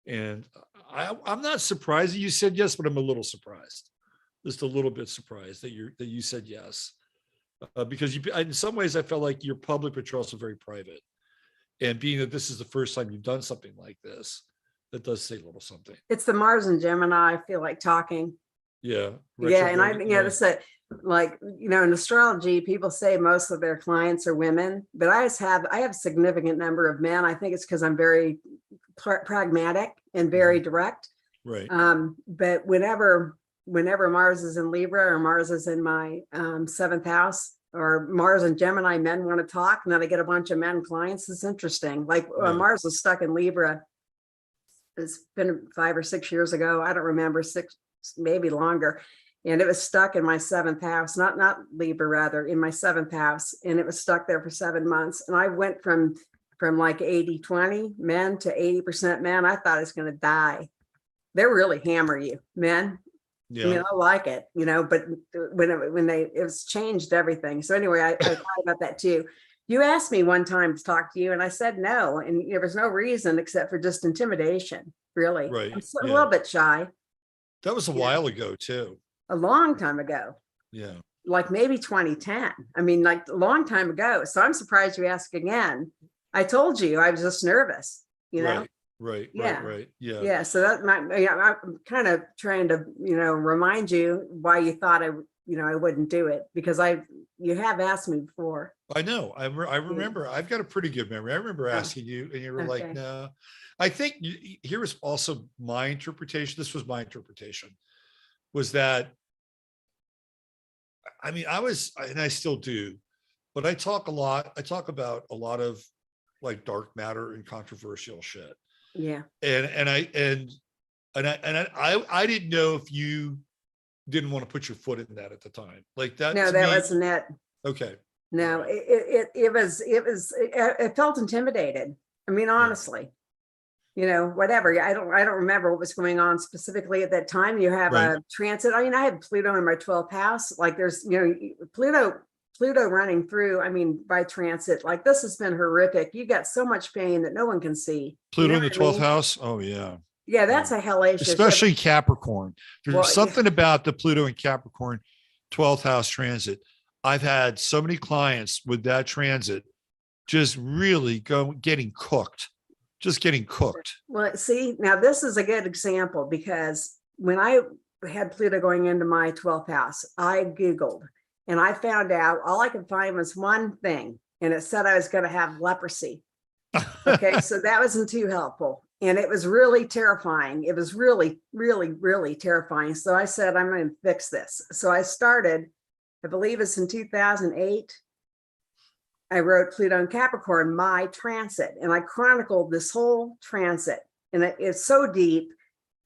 and I'm not surprised that you said yes, but I'm a little surprised. Just a little bit surprised that you said yes, because in some ways I felt like your public, but you're also very private. And being that this is the first time you've done something like this, that does say a little something. It's the Mars and Gemini. I feel like talking. Yeah. Yeah, and that's it. Like, in astrology, people say most of their clients are women, but I have a significant number of men. I think it's because I'm very pragmatic and very direct. Right. But whenever Mars is in Libra or Mars is in my 7th house or Mars and Gemini, men want to talk, and then I get a bunch of men clients. It's interesting. Like Mars was stuck in Libra. It's been 5 or 6 years ago. I don't remember, 6, maybe longer. And it was stuck in my 7th house, not Libra, rather in my 7th house. And it was stuck there for 7 months. And I went from like 80-20 men to 80% men. I thought I was going to die. They really hammer you, men. Yeah. I mean, I like it, but when it's changed everything. So anyway, I thought about that too. You asked me one time to talk to you and I said no. And there was no reason except for just intimidation, really. Right. I'm a little bit shy. That was a while ago too. A long time ago. Yeah. Like maybe 2010. I mean, like a long time ago. So I'm surprised you asked again. I told you I was just nervous, Right. Yeah. Right. Yeah. Yeah. So I'm kind of trying to, remind you why you thought I wouldn't do it, because you have asked me before. I know. I remember. I've got a pretty good memory. I remember asking you, and you were like, "No." I think here was also my interpretation. This was my interpretation. Was that? I mean, and I still do, but I talk a lot. I talk about a lot of like dark matter and controversial shit. Yeah. And I didn't know if you didn't want to put your foot in that at the time, like that. No, that wasn't it. Okay. No, it felt intimidated. I mean, honestly, whatever. I don't remember what was going on specifically at that time. You have a transit. I mean, I had Pluto in my 12th house. Like there's, Pluto Pluto running through, I mean, by transit, like this has been horrific. You got so much pain that no one can see. Pluto You in know the what I 12th mean? house. Oh yeah. Yeah, that's a hellacious. Especially Capricorn. There's Well, something about the Pluto and Capricorn 12th house transit. I've had so many clients with that transit just really getting cooked, just getting cooked. Well, see, now this is a good example because when I had Pluto going into my 12th house, I Googled and I found out all I could find was one thing, and it said I was going to have leprosy. Okay, so that wasn't too helpful. And it was really terrifying. It was really, really, really terrifying. So I said, I'm going to fix this. So I started, I believe it's in 2008. I wrote Pluto and Capricorn, my transit, and I chronicled this whole transit. And it's so deep.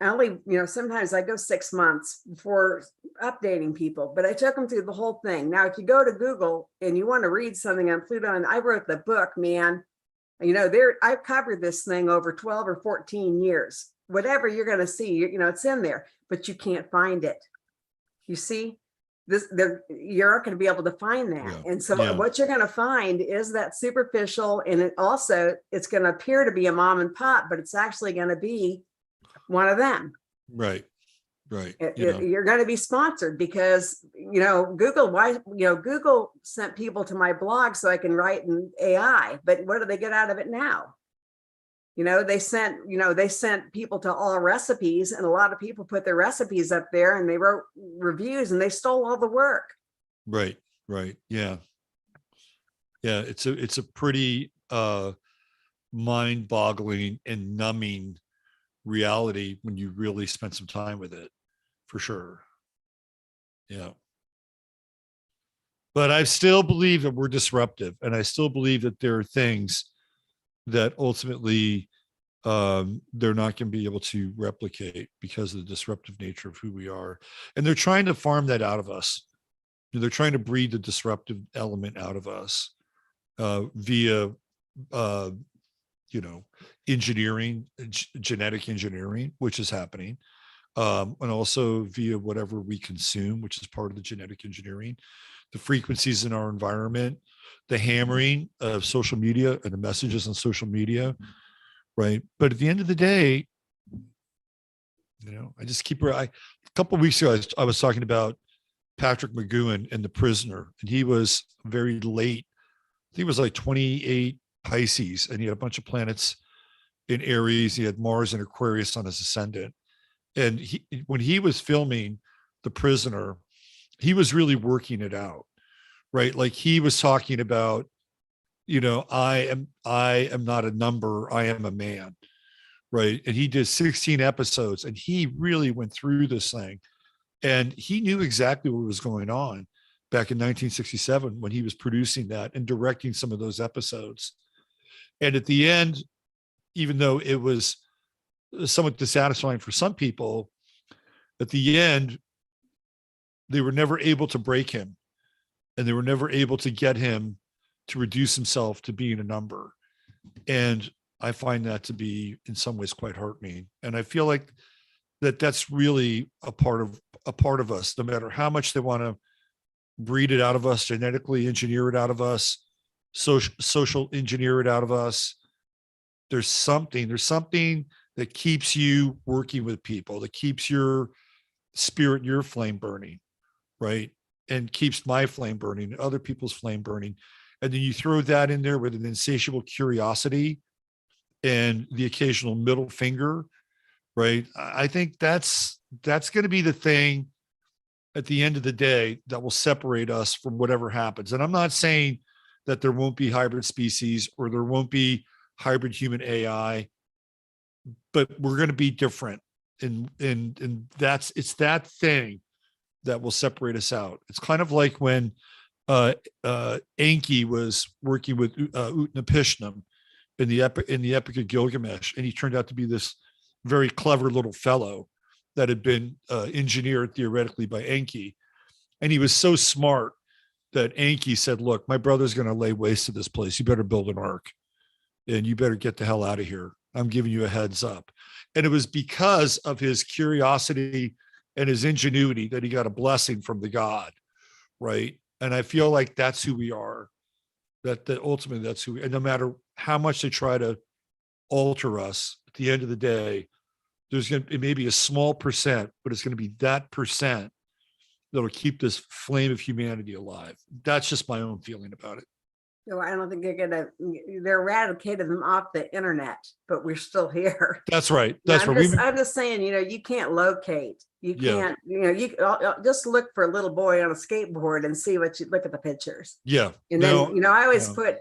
I only, sometimes I go 6 months before updating people, but I took them through the whole thing. Now, if you go to Google and you want to read something on Pluto, and I wrote the book, man, I've covered this thing over 12 or 14 years. Whatever you're going to see, it's in there, but you can't find it. You see? You're not going to be able to find that. Yeah. And so Yeah. what you're going to find is that superficial, and it's going to appear to be a mom and pop, but it's actually going to be one of them. Right. Right. You're going to be sponsored because, Google sent people to my blog so I can write in AI, but what do they get out of it now? They sent people to all recipes, and a lot of people put their recipes up there and they wrote reviews and they stole all the work. Right. Right. Yeah. Yeah. It's a pretty mind-boggling and numbing reality when you really spend some time with it, for sure. Yeah. But I still believe that we're disruptive, and I still believe that there are things that ultimately they're not going to be able to replicate because of the disruptive nature of who we are. And they're trying to farm that out of us. They're trying to breed the disruptive element out of us via, engineering, genetic engineering, which is happening. And also via whatever we consume, which is part of the genetic engineering, the frequencies in our environment, the hammering of social media and the messages on social media, right? But at the end of the day, I just a couple of weeks ago, I was talking about Patrick McGowan and The Prisoner, and he was very late. I think it was like 28 Pisces, and he had a bunch of planets in Aries. He had Mars and Aquarius on his ascendant. And when he was filming The Prisoner, he was really working it out, right? Like he was talking about, I am not a number, I am a man, right? And he did 16 episodes, and he really went through this thing, and he knew exactly what was going on back in 1967 when he was producing that and directing some of those episodes. And at the end, even though it was somewhat dissatisfying for some people, at the end, they were never able to break him, and they were never able to get him to reduce himself to being a number. And I find that to be in some ways quite heartening. And I feel like that's really a part of us, no matter how much they want to breed it out of us, genetically engineer it out of us, social engineer it out of us. There's something that keeps you working with people, that keeps your spirit, your flame burning, right? And keeps my flame burning, other people's flame burning. And then you throw that in there with an insatiable curiosity and the occasional middle finger, right? I think that's going to be the thing at the end of the day that will separate us from whatever happens. And I'm not saying that there won't be hybrid species or there won't be hybrid human AI, but we're going to be different. And it's that thing that will separate us out. It's kind of like when Enki was working with Utnapishtim in the Epic of Gilgamesh, and he turned out to be this very clever little fellow that had been engineered theoretically by Enki. And he was so smart that Enki said, look, my brother's going to lay waste to this place. You better build an ark, and you better get the hell out of here. I'm giving you a heads up. And it was because of his curiosity and his ingenuity that he got a blessing from the god, right? And I feel like that's who we are. That ultimately that's who and no matter how much they try to alter us, at the end of the day, it may be a small percent, but it's going to be that percent that'll keep this flame of humanity alive. That's just my own feeling about it. No, I don't think they're eradicated them off the internet, but we're still here. That's right. No, That's right. I'm just saying, you can't locate. You Yeah. can't, I'll just look for a little boy on a skateboard and see what you look at the pictures. Yeah. And then, I always put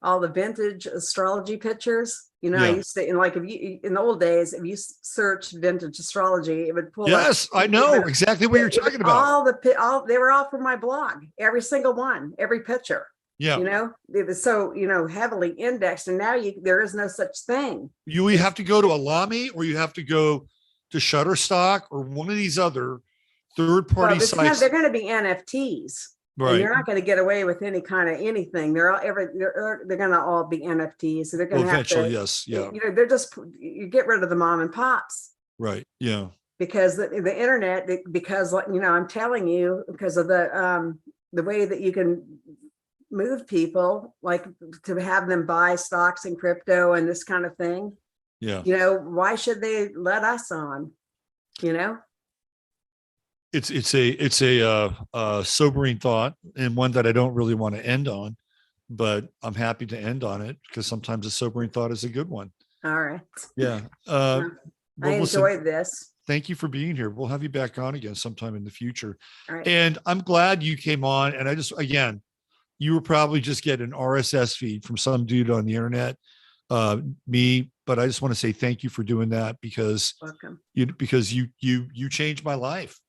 all the vintage astrology pictures. I used to, and like if you in the old days, if you searched vintage astrology, it would pull up. Yes, I know exactly what you're talking about. They were all from my blog, every single one, every picture. Yeah. It was so, heavily indexed, and now there is no such thing. You have to go to Alami or you have to go to Shutterstock or one of these other third-party sites. They're going to be NFTs. Right. And you're not going to get away with any kind of anything. They're going to all be NFTs. So they're going to have eventually, to, yes. Yeah. They're just, you get rid of the mom and pops. Right. Yeah. Because the internet, because I'm telling you, because of the way that you can move people, like to have them buy stocks and crypto and this kind of thing. Yeah. Why should they let us on? It's a sobering thought, and one that I don't really want to end on, but I'm happy to end on it because sometimes a sobering thought is a good one. All right. Yeah. I enjoyed this. Thank you for being here. We'll have you back on again sometime in the future. All right. And I'm glad you came on. And again, you were probably just getting an RSS feed from some dude on the internet, me, but I just want to say thank you for doing that because welcome. You changed my life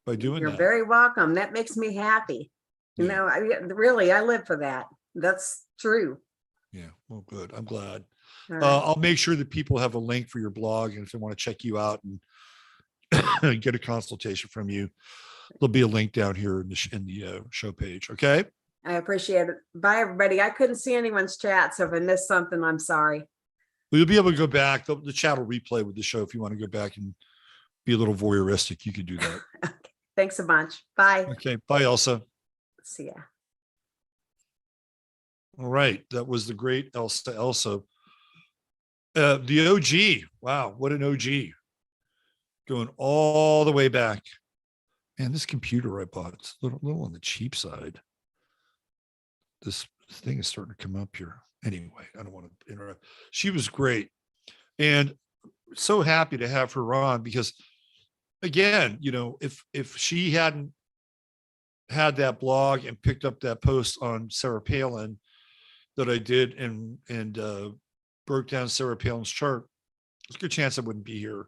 by doing that. You're very welcome. That makes me happy. Yeah. I live for that. That's true. Yeah. Well, good. I'm glad. Right. I'll make sure that people have a link for your blog. And if they want to check you out and get a consultation from you, there'll be a link down here in the show page. Okay. I appreciate it. Bye, everybody. I couldn't see anyone's chat, so if I missed something, I'm sorry. Well, you'll be able to go back. The chat will replay with the show. If you want to go back and be a little voyeuristic, you can do that. Okay. Thanks a bunch. Bye. Okay. Bye, Elsa. See ya. All right. That was the great Elsa Elsa. The OG. Wow. What an OG. Going all the way back. Man, this computer I bought, it's a little on the cheap side. This thing is starting to come up here. Anyway, I don't want to interrupt. She was great. And so happy to have her on because again, if she hadn't had that blog and picked up that post on Sarah Palin that I did and broke down Sarah Palin's chart, there's a good chance I wouldn't be here.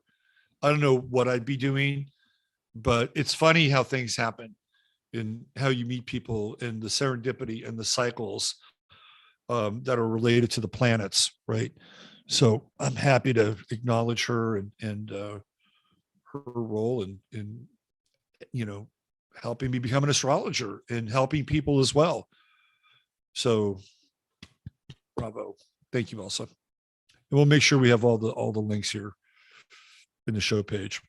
I don't know what I'd be doing, but it's funny how things happen and how you meet people and the serendipity and the cycles that are related to the planets, right? So I'm happy to acknowledge her and her role in helping me become an astrologer and helping people as well. So bravo. Thank you, Elsa. And we'll make sure we have all the links here in the show page.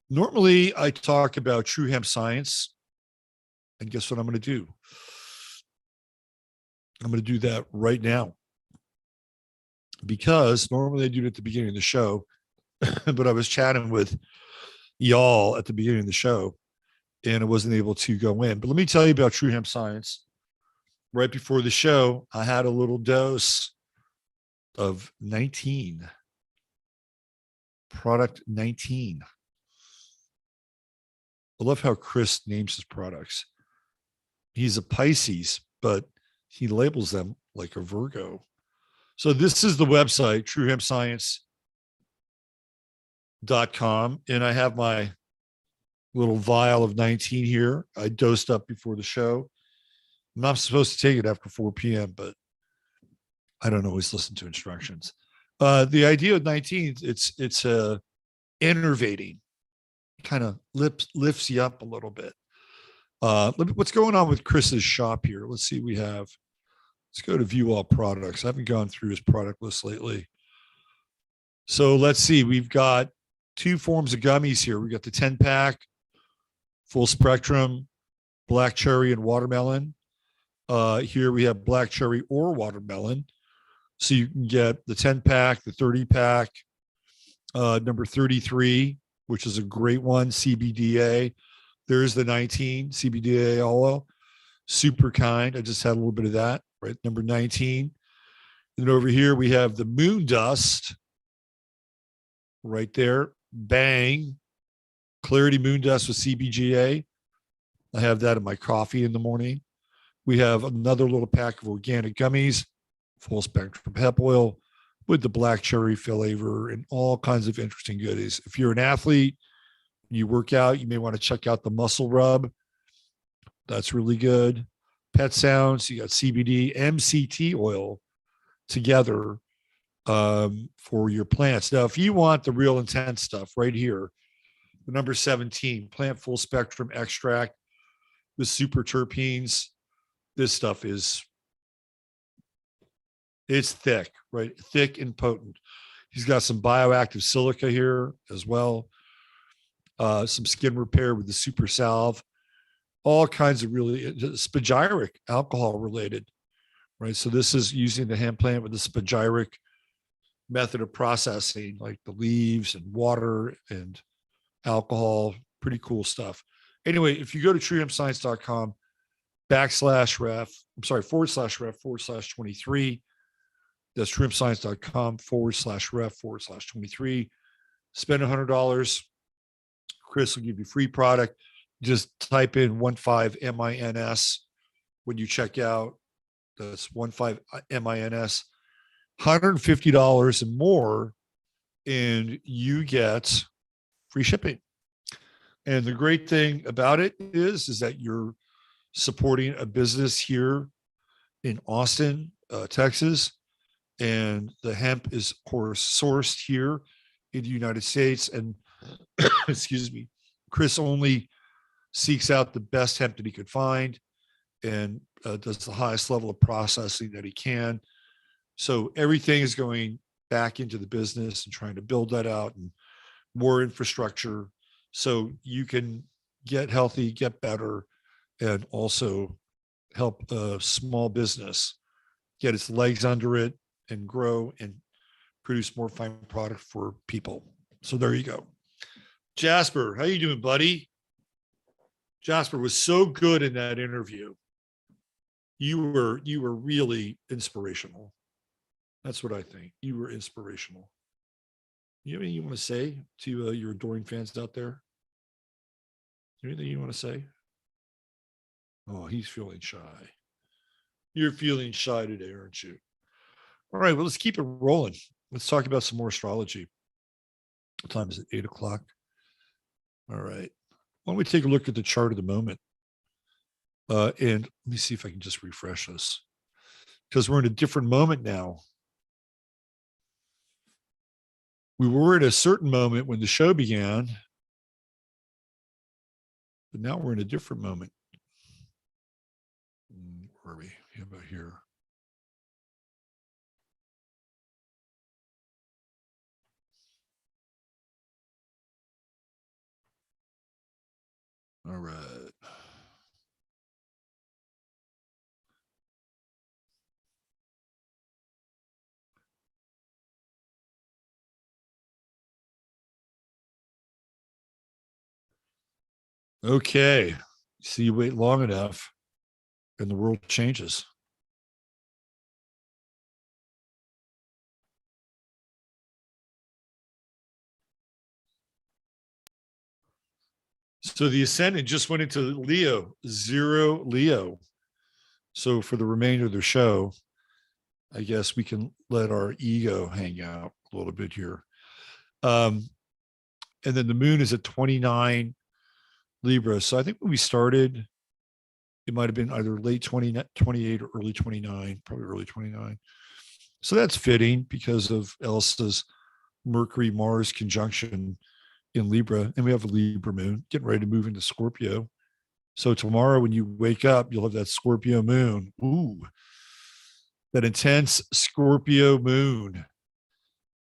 Normally I talk about true hemp science, and guess what I'm going to do? I'm going to do that right now because normally I do it at the beginning of the show, but I was chatting with y'all at the beginning of the show and I wasn't able to go in. But let me tell you about true hemp science. Right before the show, I had a little dose of 19. Product 19. I love how Chris names his products. He's a Pisces, but he labels them like a Virgo. So this is the website, truehempscience.com. And I have my little vial of 19 here. I dosed up before the show. I'm not supposed to take it after 4 p.m., but I don't always listen to instructions. The idea of 19, it's innervating, kind of lifts you up a little bit. What's going on with Chris's shop here? Let's see. Let's go to view all products. I haven't gone through his product list lately. So let's see. We've got 2 forms of gummies here. We got the 10 pack full spectrum, black cherry and watermelon. Here we have black cherry or watermelon. So you can get the 10 pack, the 30 pack, number 33, which is a great one, CBDA. There's the 19 CBDA oil, super kind. I just had a little bit of that, right? Number 19. And over here we have the moon dust right there. Bang. Clarity moon dust with CBGA. I have that in my coffee in the morning. We have another little pack of organic gummies, full spectrum hemp oil with the black cherry flavor and all kinds of interesting goodies. If you're an athlete, you work out, you may want to check out the muscle rub. That's really good. Pet sounds, you got CBD, MCT oil together for your plants. Now, if you want the real intense stuff right here, the number 17, plant full spectrum extract with super terpenes. This stuff it's thick, right? Thick and potent. He's got some bioactive silica here as well. Some skin repair with the super salve, all kinds of really spagyric alcohol related, right? So this is using the hemp plant with the spagyric method of processing, like the leaves and water and alcohol, pretty cool stuff. Anyway, if you go to truehempscience.com /ref/23, that's truehempscience.com /ref/23, spend $100. Chris will give you free product. Just type in 15MINS when you check out. That's 15MINS, $150 and more, and you get free shipping. And the great thing about it is that you're supporting a business here in Austin, Texas, and the hemp is, of course, sourced here in the United States. And excuse me, Chris only seeks out the best hemp that he could find and does the highest level of processing that he can. So everything is going back into the business and trying to build that out and more infrastructure so you can get healthy, get better, and also help a small business get its legs under it and grow and produce more fine product for people. So there you go. Jasper, how you doing, buddy? Jasper was so good in that interview. You were really inspirational. That's what I think. You were inspirational. You have anything you want to say to your adoring fans out there? Anything you want to say? Oh, he's feeling shy. You're feeling shy today, aren't you? All right, well, let's keep it rolling. Let's talk about some more astrology. What time is it? 8 o'clock. All right. Why don't we take a look at the chart of the moment? And let me see if I can just refresh this, because we're in a different moment now. We were at a certain moment when the show began, but now we're in a different moment. Where are we? How about here? All right. Okay. So you wait long enough and the world changes. So the ascendant just went into Leo, 0 Leo. So for the remainder of the show, I guess we can let our ego hang out a little bit here. And then the moon is at 29 Libra. So I think when we started, it might have been either late 28 or early 29, probably early 29. So that's fitting because of Elsa's Mercury Mars conjunction in Libra. And we have a Libra moon getting ready to move into Scorpio. So tomorrow when you wake up, you'll have that Scorpio moon. Ooh, that intense Scorpio moon.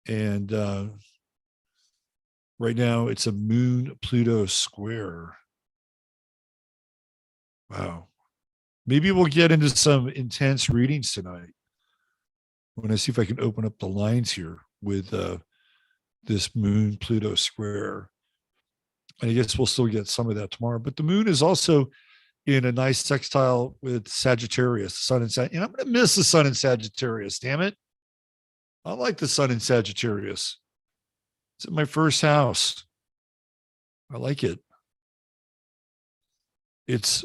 And right now it's a moon Pluto square. Wow. Maybe we'll get into some intense readings tonight. When I see if I can open up the lines here with this moon Pluto square. And I guess we'll still get some of that tomorrow. But the moon is also in a nice sextile with Sagittarius, the sun in Sagittarius. And I'm going to miss the sun in Sagittarius. Damn it. I like the sun in Sagittarius. It's in my first house. I like it. It's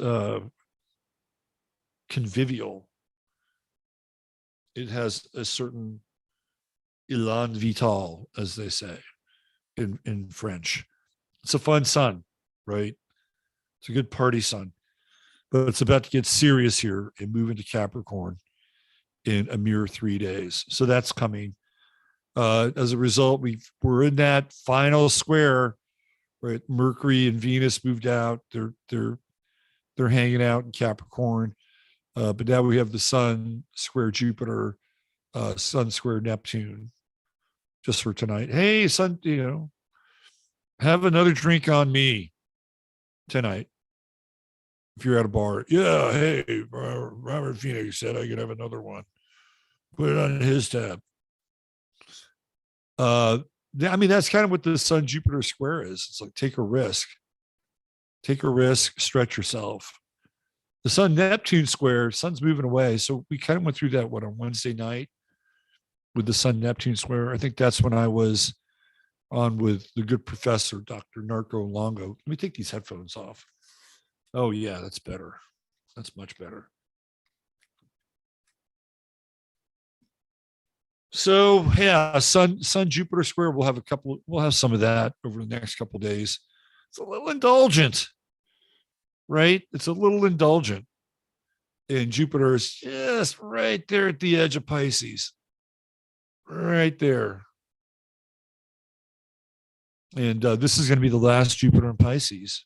convivial. It has a certain élan vital, as they say in French. It's a fun sun, right? It's a good party sun. But it's about to get serious here and move into Capricorn in a mere 3 days. So that's coming. As a result, we're in that final square, right? Mercury and Venus moved out. They're hanging out in Capricorn. But now we have the sun square Jupiter, sun square Neptune, just for tonight. Hey, sun, have another drink on me tonight. If you're at a bar, yeah, hey, Robert Phoenix said I could have another one. Put it on his tab. I mean, that's kind of what the Sun Jupiter square is. It's like take a risk, stretch yourself. The Sun Neptune square, Sun's moving away. So we kind of went through that on Wednesday night with the Sun Neptune square. I think that's when I was on with the good professor, Dr. Narco Longo. Let me take these headphones off. Oh yeah, that's better. That's much better. So yeah, Sun Jupiter square. We'll have some of that over the next couple of days. It's a little indulgent, right? It's a little indulgent. And Jupiter is just right there at the edge of Pisces. Right there. And this is going to be the last Jupiter in Pisces,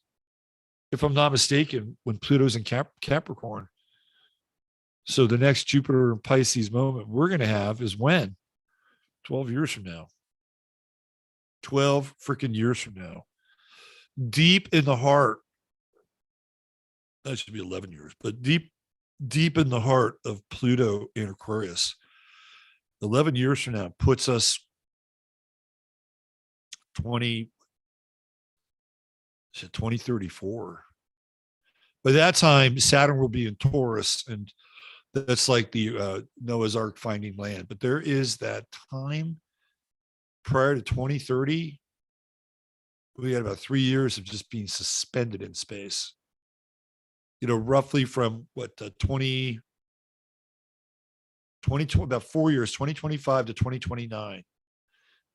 if I'm not mistaken, when Pluto's in Capricorn. So the next Jupiter in Pisces moment we're going to have is when? 12 years from now. 12 freaking years from now. Deep in the heart. That should be 11 years, but deep in the heart of Pluto in Aquarius. 11 years from now puts us 2034. By that time, Saturn will be in Taurus, and that's like the Noah's Ark finding land. But there is that time prior to 2030. We had about 3 years of just being suspended in space. Roughly from what 20, about 4 years, 2025 to 2029.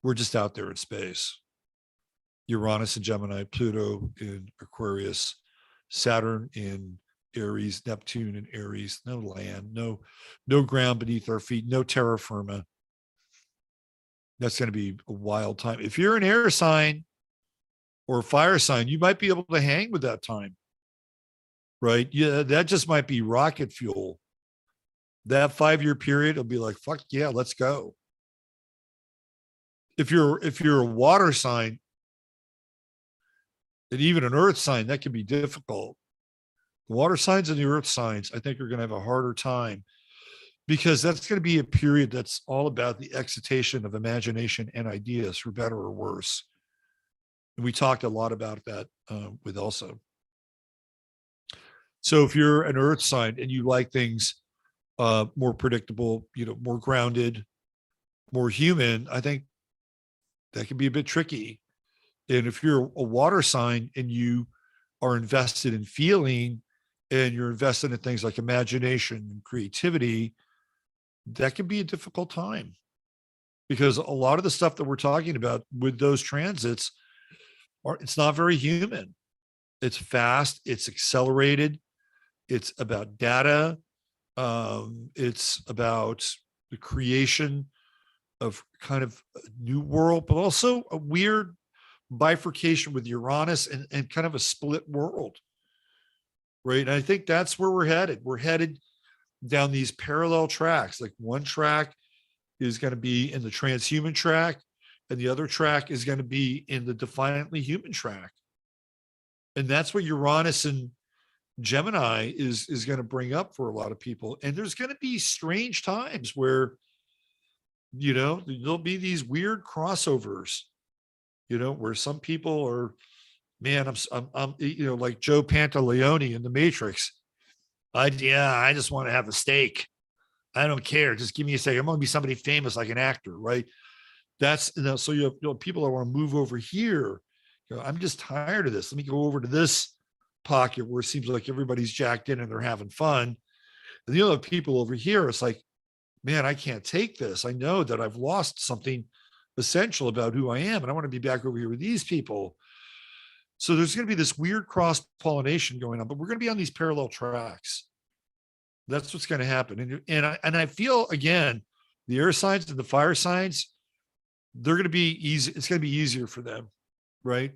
We're just out there in space. Uranus in Gemini, Pluto in Aquarius, Saturn in Aries, Neptune in Aries, no land, no ground beneath our feet, no terra firma. That's going to be a wild time. If you're an air sign or a fire sign, you might be able to hang with that time, right? Yeah, that just might be rocket fuel. That 5-year period will be like, fuck yeah, let's go. If you're a water sign, and even an earth sign, that can be difficult. The water signs and the earth signs, I think, are going to have a harder time, because that's going to be a period that's all about the excitation of imagination and ideas, for better or worse. And we talked a lot about that with Elsa. So if you're an earth sign and you like things more predictable, more grounded, more human, I think that can be a bit tricky. And if you're a water sign and you are invested in feeling, and you're invested in things like imagination and creativity, that can be a difficult time, because a lot of the stuff that we're talking about with those transits it's not very human. It's fast, it's accelerated, it's about data, it's about the creation of kind of a new world, but also a weird bifurcation with Uranus and kind of a split world, right? And I think that's where we're headed. We're headed down these parallel tracks. Like one track is going to be in the transhuman track, and the other track is going to be in the defiantly human track. And that's what Uranus and Gemini is going to bring up for a lot of people. And there's going to be strange times where, there'll be these weird crossovers, where some people are, man, I'm like Joe Pantaleone in the Matrix. I just want to have a steak. I don't care. Just give me a steak. I'm going to be somebody famous, like an actor, right? That's, so you have people that want to move over here. I'm just tired of this. Let me go over to this pocket where it seems like everybody's jacked in and they're having fun. And the other people over here, it's like, man, I can't take this. I know that I've lost something essential about who I am, and I want to be back over here with these people. So there's going to be this weird cross pollination going on, but we're going to be on these parallel tracks. That's what's going to happen. And I feel, again, the air signs and the fire signs, they're going to be easy. It's going to be easier for them, right?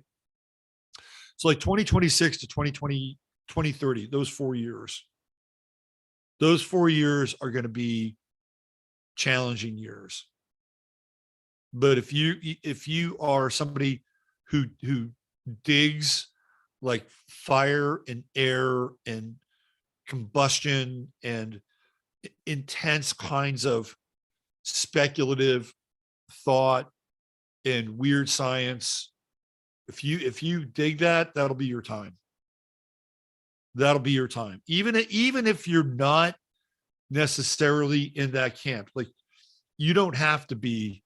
So like 2026 to 2030, those 4 years are going to be challenging years. But if you are somebody who digs like fire and air and combustion and intense kinds of speculative thought and weird science, if you dig that, that'll be your time. That'll be your time. Even if you're not necessarily in that camp, like you don't have to be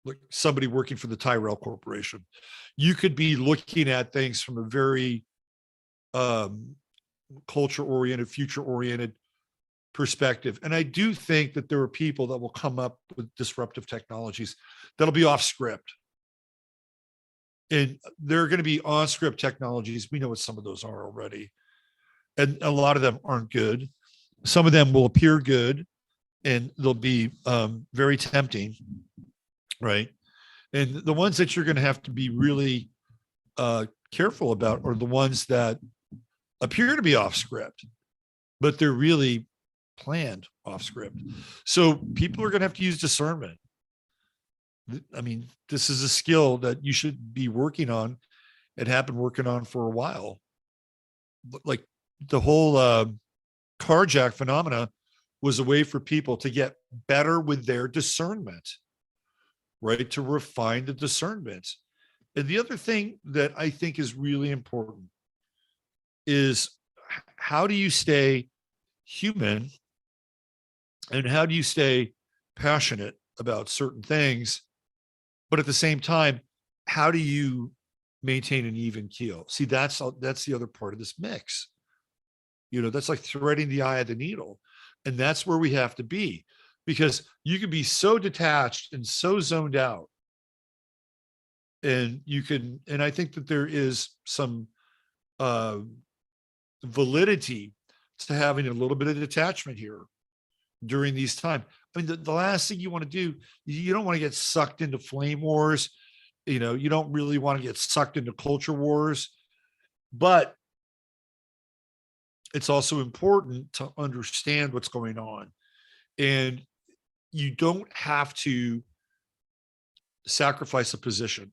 like somebody working for the Tyrell Corporation. You could be looking at things from a very culture-oriented, future-oriented perspective. And I do think that there are people that will come up with disruptive technologies that'll be off script. And there are going to be on script technologies. We know what some of those are already. And a lot of them aren't good. Some of them will appear good and they'll be very tempting, right? And the ones that you're going to have to be really careful about are the ones that appear to be off script, but they're really planned off script. So people are going to have to use discernment. I mean, this is a skill that you should be working on and have been working on for a while. Like the whole carjack phenomena was a way for people to get better with their discernment, right? To refine the discernment. And the other thing that I think is really important is how do you stay human and how do you stay passionate about certain things? But at the same time, how do you maintain an even keel? See, that's the other part of this mix. That's like threading the eye of the needle. And that's where we have to be, because you can be so detached and so zoned out. And I think that there is some validity to having a little bit of detachment here during these times. I mean, the last thing you want to do, you don't want to get sucked into flame wars. You don't really want to get sucked into culture wars, but it's also important to understand what's going on. And you don't have to sacrifice a position.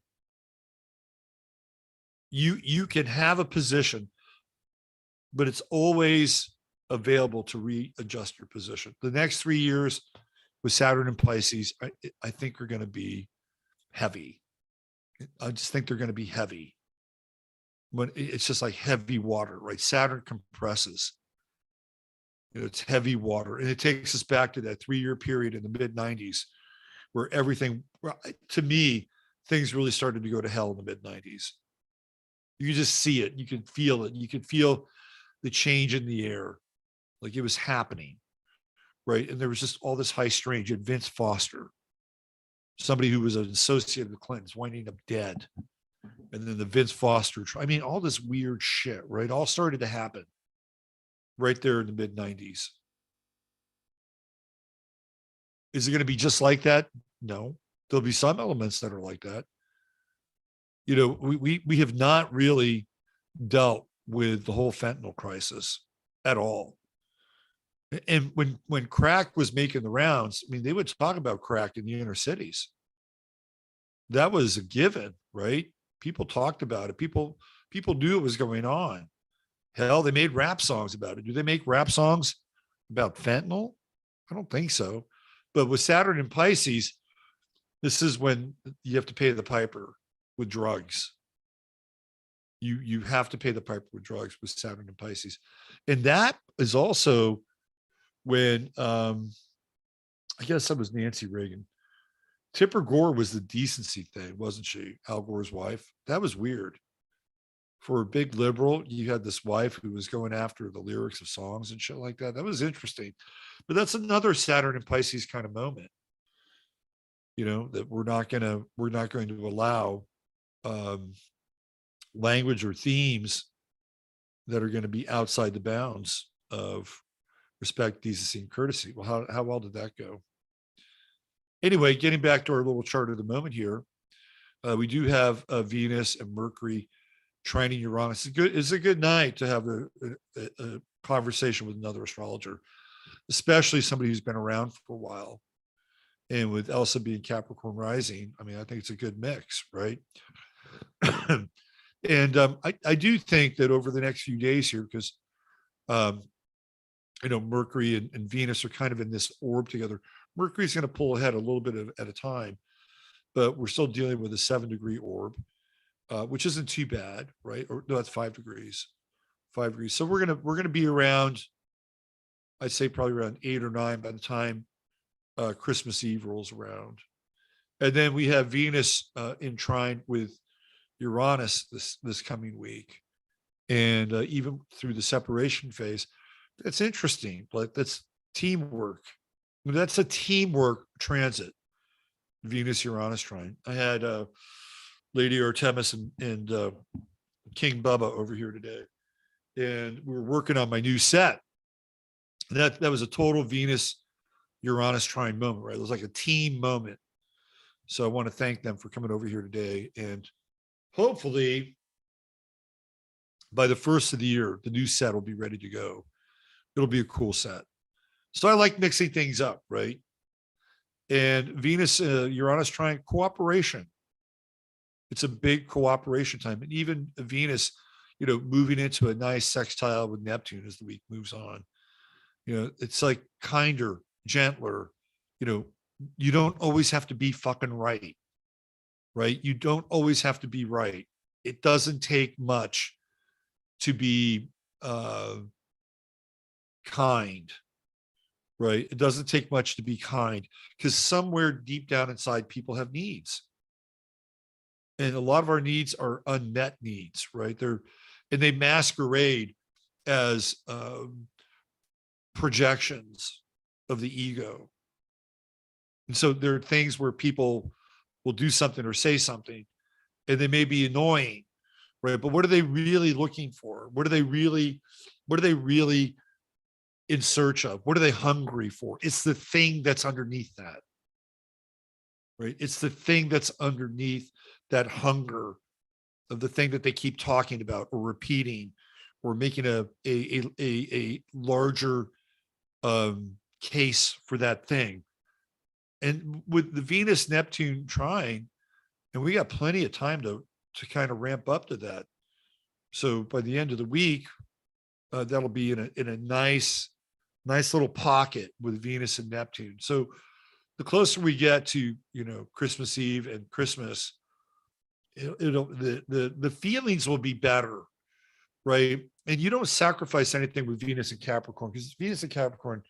You can have a position, but it's always available to readjust your position. The next 3 years with Saturn and Pisces, I think are going to be heavy. I just think they're going to be heavy. When it's just like heavy water, right? Saturn compresses. It's heavy water. And it takes us back to that 3-year period in the mid 90s where everything, to me, things really started to go to hell in the mid 90s. You could just see it. You could feel it. You could feel the change in the air. Like it was happening, right? And there was just all this high strain. You had Vince Foster, somebody who was an associate of the Clintons, winding up dead. And then the Vince Foster, all this weird shit, right? All started to happen right there in the mid 90s. Is it going to be just like that? No, there'll be some elements that are like that. We have not really dealt with the whole fentanyl crisis at all. And when crack was making the rounds, they would talk about crack in the inner cities. That was a given, right? People talked about it. People knew it was going on. Hell, they made rap songs about it. Do they make rap songs about fentanyl? I don't think so. But with Saturn and Pisces, this is when you have to pay the piper with drugs. You have to pay the piper with drugs with Saturn and Pisces. And that is also when I guess that was Nancy Reagan. Tipper Gore was the decency thing, wasn't she? Al Gore's wife. That was weird. For a big liberal, you had this wife who was going after the lyrics of songs and shit like that. That was interesting. But that's another Saturn and Pisces kind of moment. You know, that we're not going to allow language or themes that are going to be outside the bounds of respect, decency, and courtesy. Well, how well did that go? Anyway, getting back to our little chart of the moment here, we do have Venus and Mercury trining Uranus. It's a good night to have a conversation with another astrologer, especially somebody who's been around for a while. And with Elsa being Capricorn rising, I mean, I think it's a good mix, right? And I do think that over the next few days here, because Mercury and Venus are kind of in this orb together. Mercury's going to pull ahead a little bit at a time, but we're still dealing with a 7-degree orb, which isn't too bad, right? Or no, that's 5 degrees. 5 degrees. So we're gonna be around, I'd say probably around 8 or 9 by the time Christmas Eve rolls around. And then we have Venus in trine with Uranus this coming week, and even through the separation phase. That's interesting. Like, that's teamwork. That's a teamwork transit. Venus Uranus trine. I had Lady Artemis and King Bubba over here today, and we were working on my new set. That was a total Venus Uranus trine moment, right? It was like a team moment. So I want to thank them for coming over here today, and hopefully by the first of the year, the new set will be ready to go. It'll be a cool set. So I like mixing things up, right? And Venus, Uranus trine, cooperation. It's a big cooperation time. And even Venus, moving into a nice sextile with Neptune as the week moves on. It's like kinder, gentler. You don't always have to be fucking right? You don't always have to be right. It doesn't take much to be kind, right? It doesn't take much to be kind, because somewhere deep down inside, people have needs. And a lot of our needs are unmet needs, right? They masquerade as projections of the ego. And so there are things where people will do something or say something, and they may be annoying, right? But what are they really looking for? What are they really in search of? What are they hungry for? It's the thing that's underneath that, right? It's the thing that's underneath that hunger of the thing that they keep talking about or repeating or making a larger case for that thing. And with the Venus Neptune trine, and we got plenty of time to kind of ramp up to that. So by the end of the week, that'll be in a nice little pocket with Venus and Neptune. So the closer we get to Christmas Eve and Christmas, the feelings will be better, right? And you don't sacrifice anything with Venus and Capricorn, because Venus and Capricorn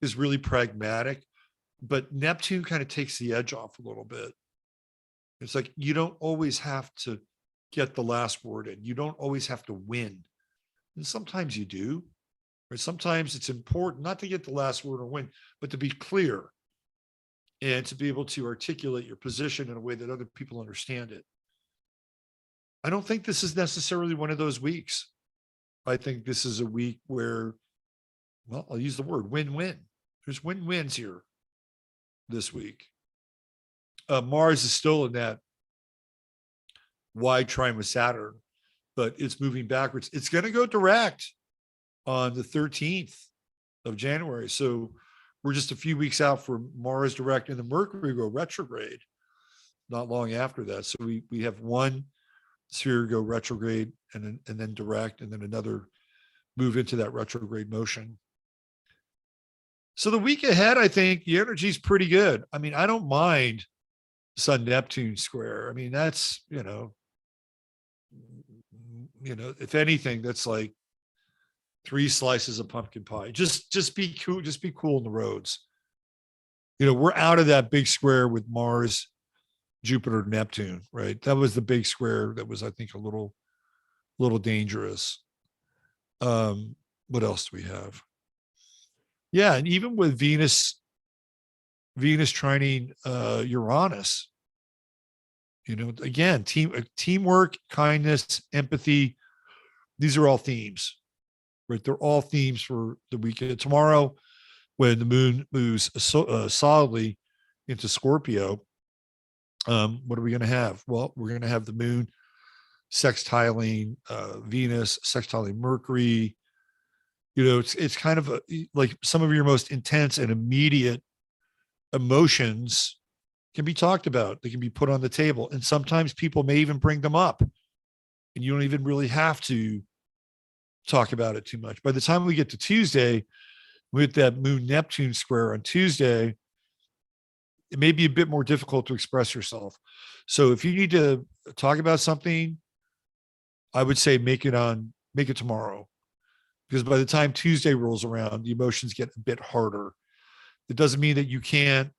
is really pragmatic, but Neptune kind of takes the edge off a little bit. It's like, you don't always have to get the last word in. You don't always have to win. And sometimes you do. Or sometimes it's important not to get the last word or win, but to be clear and to be able to articulate your position in a way that other people understand it. I don't think this is necessarily one of those weeks. I think this is a week where, well, I'll use the word win-win. There's win-wins here this week. Mars is still in that wide trine with Saturn, but it's moving backwards. It's going to go direct on the 13th of January. So we're just a few weeks out for Mars direct, and the Mercury go retrograde not long after that. So we have one sphere go retrograde and then direct, and then another move into that retrograde motion. So the week ahead, I think the energy is pretty good. I mean, I don't mind Sun Neptune square. I mean, that's, if anything, that's like 3 slices of pumpkin pie. Just be cool. Just be cool in the roads. We're out of that big square with Mars, Jupiter, Neptune, right? That was the big square that was, I think, a little dangerous. What else do we have? Yeah, and even with Venus trining Uranus, again, teamwork, kindness, empathy. These are all themes, right? They're all themes for the weekend. Tomorrow, when the moon moves solidly into Scorpio, what are we going to have? Well, we're going to have the moon sextiling Venus, sextiling Mercury. It's kind of like some of your most intense and immediate emotions can be talked about. They can be put on the table. And sometimes people may even bring them up. And you don't even really have to talk about it too much. By the time we get to Tuesday, with that moon Neptune square on Tuesday, it may be a bit more difficult to express yourself. So if you need to talk about something, I would say make it tomorrow. Because by the time Tuesday rolls around, the emotions get a bit harder. It doesn't mean that you can't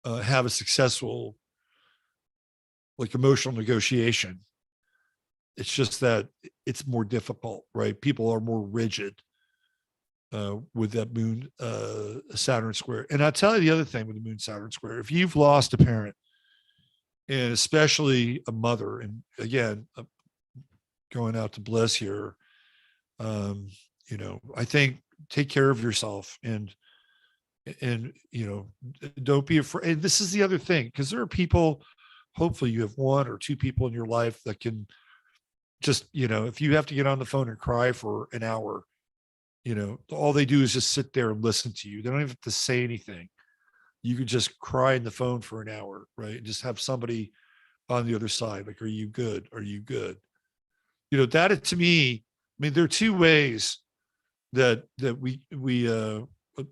have a successful, like, emotional negotiation. It's just that it's more difficult, right? People are more rigid with that moon Saturn square. And I'll tell you the other thing with the moon Saturn square. If you've lost a parent, and especially a mother, and again, going out to bliss here, I think take care of yourself and don't be afraid. And this is the other thing, because there are people, hopefully you have 1 or 2 people in your life that can just, if you have to get on the phone and cry for an hour, all they do is just sit there and listen to you. They don't even have to say anything. You could just cry in the phone for an hour, right? And just have somebody on the other side, like, are you good? Are you good? That, to me, I mean, there are 2 ways that we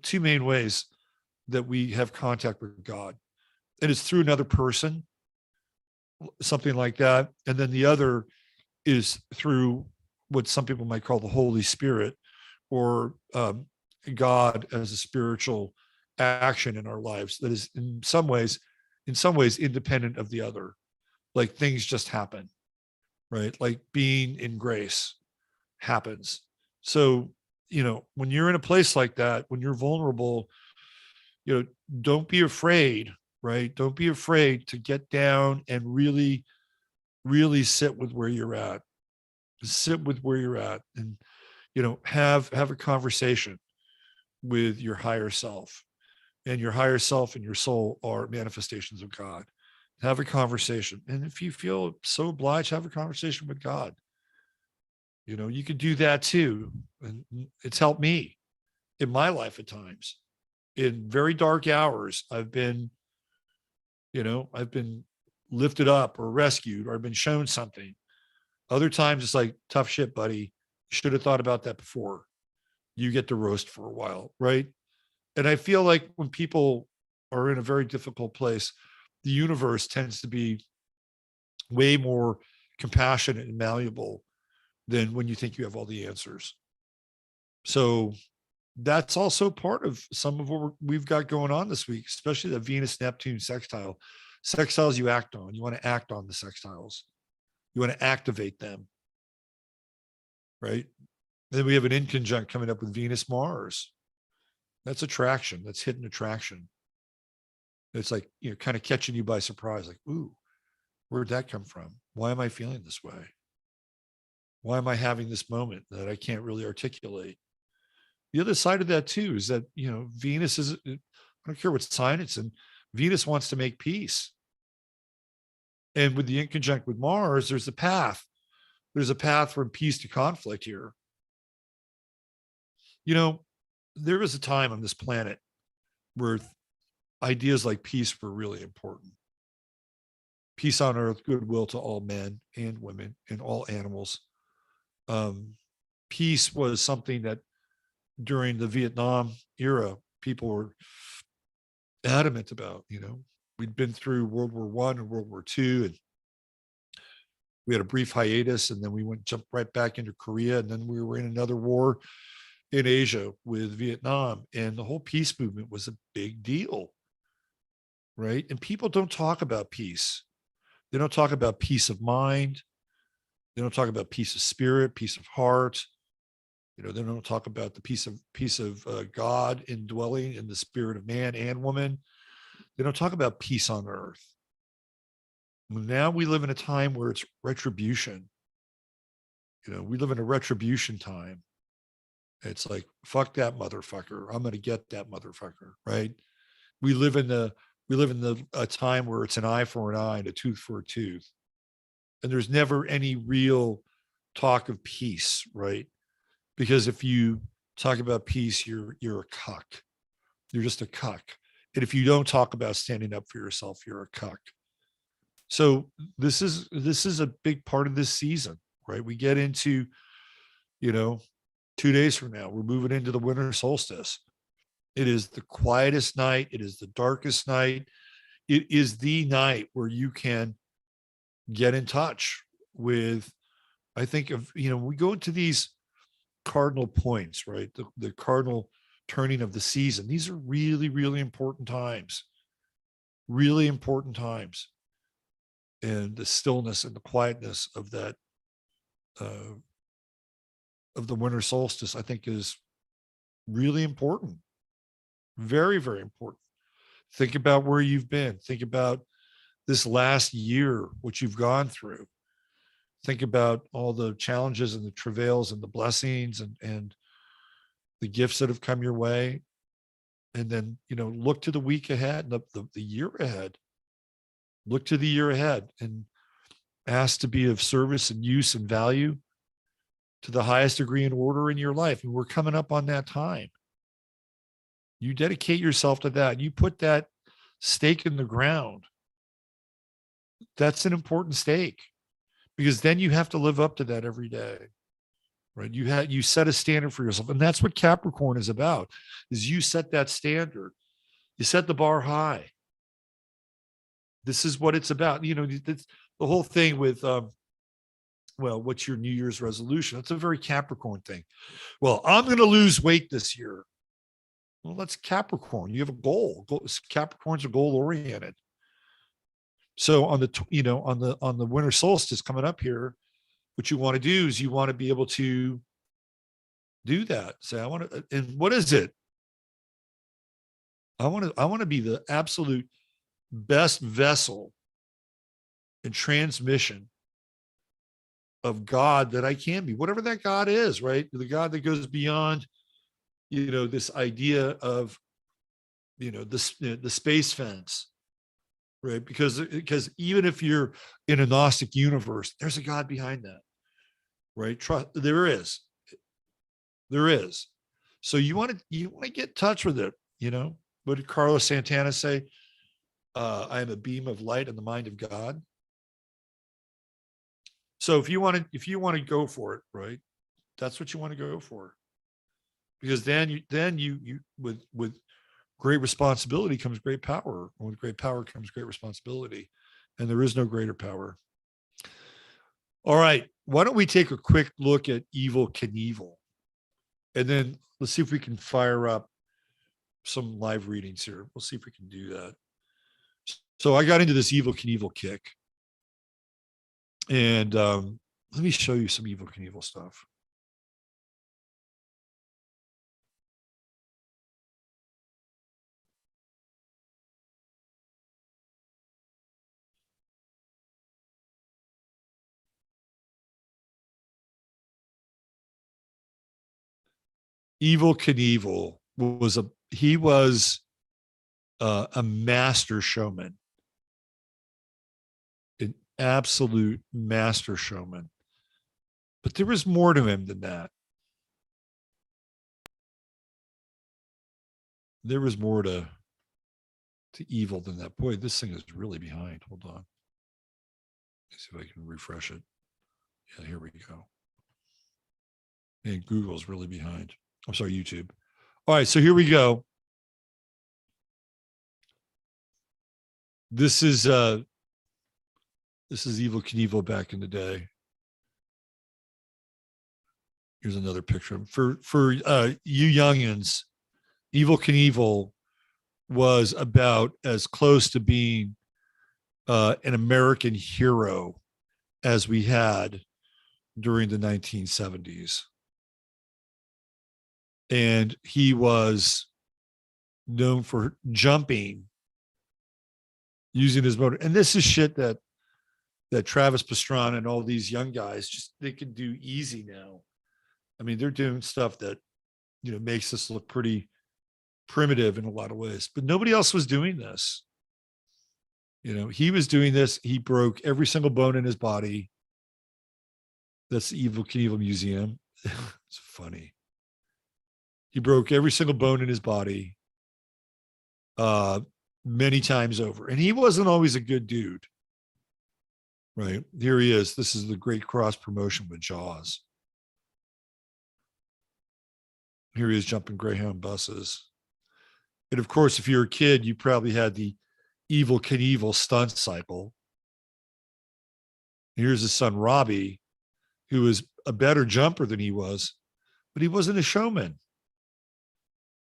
2 main ways that we have contact with God. And it's through another person, something like that. And then the other is through what some people might call the Holy Spirit, or God as a spiritual action in our lives that is in some ways independent of the other. Like, things just happen, right? Like being in grace happens. So, when you're in a place like that, when you're vulnerable, don't be afraid, right? Don't be afraid to get down and really, really sit with where you're at. Sit with where you're at, and have a conversation with your higher self. And your higher self and your soul are manifestations of God. Have a conversation. And if you feel so obliged, have a conversation with God. You could do that too. And it's helped me in my life at times. In very dark hours, I've been lifted up or rescued, or I've been shown something. Other times it's like, tough shit, buddy. Should have thought about that before. You get to roast for a while, right? And I feel like when people are in a very difficult place, the universe tends to be way more compassionate and malleable than when you think you have all the answers. So that's also part of some of what we've got going on this week, especially the Venus Neptune sextile. Sextiles you act on. You want to act on the sextiles. You want to activate them, right? And then we have an inconjunct coming up with Venus Mars. That's attraction. That's hidden attraction. It's like, kind of catching you by surprise. Like, ooh, where'd that come from? Why am I feeling this way? Why am I having this moment that I can't really articulate? The other side of that too is that, Venus is, I don't care what sign it's in, Venus wants to make peace. And with the inconjunct with Mars, there's a path. There's a path from peace to conflict here. There was a time on this planet where ideas like peace were really important. Peace on earth, goodwill to all men and women and all animals. peace was something that during the Vietnam era, people were adamant about. We'd been through World War I and World War II, and we had a brief hiatus, and then we jumped right back into Korea, and then we were in another war in Asia with Vietnam, and the whole peace movement was a big deal, right? And people don't talk about peace. They don't talk about peace of mind. They don't talk about peace of spirit, peace of heart. They don't talk about the peace of God indwelling in the spirit of man and woman. They don't talk about peace on earth. Now we live in a time where it's retribution. We live in a retribution time. It's like, fuck that motherfucker. I'm going to get that motherfucker, right? We live in a time where it's an eye for an eye and a tooth for a tooth. And there's never any real talk of peace, right? Because if you talk about peace, you're a cuck. You're just a cuck. And if you don't talk about standing up for yourself, you're a cuck. So this is a big part of this season, right? We get into, 2 days from now, we're moving into the winter solstice. It is the quietest night. It is the darkest night. It is the night where you can get in touch with, I think we go into these cardinal points, right? The cardinal turning of the season. These are really, really important times. Really important times. And the stillness and the quietness of that, of the winter solstice, I think is really important. Very, very important. Think about where you've been. Think about this last year, what you've gone through. Think about all the challenges and the travails and the blessings and the gifts that have come your way. And then, look to the week ahead, the year ahead. Look to the year ahead and ask to be of service and use and value to the highest degree and order in your life. And we're coming up on that time. You dedicate yourself to that. You put that stake in the ground. That's an important stake, because then you have to live up to that every day, right? You set a standard for yourself. And that's what Capricorn is about, is you set that standard. You set the bar high. This is what it's about. The whole thing with, what's your New Year's resolution? That's a very Capricorn thing. Well, I'm going to lose weight this year. Well, that's Capricorn. You have a goal. Capricorns are goal oriented. So on the winter solstice coming up here, what you want to do is you want to be able to do that. Say, I want to, and what is it? I want to be the absolute best vessel and transmission of God that I can be, whatever that God is, right? The God that goes beyond, this idea of, the space fence, right? Because even if you're in a Gnostic universe, there's a God behind that, right? There is. So you want to get in touch with it. What did Carlos Santana say? I am a beam of light in the mind of God. So if you want to go for it, right? That's what you want to go for. Because then you with great responsibility comes great power. And with great power comes great responsibility. And there is no greater power. All right. Why don't we take a quick look at Evil Knievel? And then let's see if we can fire up some live readings here. We'll see if we can do that. So I got into this Evil Knievel kick. And let me show you some Evil Knievel stuff. Evil Knievel was a master showman, an absolute master showman. But there was more to him than that. There was more to Evil than that. Boy, this thing is really behind. Hold on. Let's see if I can refresh it. Yeah, here we go. And Google's really behind. I'm sorry, YouTube. All right, so here we go. This is Evil Knievel back in the day. Here's another picture. For you youngins, Evil Knievel was about as close to being an American hero as we had during the 1970s. And he was known for jumping using his motor. And this is shit that Travis Pastrana and all these young guys just they can do easy now. I mean, they're doing stuff that makes us look pretty primitive in a lot of ways, but nobody else was doing this. He was doing this. He broke every single bone in his body. That's the Evil Knievel Museum. It's funny. He broke every single bone in his body many times over. And he wasn't always a good dude. Right? Here he is. This is the great cross promotion with Jaws. Here he is jumping Greyhound buses. And of course, if you're a kid, you probably had the Evil Knievel stunt cycle. Here's his son, Robbie, who was a better jumper than he was, but he wasn't a showman.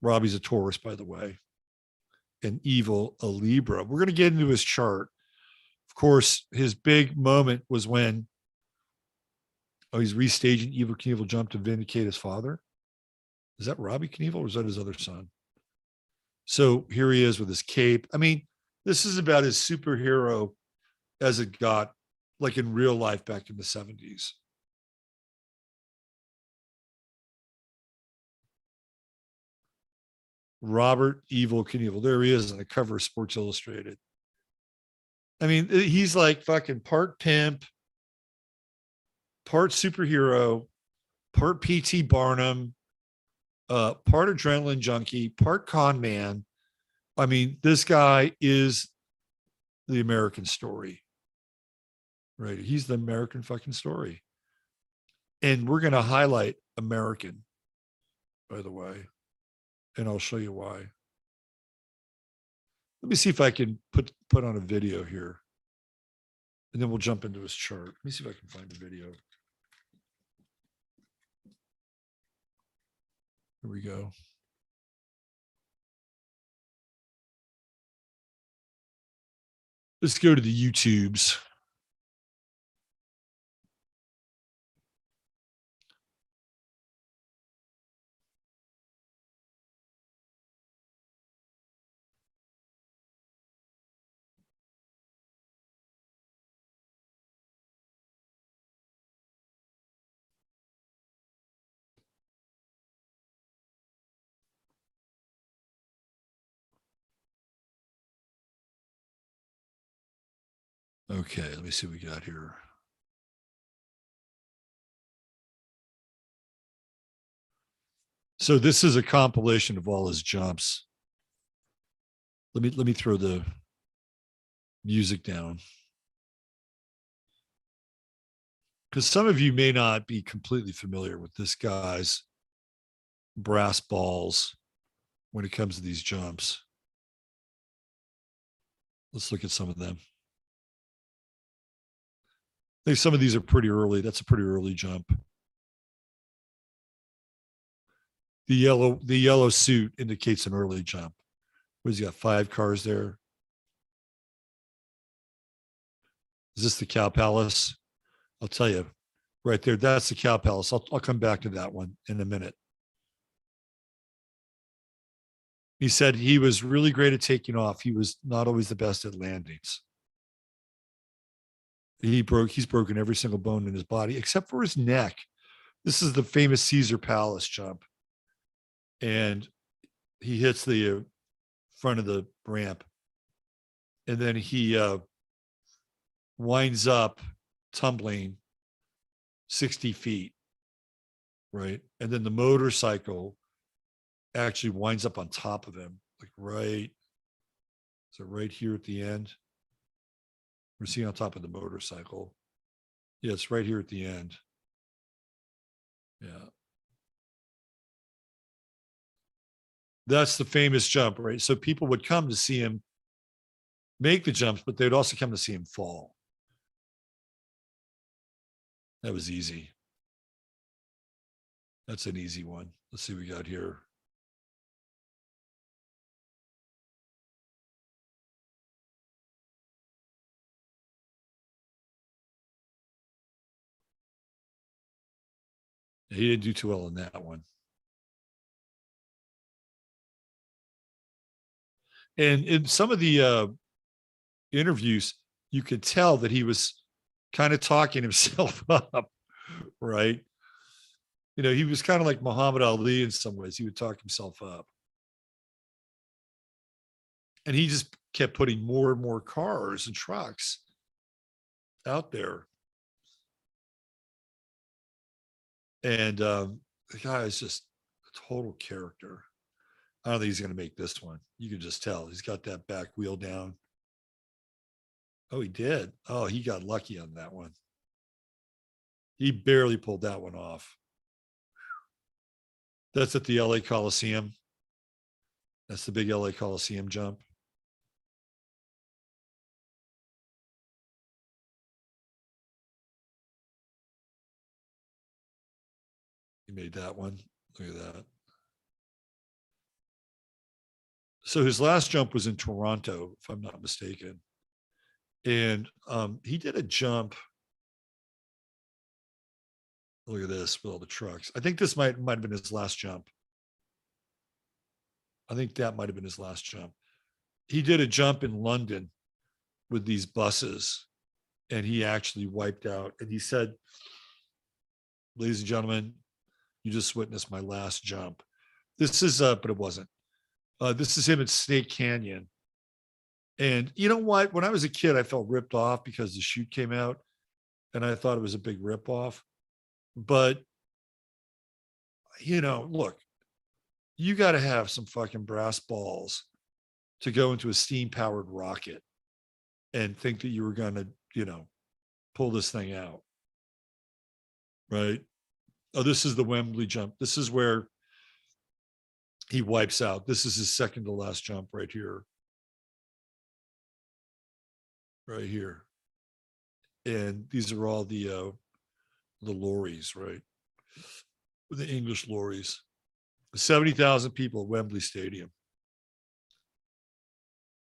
Robbie's a Taurus, by the way, and Evil a Libra. We're going to get into his chart. Of course, his big moment was when he's restaging Evil Knievel jump to vindicate his father. Is that Robbie Knievel or is that his other son? So here he is with his cape. I mean, this is about as superhero as it got, like in real life back in the 70s. Robert Evil Knievel. There he is on the cover of Sports Illustrated. I mean, he's like fucking part pimp, part superhero, part P.T. Barnum, part adrenaline junkie, part con man. I mean, this guy is the American story, right? He's the American fucking story. And we're going to highlight American, by the way, and I'll show you why. Let me see if I can put on a video here, and then we'll jump into his chart. Let me see if I can find a video. Here we go. Let's go to the YouTubes. Okay, let me see what we got here. So this is a compilation of all his jumps. Let me throw the music down. Because some of you may not be completely familiar with this guy's brass balls when it comes to these jumps. Let's look at some of them. I think some of these are pretty early. That's a pretty early jump. The yellow suit indicates an early jump. What has he got? 5 cars there. Is this the Cow Palace? I'll tell you right there. That's the Cow Palace. I'll come back to that one in a minute. He said he was really great at taking off. He was not always the best at landings. He's broken every single bone in his body except for his neck. This is the famous Caesar Palace jump. And he hits the front of the ramp. And then he winds up tumbling 60 feet, right? And then the motorcycle actually winds up on top of him, like right, so right here at the end. We're seeing on top of the motorcycle. Yeah, it's right here at the end. Yeah. That's the famous jump, right? So people would come to see him make the jumps, but they'd also come to see him fall. That was easy. That's an easy one. Let's see what we got here. He didn't do too well in that one. And in some of the interviews, you could tell that he was kind of talking himself up, right? You know, he was kind of like Muhammad Ali in some ways. He would talk himself up. And he just kept putting more and more cars and trucks out there. And the guy is just a total character. I don't think he's going to make this one. You can just tell he's got that back wheel down. Oh, he did. Oh, he got lucky on that one. He barely pulled that one off. That's at the LA Coliseum. That's the big LA Coliseum jump. He made that one. Look at that. So his last jump was in Toronto, if I'm not mistaken. And he did a jump. Look at this with all the trucks. I think this might have been his last jump. I think that might have been his last jump. He did a jump in London with these buses, and he actually wiped out. And he said, ladies and gentlemen, you just witnessed my last jump. This is, but it wasn't. This is him at Snake Canyon. And you know what? When I was a kid, I felt ripped off because the chute came out, and I thought it was a big ripoff. But, you know, look, you got to have some fucking brass balls to go into a steam powered rocket and think that you were going to, you know, pull this thing out. Right. Oh, this is the Wembley jump. This is where he wipes out. This is his second to last jump right here. Right here. And these are all the lorries, right? The English lorries. 70,000 people at Wembley Stadium.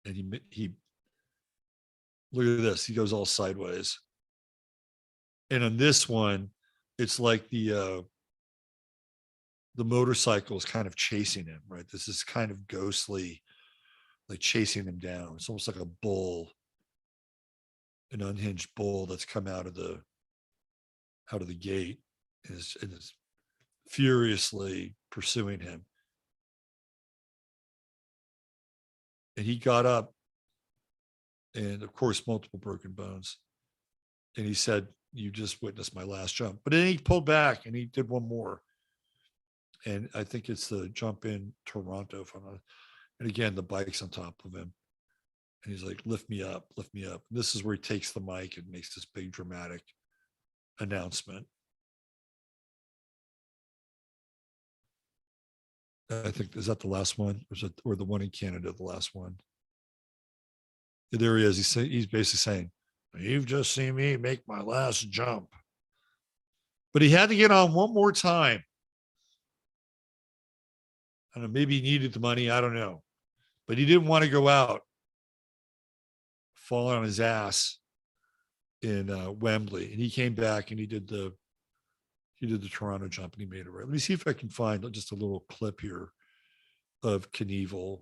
And he look at this, he goes all sideways. And on this one, it's like the motorcycle is kind of chasing him, right? This is kind of ghostly, like chasing him down. It's almost like a bull, an unhinged bull that's come out of the gate and is furiously pursuing him. And he got up, and of course, multiple broken bones. And he said, you just witnessed my last jump. But then he pulled back and he did one more. And I think it's the jump in Toronto, if I'm not. And again, the bike's on top of him. And he's like, lift me up, lift me up. And this is where he takes the mic and makes this big dramatic announcement. I think, is that the last one? Or the one in Canada, the last one? There he is. He's basically saying, you've just seen me make my last jump. But he had to get on one more time. I don't know, maybe he needed the money. I don't know. But he didn't want to go out falling on his ass in Wembley. And he came back and he did the Toronto jump and he made it right. Let me see if I can find just a little clip here of Knevil.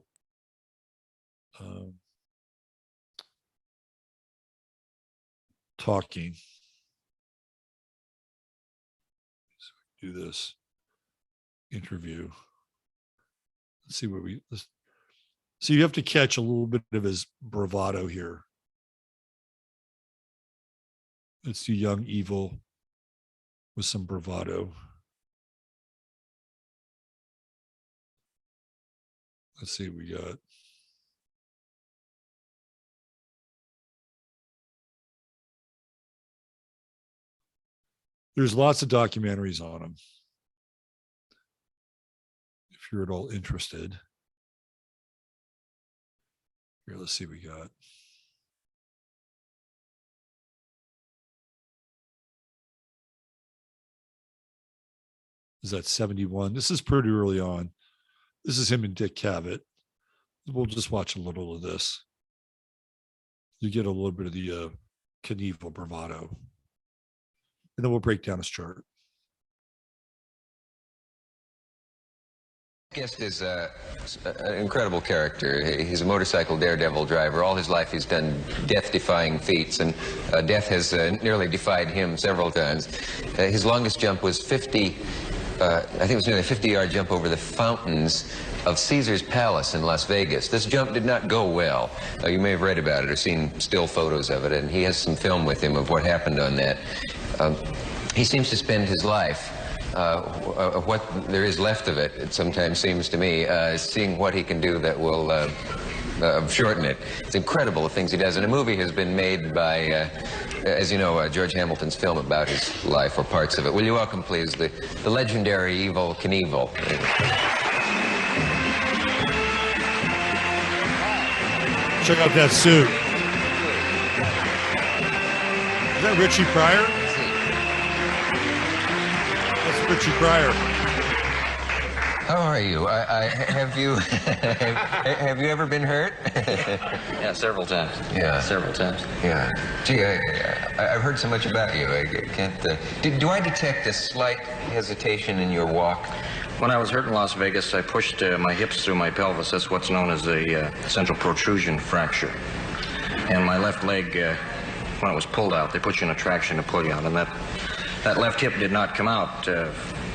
Talking. So do this interview. Let's see what so you have to catch a little bit of his bravado here. Let's do young Evil with some bravado. Let's see what we got. There's lots of documentaries on him, if you're at all interested. Here, let's see what we got. Is that 71? This is pretty early on. This is him and Dick Cavett. We'll just watch a little of this. You get a little bit of the Knevil bravado. And then we'll break down his chart. Guest is an incredible character. He's a motorcycle daredevil driver. All his life he's done death-defying feats, and death has nearly defied him several times. His longest jump was 50, I think it was nearly a 50-yard jump over the fountains of Caesar's Palace in Las Vegas. This jump did not go well. You may have read about it or seen still photos of it, and he has some film with him of what happened on that. He seems to spend his life what there is left of it, it sometimes seems to me, seeing what he can do that will shorten it. It's incredible the things he does. And a movie has been made by, as you know, George Hamilton's film about his life, or parts of it. Will you welcome, please, the legendary Evil Knievel. Check out that suit. Is that Richie Pryor? That's Richie Pryor. How are you? Have you have you ever been hurt? Yeah, several times. Yeah, several times. Yeah. Gee, I've heard so much about you. I can't. Do I detect a slight hesitation in your walk? When I was hurt in Las Vegas, I pushed my hips through my pelvis. That's what's known as a central protrusion fracture. And my left leg, when it was pulled out, they put you in a traction to pull you out, and that left hip did not come out.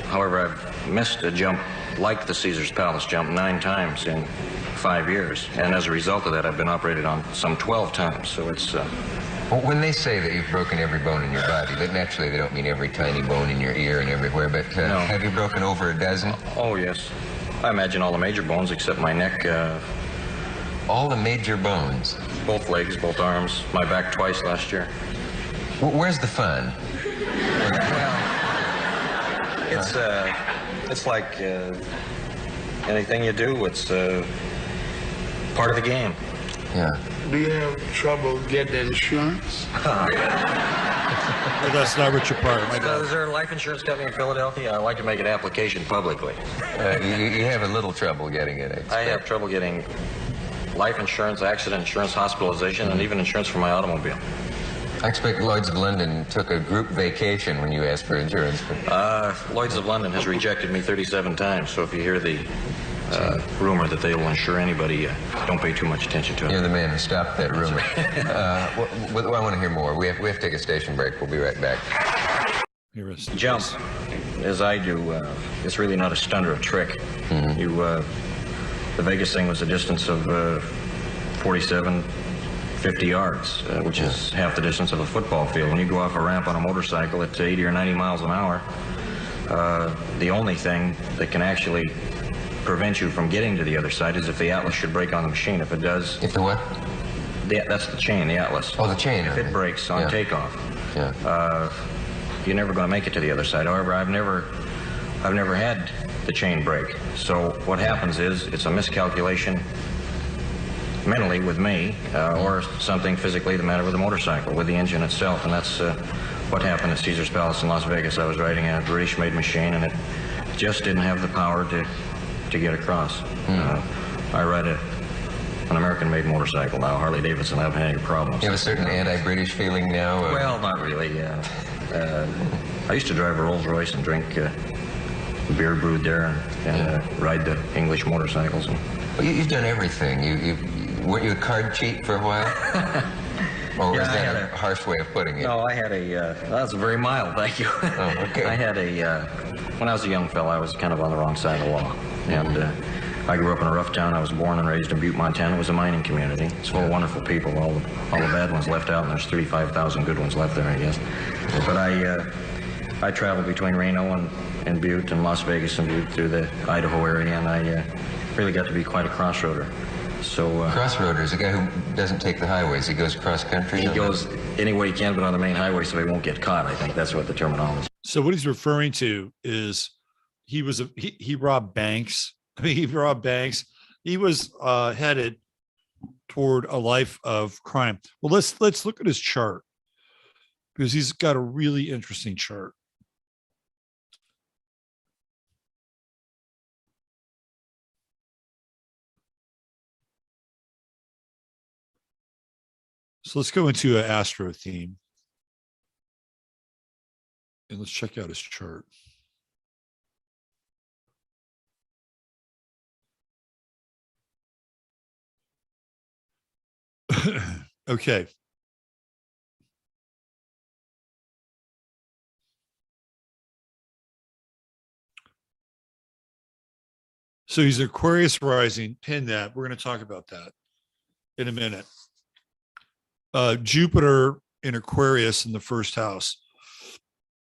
However, I've missed a jump like the Caesar's Palace jump 9 times in 5 years. And as a result of that, I've been operated on some 12 times. So it's... Well, when they say that you've broken every bone in your body, that naturally they don't mean every tiny bone in your ear and everywhere, but No. Have you broken over a dozen? Oh, yes. I imagine all the major bones except my neck, All the major bones? both legs, both arms, my back twice last year. Where's the fun? It's like anything you do, it's part of the game. Yeah. Do you have trouble getting insurance? Oh, that's not Richard Pryor. My bad. Is there a life insurance company in Philadelphia? I'd like to make an application publicly. You have a little trouble getting it. I have trouble getting life insurance, accident insurance, hospitalization, and even insurance for my automobile. I expect Lloyd's of London took a group vacation when you asked for insurance. Lloyd's of London has rejected me 37 times, so if you hear the rumor that they will insure anybody, don't pay too much attention to it. You're the man who stopped that rumor. I want to hear more. We have to take a station break. We'll be right back. Here is Jump, as I do, it's really not a stunt or a trick. Mm-hmm. The Vegas thing was a distance of 47, 50 yards, which is half the distance of a football field. When you go off a ramp on a motorcycle at 80 or 90 miles an hour, the only thing that can actually prevent you from getting to the other side is if the atlas should break on the machine. If it does... If the what? That's the chain, the atlas. Oh, the chain. If it breaks on takeoff, you're never going to make it to the other side. However, I've never had the chain break. So what happens is it's a miscalculation mentally with me, or something physically the matter with the motorcycle, with the engine itself, and that's what happened at Caesar's Palace in Las Vegas. I was riding a British-made machine, and it just didn't have the power to get across. I ride an American-made motorcycle now, Harley Davidson. I haven't had any problems. You have a certain anti-British feeling now? Well, not really. I used to drive a Rolls Royce and drink beer brewed there, and ride the English motorcycles. Well, you've done everything. Weren't you a card cheat for a while? Or was that a harsh way of putting it? No, I had that's very mild, thank you. Oh, okay. I had when I was a young fella, I was kind of on the wrong side of the law. And I grew up in a rough town. I was born and raised in Butte, Montana. It was a mining community. It's full of wonderful people. All the bad ones left out, and there's 35,000 good ones left there, I guess. But I traveled between Reno and Butte and Las Vegas and Butte through the Idaho area, and I really got to be quite a crossroader. So crossroader is a guy who doesn't take the highways. He goes cross country. He goes any way he can, but on the main highway, so he won't get caught. I think that's what the terminology. So what he's referring to is he robbed banks. I mean, he robbed banks. He was headed toward a life of crime. Well, let's look at his chart, because he's got a really interesting chart. So let's go into an Astro theme. And let's check out his chart. Okay. So he's Aquarius rising, pin that. We're going to talk about that in a minute. Jupiter in Aquarius in the first house.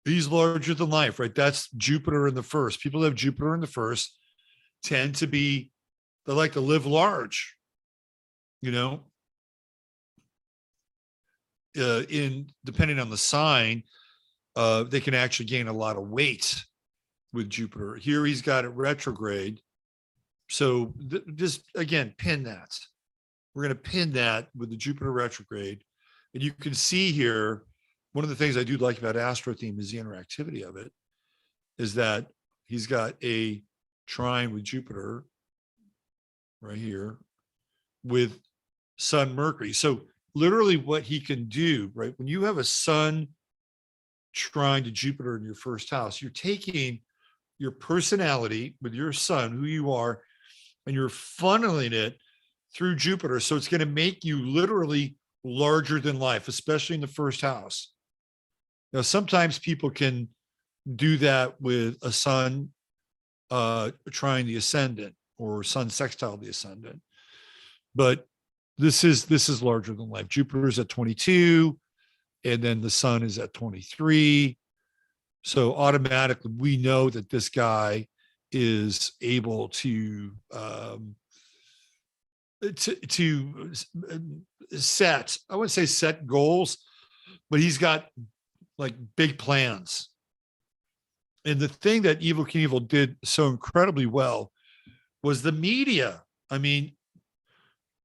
He's larger than life, right? That's Jupiter in the first. People who have Jupiter in the first tend to be, they like to live large, you know? Depending on the sign, they can actually gain a lot of weight with Jupiter. Here he's got it retrograde. So just again, pin that. We're going to pin that with the Jupiter retrograde. And you can see here, one of the things I do like about Astro theme is the interactivity of it, is that he's got a trine with Jupiter right here with Sun Mercury. So literally what he can do, right? When you have a Sun trine to Jupiter in your first house, you're taking your personality with your Sun, who you are, and you're funneling it through Jupiter. So it's going to make you literally larger than life, especially in the first house. Now, sometimes people can do that with a Sun trine the ascendant, or Sun sextile the ascendant. But this is larger than life. Jupiter is at 22, and then the Sun is at 23. So automatically we know that this guy is able to set, I wouldn't say set goals, but he's got like big plans. And the thing that Evil Knievel did so incredibly well was the media. I mean,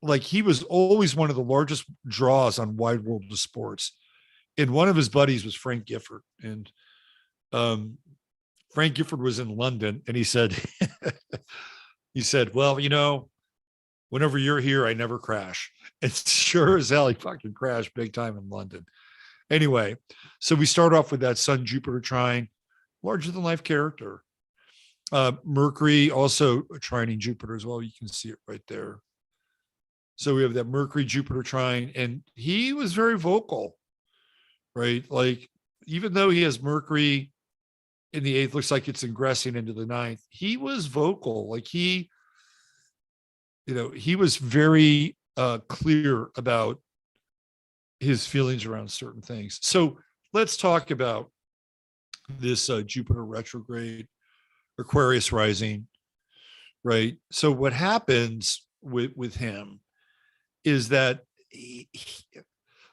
like, he was always one of the largest draws on Wide World of Sports. And one of his buddies was Frank Gifford. And Frank Gifford was in London, and he said, well, you know, whenever you're here, I never crash. And sure as hell, he fucking crashed big time in London. Anyway, so we start off with that Sun Jupiter trine, larger than life character. Mercury also trining Jupiter as well. You can see it right there. So we have that Mercury Jupiter trine, and he was very vocal, right? Like, even though he has Mercury in the 8th, looks like it's ingressing into the 9th, he was vocal. Like, he was very clear about his feelings around certain things. So let's talk about this Jupiter retrograde, Aquarius rising, right? So what happens with him is that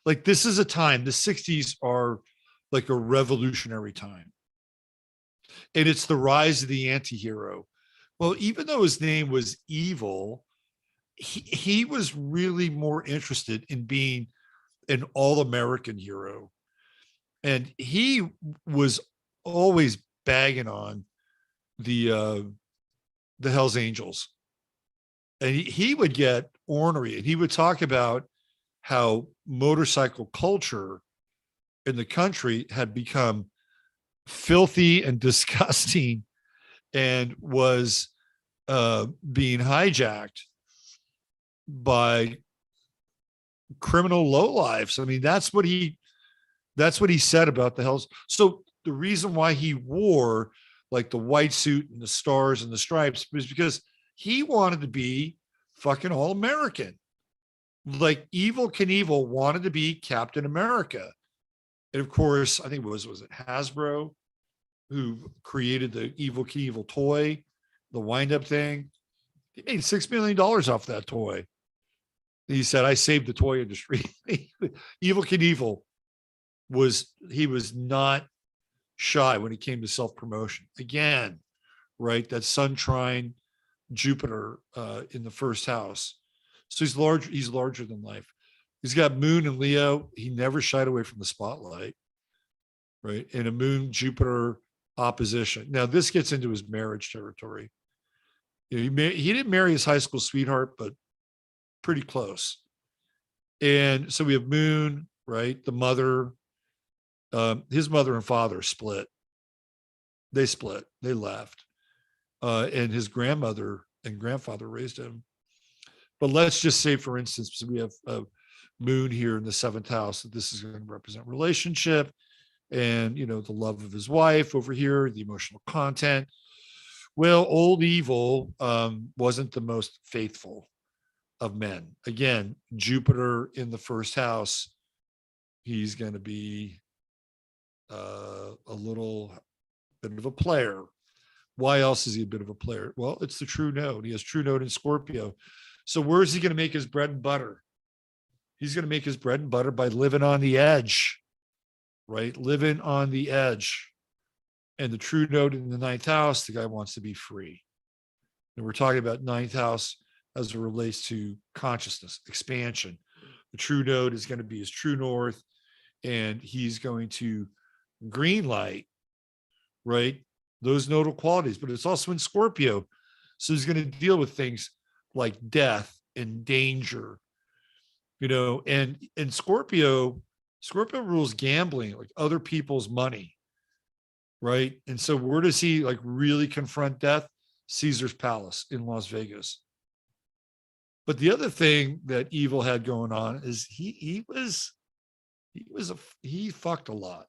like, this is a time, the 60s are like a revolutionary time. And it's the rise of the anti-hero. Well, even though his name was Evil, he was really more interested in being an all-American hero. And he was always bagging on the Hells Angels. And he would get ornery, and he would talk about how motorcycle culture in the country had become filthy and disgusting, and was being hijacked by criminal lowlifes. I mean, that's what he said about the Hells. So the reason why he wore like the white suit and the stars and the stripes was because he wanted to be fucking all American. Like, Evil Knievel wanted to be Captain America. And of course, I think was it Hasbro who created the Evil Knievel toy, the wind-up thing? He made $6 million off that toy. He said, I saved the toy industry. Evil Knievel was not shy when it came to self-promotion. Again, right? That Sun trine Jupiter in the first house. So he's larger than life. He's got Moon and Leo. He never shied away from the spotlight, right? And a Moon Jupiter opposition. Now this gets into his marriage territory. You know, he didn't marry his high school sweetheart, but pretty close. And so we have Moon, right? The mother, his mother and father split. They split. They left. And his grandmother and grandfather raised him. But let's just say, for instance, we have Moon here in the 7th house, that this is going to represent relationship and, you know, the love of his wife over here, the emotional content. Well, old Evil wasn't the most faithful of men. Again, Jupiter in the 1st house, he's going to be a little bit of a player. Why else is he a bit of a player? Well, it's the true node. He has true node in Scorpio. So where is he going to make his bread and butter? He's going to make his bread and butter by living on the edge, right? Living on the edge. And the true node in the 9th house, the guy wants to be free. And we're talking about 9th house as it relates to consciousness, expansion. The true node is going to be his true north, and he's going to green light, right? Those nodal qualities, but it's also in Scorpio. So he's going to deal with things like death and danger, you know, and Scorpio rules gambling, like other people's money, right? And so where does he like really confront death? Caesar's Palace in Las Vegas. But the other thing that Evil had going on is he fucked a lot.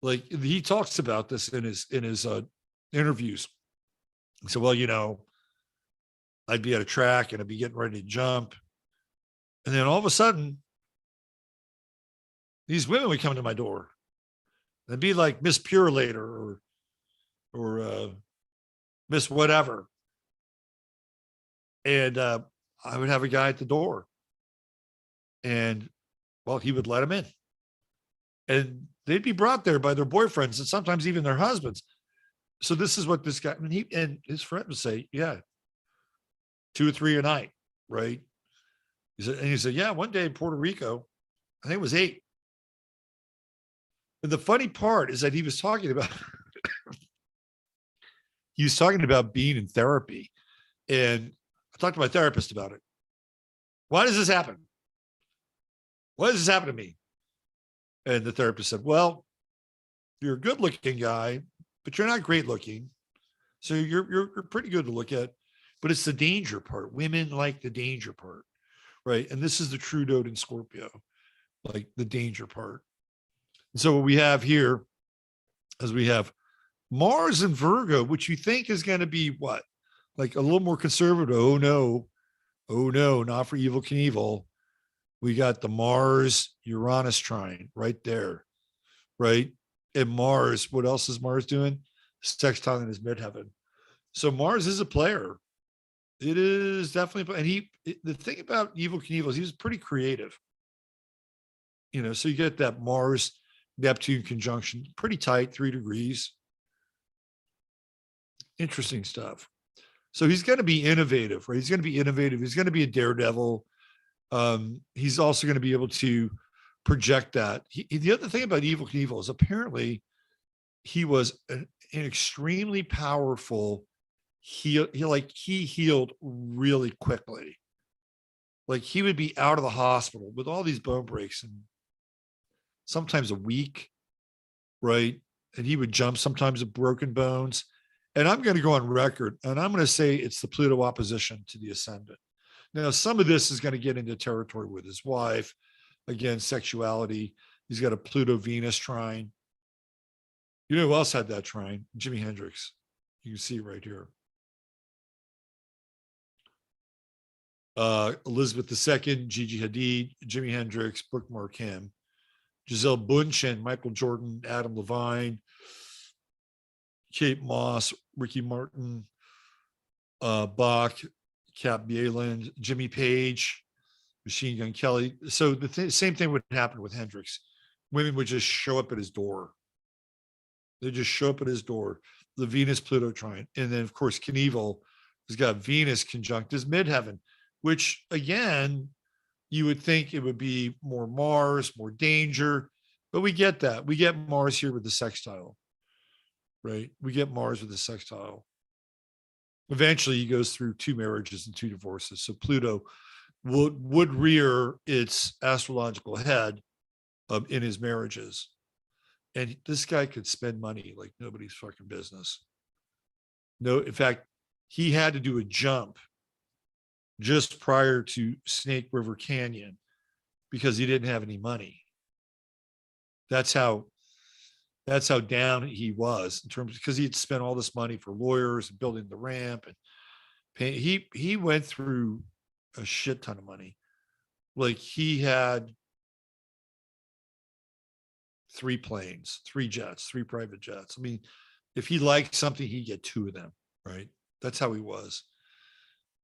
Like he talks about this in his interviews. So, well, you know, I'd be at a track and I'd be getting ready to jump. And then all of a sudden, these women would come to my door. They'd be like Miss Pure Later or Miss Whatever. And I would have a guy at the door. And, well, he would let them in. And they'd be brought there by their boyfriends and sometimes even their husbands. So this is what this guy, I mean, he and his friend would say, yeah, 2 or 3 a night, right? He said, yeah, one day in Puerto Rico, I think it was 8. And the funny part is that he was talking about being in therapy. And I talked to my therapist about it. Why does this happen? Why does this happen to me? And the therapist said, well, you're a good looking guy, but you're not great looking. So you're pretty good to look at, but it's the danger part. Women like the danger part, right? And this is the true node in Scorpio, like the danger part. And so what we have here is we have Mars and Virgo, which you think is going to be what? Like a little more conservative. Oh no, not for Evil Knievel. We got the Mars Uranus trine right there, right? And Mars, what else is Mars doing? Sextiling in his midheaven. So Mars is a player. It is definitely, and the thing about Evil Knievel is he was pretty creative. You know, so you get that Mars Neptune conjunction, pretty tight, 3 degrees. Interesting stuff. So he's going to be innovative, right? He's going to be innovative. He's going to be a daredevil. He's also going to be able to project that. The other thing about Evil Knievel is apparently he was an extremely powerful he healed really quickly. Like he would be out of the hospital with all these bone breaks and sometimes a week, right? And he would jump sometimes with broken bones. And I'm going to go on record and I'm going to say it's the Pluto opposition to the ascendant. Now, some of this is going to get into territory with his wife. Again, sexuality. He's got a Pluto-Venus trine. You know who else had that trine? Jimi Hendrix. You can see right here. Elizabeth II, Gigi Hadid, Jimi Hendrix, Bookmark him. Giselle Bundchen, Michael Jordan, Adam Levine, Kate Moss, Ricky Martin, Bach, Cap Bieland, Jimmy Page, Machine Gun Kelly. So the same thing would happen with Hendrix. Women would just show up at his door. They just show up at his door. The Venus Pluto trine. And then, of course, Knevil has got Venus conjunct his midheaven. which again, you would think it would be more Mars, more danger, but we get that. We get Mars here with the sextile, right? We get Mars with the sextile. Eventually, he goes through 2 marriages and 2 divorces. So Pluto would rear its astrological head in his marriages. And this guy could spend money like nobody's fucking business. No, in fact, he had to do a jump just prior to Snake River Canyon because he didn't have any money. That's how down he was in terms, because he had spent all this money for lawyers and building the ramp and paying. He went through a shit ton of money. Like he had 3 planes, 3 jets, 3 private jets. I mean, if he liked something, he'd get 2 of them, right? That's how he was.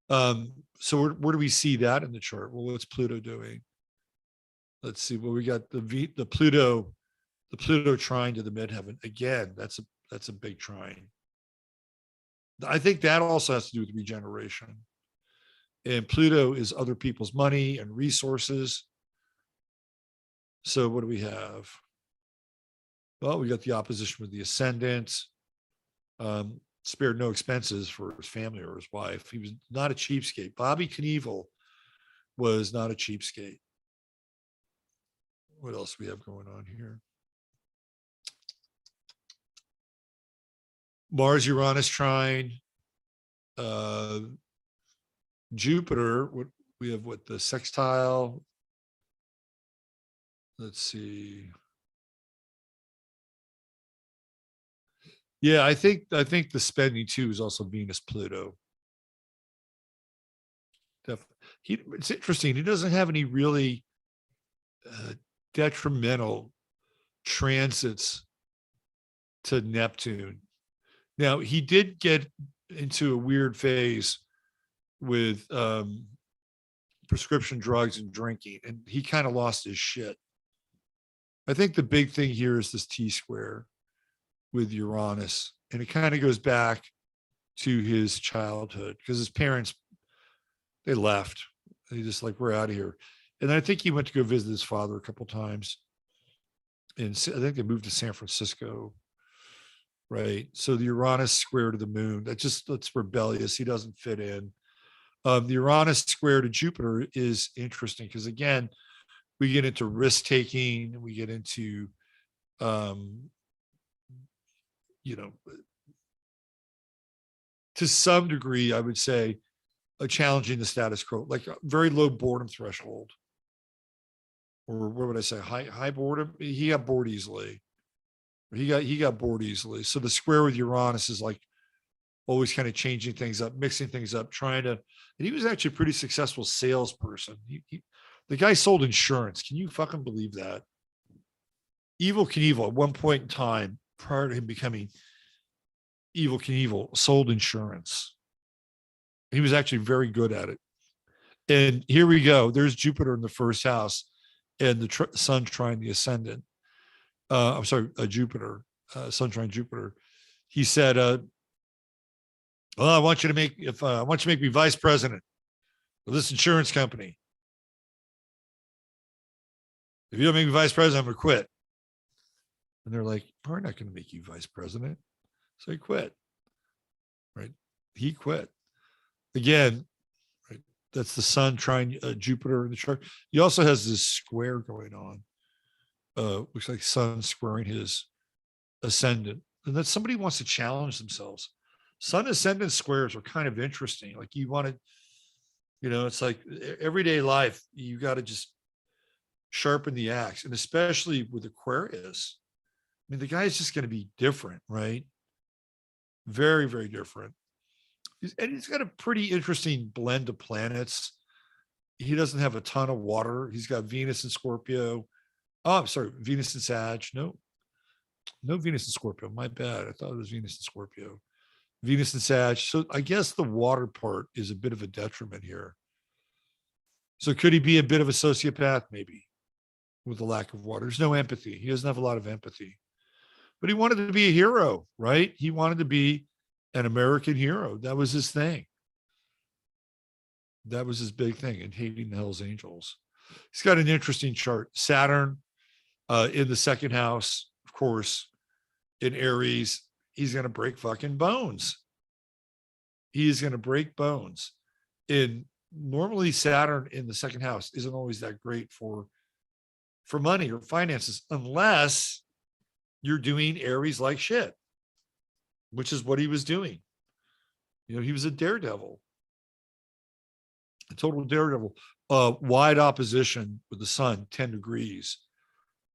So where do we see that in the chart? Well, what's Pluto doing? Let's see. Well, we got the Pluto trine to the midheaven. Again, that's a big trine. I think that also has to do with regeneration. And Pluto is other people's money and resources. So what do we have? Well, we got the opposition with the ascendant. Spared no expenses for his family or his wife. He was not a cheapskate. Bobby Knevil was not a cheapskate. What else do we have going on here? Mars Uranus trine. Jupiter, what we have, what the sextile. Let's see. Yeah, I think the spending too is also Venus Pluto. It's interesting. He doesn't have any really detrimental transits to Neptune. Now, he did get into a weird phase with prescription drugs and drinking, and he kind of lost his shit. I think the big thing here is this T-square with Uranus, and it kind of goes back to his childhood because his parents, they left. They just like, we're out of here. And I think he went to go visit his father a couple times. And I think they moved to San Francisco. Right. So the Uranus square to the moon, that's rebellious. He doesn't fit in. The Uranus square to Jupiter is interesting because again, we get into risk taking, we get into to some degree, I would say, challenging the status quo, like a very low boredom threshold. Or what would I say? High boredom. He got bored easily. He got bored easily. So the square with Uranus is like always kind of changing things up, mixing things up, trying to. And he was actually a pretty successful salesperson. The guy sold insurance. Can you fucking believe that? Evil Knievel at one point in time, prior to him becoming Evil Knievel, sold insurance. He was actually very good at it. And here we go. There's Jupiter in the first house, and the sun trine the ascendant. I'm sorry, Jupiter, sun trine Jupiter. He said, "Well, I want you to make me vice president of this insurance company. If you don't make me vice president, I'm gonna quit." And they're like, "We're not going to make you vice president." So he quit. Right? He quit. Again, right? That's the sun trine Jupiter in the chart. He also has this square going on. Looks like sun squaring his ascendant. And that somebody wants to challenge themselves. Sun ascendant squares are kind of interesting. Like you want to, it's like everyday life, you got to just sharpen the axe. And especially with Aquarius, I mean, the guy's just going to be different, right? Very, very different. And he's got a pretty interesting blend of planets. He doesn't have a ton of water. He's got Venus and Scorpio. Oh, I'm sorry, Venus and Sag. No Venus and Scorpio. My bad. I thought it was Venus and Scorpio. Venus and Sag. So I guess the water part is a bit of a detriment here. So could he be a bit of a sociopath? Maybe, with the lack of water. There's no empathy. He doesn't have a lot of empathy. But he wanted to be a hero, right? He wanted to be an American hero. That was his thing. That was his big thing, and hating the Hells Angels. He's got an interesting chart. Saturn in the second house, of course, in Aries, he's going to break fucking bones. He is going to break bones. And normally Saturn in the second house isn't always that great for money or finances, unless you're doing Aries like shit, which is what he was doing. You know, he was a daredevil, a total daredevil. Wide opposition with the sun, 10 degrees.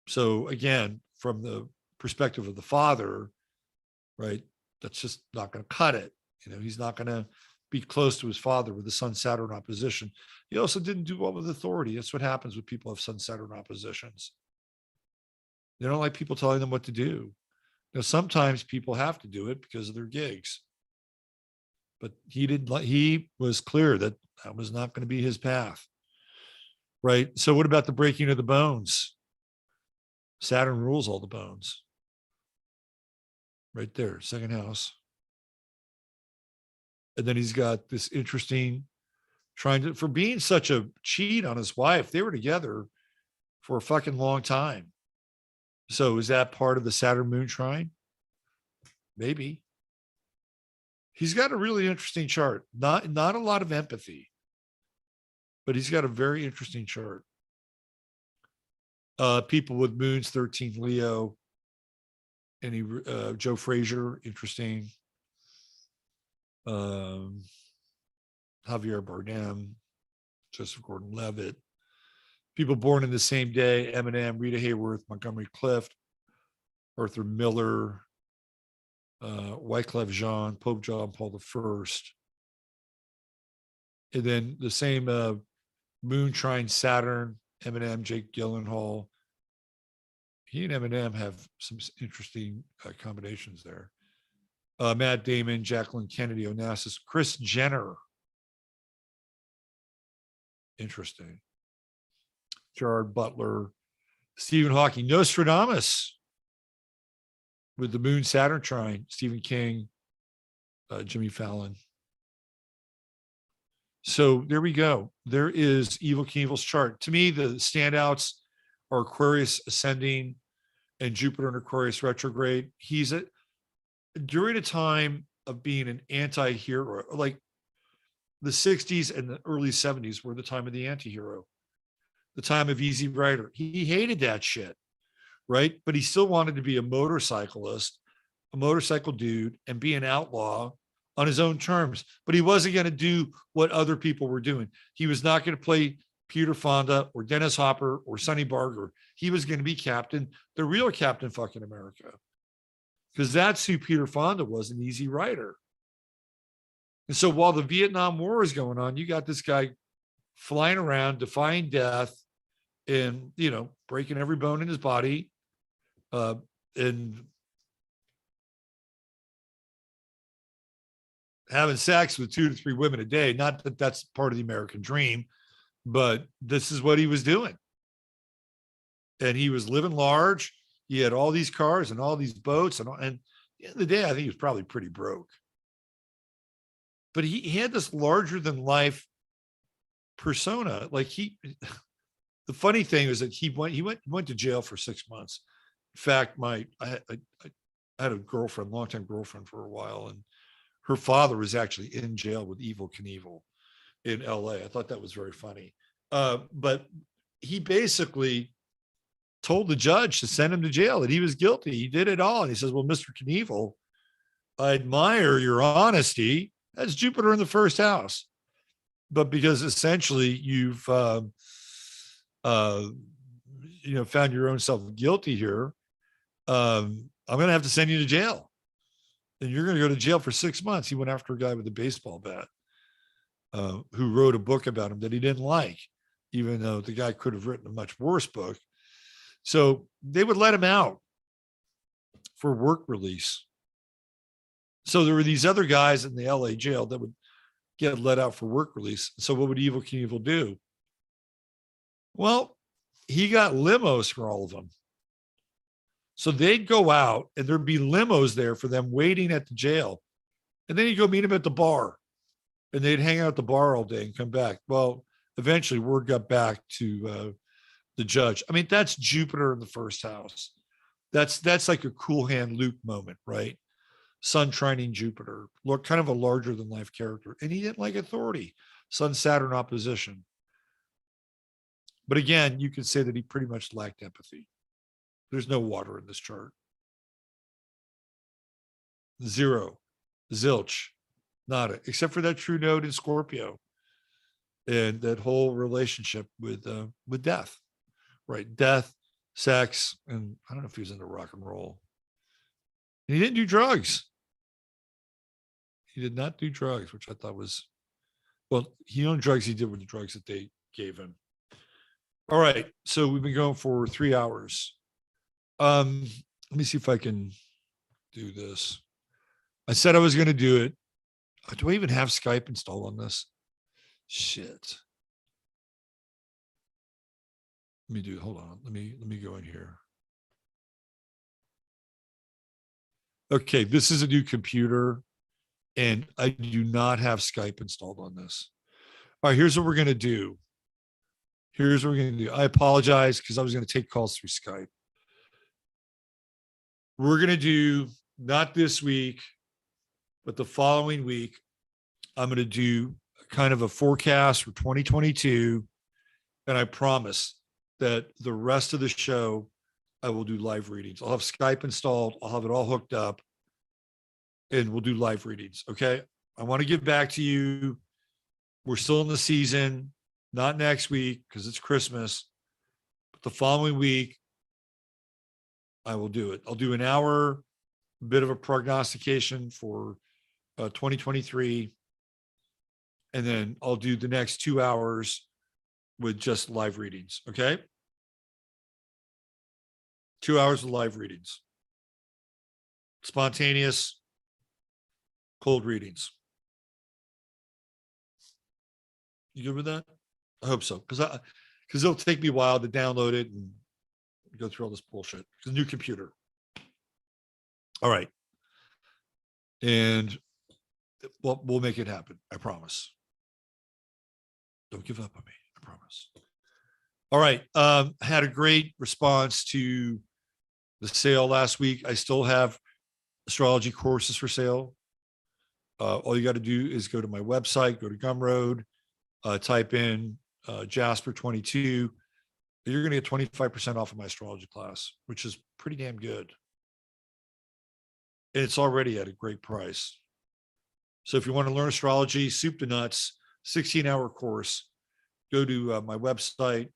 So again, from the perspective of the father, right, that's just not going to cut it. You know, he's not going to be close to his father with the Sun Saturn opposition. He also didn't do well with authority. That's what happens with people who have Sun Saturn oppositions. They don't like people telling them what to do. You know, sometimes people have to do it because of their gigs. But he was clear that that was not going to be his path. Right. So what about the breaking of the bones? Saturn rules all the bones. Right there, second house. And then he's got this interesting for being such a cheat on his wife. They were together for a fucking long time. So is that part of the Saturn moon trine? Maybe. He's got a really interesting chart. Not a lot of empathy, but he's got a very interesting chart. People with moons 13 Leo, and Joe Frazier, interesting. Javier Bardem, Joseph Gordon-Levitt. People born in the same day: Eminem, Rita Hayworth, Montgomery Clift, Arthur Miller, Wyclef Jean, Pope John Paul I. And then the same moon trine Saturn, Eminem, Jake Gyllenhaal. He and Eminem have some interesting combinations there. Matt Damon, Jacqueline Kennedy, Onassis, Kris Jenner. Interesting. Gerard Butler, Stephen Hawking, Nostradamus with the moon Saturn trine, Stephen King, Jimmy Fallon. So there we go. There is Evil Knievel's chart. To me, the standouts are Aquarius ascending and Jupiter in Aquarius retrograde. He's during a time of being an anti-hero, like the 60s and the early 70s were the time of the anti-hero, the time of Easy Rider. He hated that shit, right? But he still wanted to be a motorcyclist, a motorcycle dude, and be an outlaw on his own terms. But he wasn't going to do what other people were doing. He was not going to play Peter Fonda or Dennis Hopper or Sonny Barger. He was going to be Captain, the real Captain fucking America. Because that's who Peter Fonda was, an Easy Rider. And so while the Vietnam War is going on, you got this guy flying around, defying death, and, you know, breaking every bone in his body, and having sex with 2 to 3 women a day. Not that that's part of the American dream, but this is what he was doing. And he was living large. He had all these cars and all these boats, and at the end of the day, I think he was probably pretty broke. But he had this larger than life persona. Like the funny thing is that he went to jail for 6 months. In fact, I had a girlfriend, longtime girlfriend for a while, and her father was actually in jail with Evil Knievel in LA. I thought that was very funny. But he basically told the judge to send him to jail, that he was guilty. He did it all. And he says, well, Mr. Knevil, I admire your honesty. That's Jupiter in the first house. But because essentially you've, found your own self guilty here, I'm going to have to send you to jail. And you're going to go to jail for 6 months. He went after a guy with a baseball bat who wrote a book about him that he didn't like, even though the guy could have written a much worse book. So they would let him out for work release. So there were these other guys in the LA jail that would get let out for work release. So what would Evil Knievel do? Well, he got limos for all of them. So they'd go out and there'd be limos there for them waiting at the jail. And then he'd go meet them at the bar. and they'd hang out at the bar all day and come back. Well, eventually word got back to the judge. I mean, that's Jupiter in the first house. That's like a cool hand Luke moment, right? Sun trining Jupiter, look, kind of a larger than life character. And he didn't like authority. Sun Saturn opposition. But again, you could say that he pretty much lacked empathy. There's no water in this chart. Zero, zilch, nada, except for that true node in Scorpio and that whole relationship with death, right? Death, sex, and I don't know if he was into rock and roll. And he didn't do drugs. He did not do drugs, which I thought was, well, he owned drugs. He did with the drugs that they gave him. All right. So we've been going for 3 hours. Let me see if I can do this. I said I was going to do it. Do I even have Skype installed on this? Shit. Let me do, hold on. Let me go in here. Okay. This is a new computer and I do not have Skype installed on this. All right. Here's what we're going to do. Here's what we're going to do. I apologize because I was going to take calls through Skype. We're going to do not this week, but the following week, I'm going to do kind of a forecast for 2022. And I promise that the rest of the show, I will do live readings. I'll have Skype installed. I'll have it all hooked up and we'll do live readings. Okay. I want to give back to you. We're still in the season, not next week because it's Christmas, but the following week, I will do it. I'll do an hour, a bit of a prognostication for 2023. And then I'll do the next 2 hours with just live readings. Okay. 2 hours of live readings. Spontaneous, cold readings. You good with that? I hope so. Because it'll take me a while to download it and go through all this bullshit. It's a new computer. All right. And we'll make it happen. I promise. Don't give up on me. I promise. All right. Had a great response to the sale last week. I still have astrology courses for sale. All you got to do is go to my website, go to Gumroad, type in Jasper 22. You're going to get 25% off of my astrology class, which is pretty damn good. And it's already at a great price. So if you want to learn astrology, soup to nuts, 16-hour course, go to my website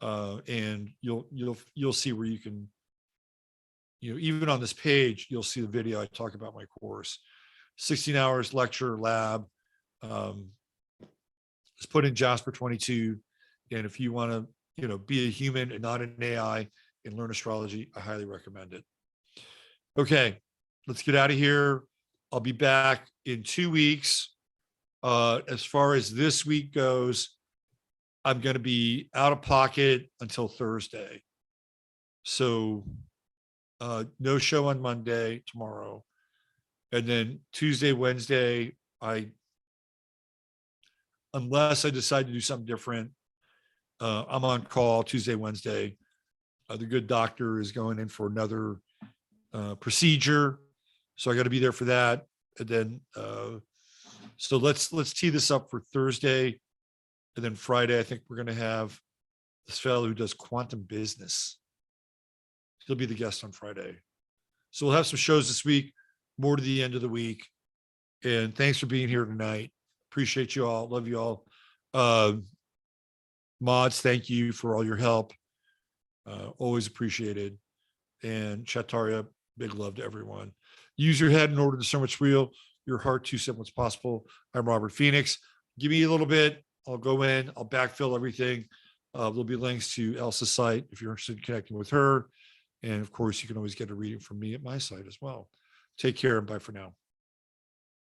and you'll see where you can, even on this page, you'll see the video I talk about my course. 16 hours lecture lab. Just put in Jasper 22. And if you want to, be a human and not an AI and learn astrology, I highly recommend it. Okay, let's get out of here. I'll be back in 2 weeks. As far as this week goes, I'm going to be out of pocket until Thursday. So no show on Monday, tomorrow. And then Tuesday, Wednesday, unless I decide to do something different, I'm on call Tuesday, Wednesday. The good doctor is going in for another procedure. So I got to be there for that. And then, so let's tee this up for Thursday. And then Friday, I think we're going to have this fellow who does quantum business. He'll be the guest on Friday. So we'll have some shows this week, more to the end of the week. And thanks for being here tonight. Appreciate you all. Love you all. Mods, thank you for all your help. Always appreciated. And Chataria, big love to everyone. Use your head in order to discern what's real, your heart too simple as possible. I'm Robert Phoenix. Give me a little bit. I'll go in. I'll backfill everything. There'll be links to Elsa's site if you're interested in connecting with her. And of course, you can always get a reading from me at my site as well. Take care and bye for now.